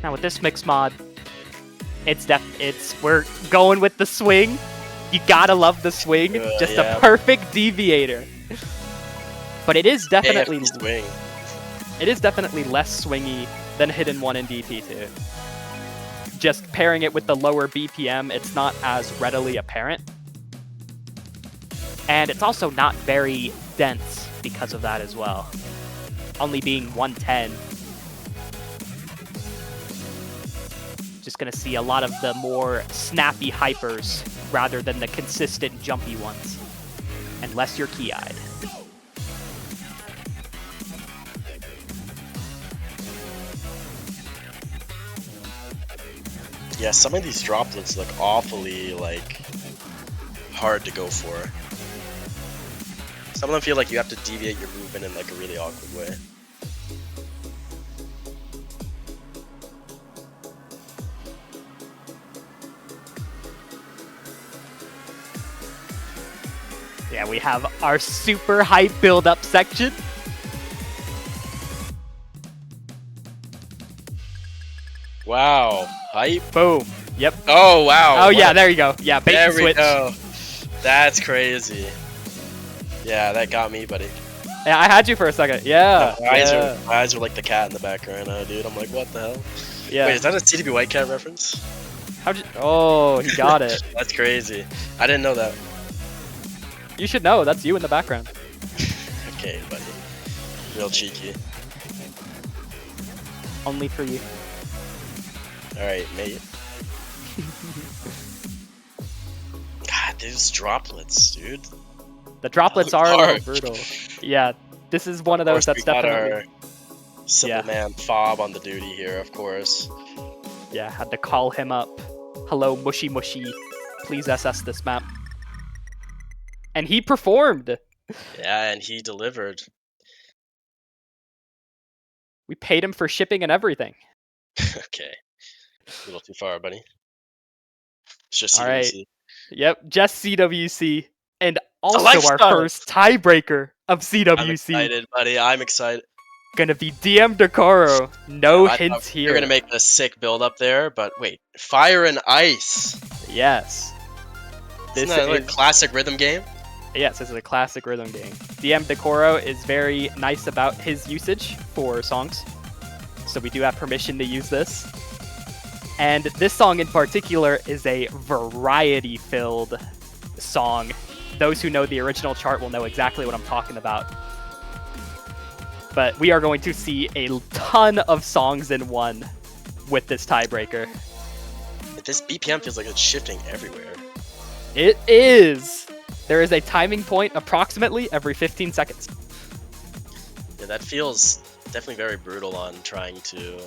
Now with this mix mod, we're going with the swing. You gotta love the swing. Just yeah. a perfect deviator. But it is definitely AFK swing. less swingy than Hidden 1 in DP2. Just pairing it with the lower BPM, it's not as readily apparent. And it's also not very dense because of that as well. Only being 110. Just gonna see a lot of the more snappy hypers rather than the consistent jumpy ones. Unless you're key-eyed. Yeah, some of these droplets look awfully, like, hard to go for. Some of them feel like you have to deviate your movement in, like, a really awkward way. Yeah, we have our super hype build-up section. Wow. Hype. Boom. Yep. Oh, wow. Oh yeah, what? there you go. Yeah, bait There and we switch. go. That's crazy. Yeah, that got me, buddy. Yeah, I had you for a second. Yeah. My eyes are like the cat in the background now, dude. I'm like, what the hell? Yeah. Wait, is that a CDB White Cat reference? How'd you... Oh, he got it. That's crazy. I didn't know that. You should know. That's you in the background. Okay, buddy. Real cheeky. Only for you. Alright, mate. God, these droplets, dude. The droplets are a little Dark. brutal. Yeah, this is one of those Of course, that's we got definitely... our simple Yeah. man Fob on the duty here, of course. Yeah, had to call him up. Hello, Mushy Mushy. Please SS this map. And he performed! Yeah, and he delivered. We paid him for shipping and everything. Okay. A little too far, buddy. It's just All right. CWC. Yep, just CWC. And also our lifestyle. first tiebreaker of I'm CWC. excited, buddy. I'm excited. Gonna be DM Decoro. No I hints thought here. You're gonna make a sick build up there, but wait, Fire and Ice. Yes. Isn't This that like a is classic rhythm game? yes, this is a classic rhythm game. DM Decoro is very nice about his usage for songs. So we do have permission to use this. And this song in particular is a variety-filled song. Those who know the original chart will know exactly what I'm talking about. But we are going to see a ton of songs in one with this tiebreaker. This BPM feels like it's shifting everywhere. It is! There is a timing point approximately every 15 seconds. Yeah, that feels definitely very brutal on trying to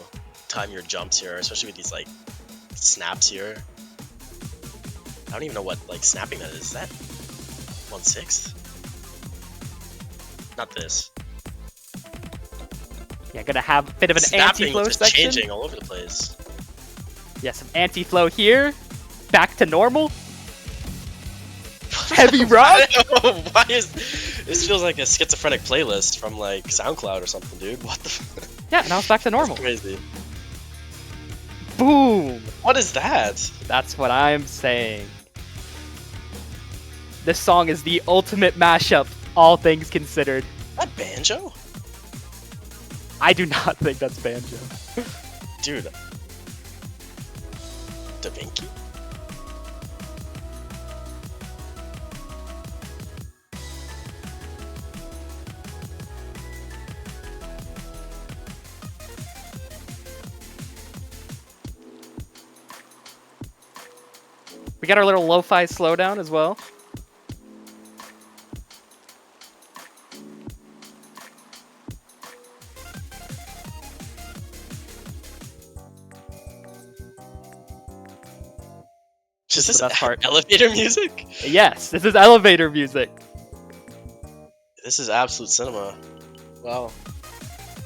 time your jumps here, especially with these like snaps here. I don't even know what like snapping that is. Is that 1/6? Not this. Yeah, gonna have a bit of an Snapping anti-flow is just section. changing all over the place. Yeah, some anti-flow here. Back to normal. Heavy rock. Why is this feels like a schizophrenic playlist from like SoundCloud or something, dude? What the? Yeah, now it's back to normal. That's crazy. Boom. What is that? That's what I'm saying. This song is the ultimate mashup, all things considered. Is that banjo? I do not think that's banjo. Dude. Da Vinci? We got our little lo-fi slowdown as well. Is This this is the best part. elevator music? Yes, this is elevator music. This is absolute cinema. Wow.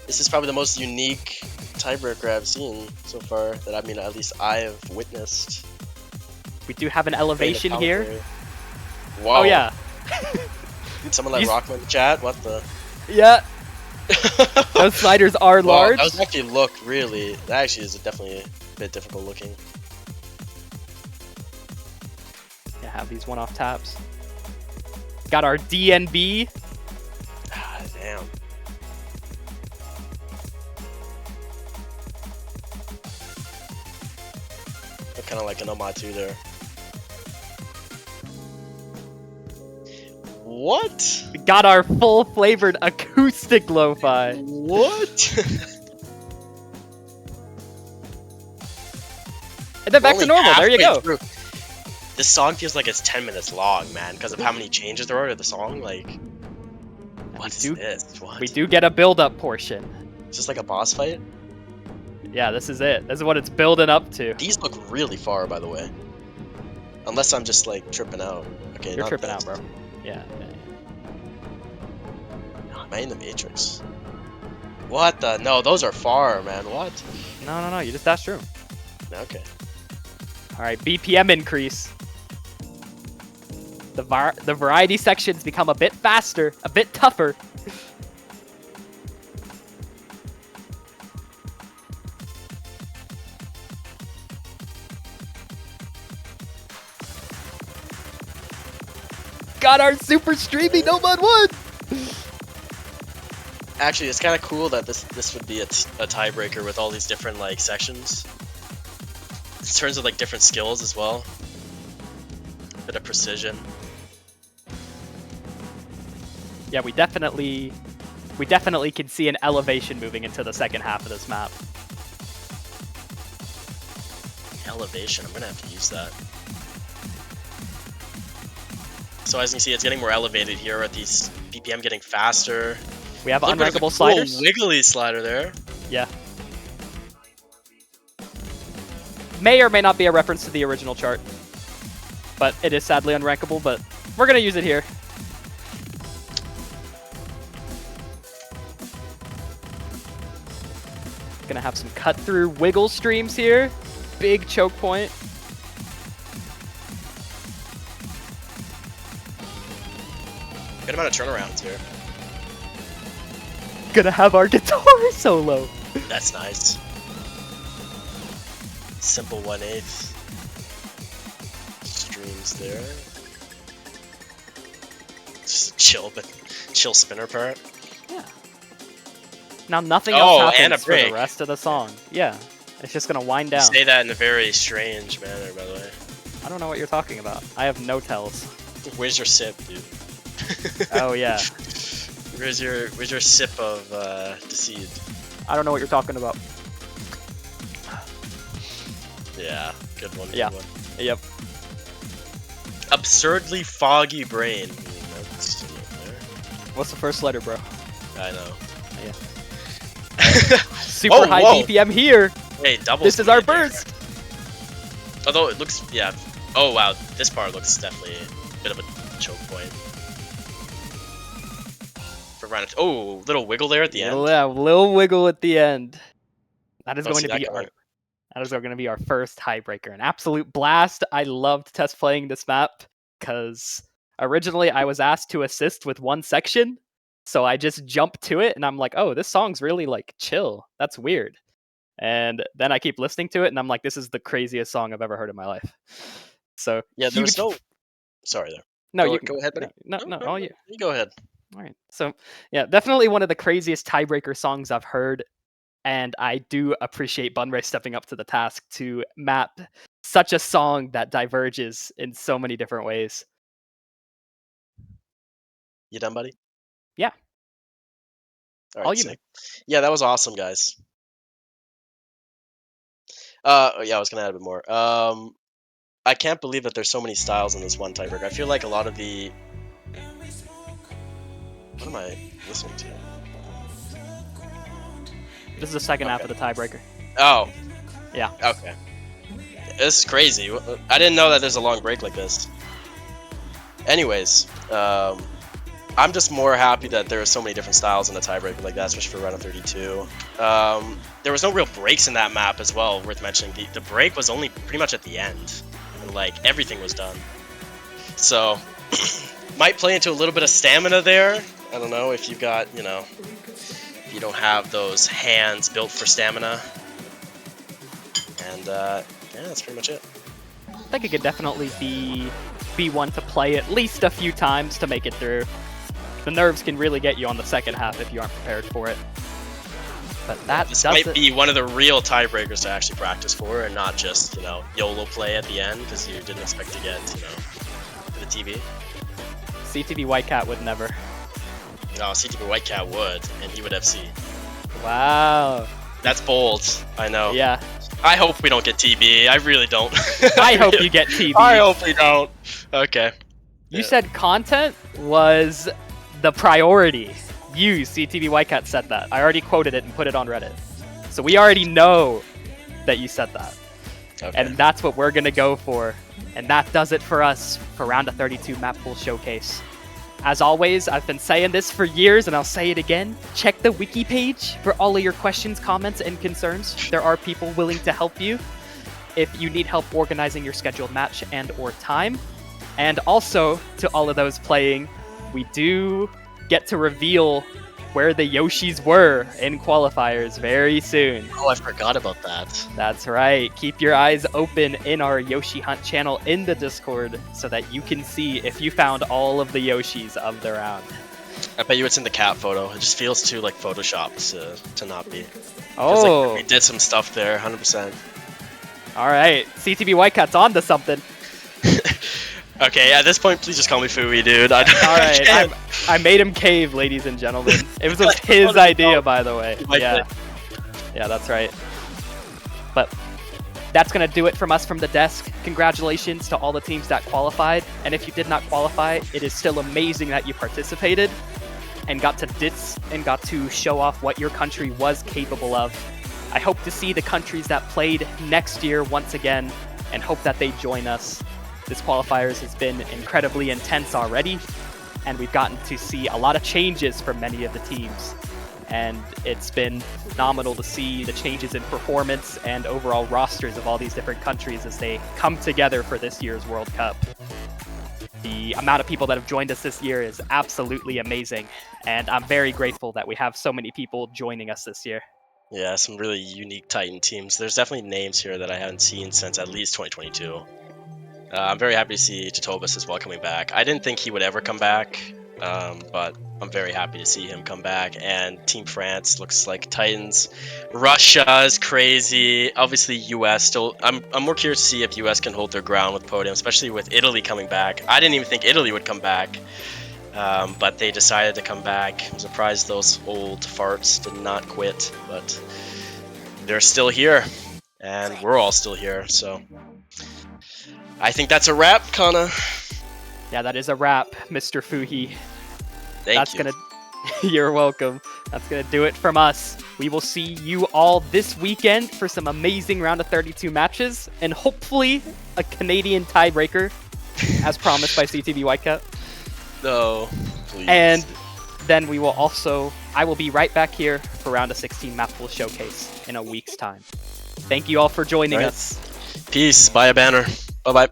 This is probably the most unique tiebreaker I've seen so far that at least I have witnessed. We do have an elevation here. Wow. Oh yeah. Did someone let These- Rockman in the chat? What the? Yeah, those sliders are Wow, large. those actually look really. That actually is definitely a bit difficult looking. Yeah, have these one-off taps. Got our DNB. Ah, damn. Kind of like an Nomad 2 there. What? We got our full-flavored acoustic lo-fi. What? And then back to Only normal. There you halfway go. through. This song feels like it's 10 minutes long, man, because of how many changes there are to the song. Like, what is this? What? We do get a build-up portion. Is this like a boss fight? Yeah, this is it. This is what it's building up to. These look really far, by the way. Unless I'm just like tripping out. Okay, You're not tripping this. out, bro. Yeah. Am I in the Matrix? What the? No, those are far, man. What? No. You just dashed through. Okay. All right, BPM increase. The variety sections become a bit faster, a bit tougher. Got our super streaming Nomad 1! Actually, it's kind of cool that this would be a tiebreaker with all these different like sections. In terms of like different skills as well. Bit of precision. Yeah, we definitely can see an elevation moving into the second half of this map. Elevation. I'm gonna have to use that. So as you can see, it's getting more elevated here at these BPM getting faster. We have Look at the unrankable sliders. cool wiggly slider there. Yeah. May or may not be a reference to the original chart. But it is sadly unrankable, but we're gonna use it here. Gonna have some cut through wiggle streams here. Big choke point. Good amount of turnarounds here. Gonna have our guitar solo. That's nice. Simple 1/8 streams there. Just a chill spinner part. Yeah. Now nothing else and a happens for the break. rest of the song. Yeah. It's just gonna wind You down. say that in a very strange manner, by the way. I don't know what you're talking about. I have no tells. Where's your sip, dude? Oh yeah. Where's your sip of Deceived? I don't know what you're talking about. Yeah, good one. Yeah. Good one. Yep. Absurdly foggy brain. That's there. What's the first letter, bro? I know. Yeah. Super Oh, high whoa. BPM here. Hey, double. This is our speed there. burst. Although it looks, yeah. Oh wow, this part looks definitely a bit of a choke point. For round. Oh, little wiggle there at the end. Yeah, little wiggle at the end. That is Don't going see to be that our coming. That is going to be our first tiebreaker. An absolute blast. I loved test playing this map because originally I was asked to assist with one section. So I just jumped to it and I'm like, oh, this song's really like chill. That's weird. And then I keep listening to it and I'm like, this is the craziest song I've ever heard in my life. So Yeah, there was huge- no. Sorry there. No, go, you go ahead, buddy. No, all you. You go ahead. All right. So, yeah, definitely one of the craziest tiebreaker songs I've heard. And I do appreciate Bunray stepping up to the task to map such a song that diverges in so many different ways. You done, buddy? Yeah. All All right, you, sick. Yeah, that was awesome, guys. Yeah, I was gonna add a bit more. I can't believe that there's so many styles in this one tiebreaker. I feel like a lot of the. What am I listening to? This is the second half of Okay. the tiebreaker. Oh. Yeah. Okay. This is crazy. I didn't know that there's a long break like this. Anyways, I'm just more happy that there are so many different styles in a tiebreaker like that, especially for round of 32. There was no real breaks in that map as well, worth mentioning. The break was only pretty much at the end. And, like, everything was done. So, might play into a little bit of stamina there. I don't know if you've got, if you don't have those hands built for stamina. And, yeah, that's pretty much it. I think it could definitely be one to play at least a few times to make it through. The nerves can really get you on the second half if you aren't prepared for it. But that This does might it. be one of the real tiebreakers to actually practice for, and not just, YOLO play at the end because you didn't expect to get, to the TV. CTV Whitecat would never. No, CTV Whitecat would, and he would FC. Wow. That's bold, I know. Yeah. I hope we don't get TB. I really don't. I hope you get TV. I hope we don't. Okay. You Yeah. said content was the priority. You, CTV Whitecat, said that. I already quoted it and put it on Reddit. So we already know that you said that. Okay. And that's what we're going to go for. And that does it for us for Round of 32 Map Pool Showcase. As always, I've been saying this for years and I'll say it again. Check the wiki page for all of your questions, comments, and concerns. There are people willing to help you if you need help organizing your scheduled match and or time. And also, to all of those playing, we do get to reveal where the Yoshis were in qualifiers very soon. Oh, I forgot about that. That's right. Keep your eyes open in our Yoshi Hunt channel in the Discord so that you can see if you found all of the Yoshis of the round. I bet you it's in the cat photo. It just feels too, photoshopped to not be. 'Cause, Oh, we did some stuff there, 100%. all right. CTV Whitecat's on to something. Okay, at this point, please just call me Fooey, dude. I don't All right. can't. I made him cave, ladies and gentlemen. It was Like, his what a idea, dog. by the way. Like Yeah. that. Yeah, that's right. But that's going to do it from us from the desk. Congratulations to all the teams that qualified. And if you did not qualify, it is still amazing that you participated and got to show off what your country was capable of. I hope to see the countries that played next year once again and hope that they join us. This qualifiers has been incredibly intense already, and we've gotten to see a lot of changes for many of the teams. and it's been phenomenal to see the changes in performance and overall rosters of all these different countries as they come together for this year's World Cup. The amount of people that have joined us this year is absolutely amazing, and I'm very grateful that we have so many people joining us this year. Yeah, some really unique Titan teams. There's definitely names here that I haven't seen since at least 2022. I'm very happy to see Totobus as well coming back. I didn't think he would ever come back, but I'm very happy to see him come back. And Team France looks like Titans. Russia is crazy. Obviously, US still. I'm more curious to see if US can hold their ground with Podium, especially with Italy coming back. I didn't even think Italy would come back, but they decided to come back. I'm surprised those old farts did not quit, but they're still here, and we're all still here. So I think that's a wrap, Kana. Yeah, that is a wrap, Mr. Fuhi. Thank you. You're welcome. That's gonna do it from us. We will see you all this weekend for some amazing round of 32 matches, and hopefully a Canadian tiebreaker, as promised by CTV Whitecap. No, please. And then I will be right back here for round of 16 Map Pool Showcase in a week's time. Thank you all for joining us. Peace. Buy a banner. Bye-bye.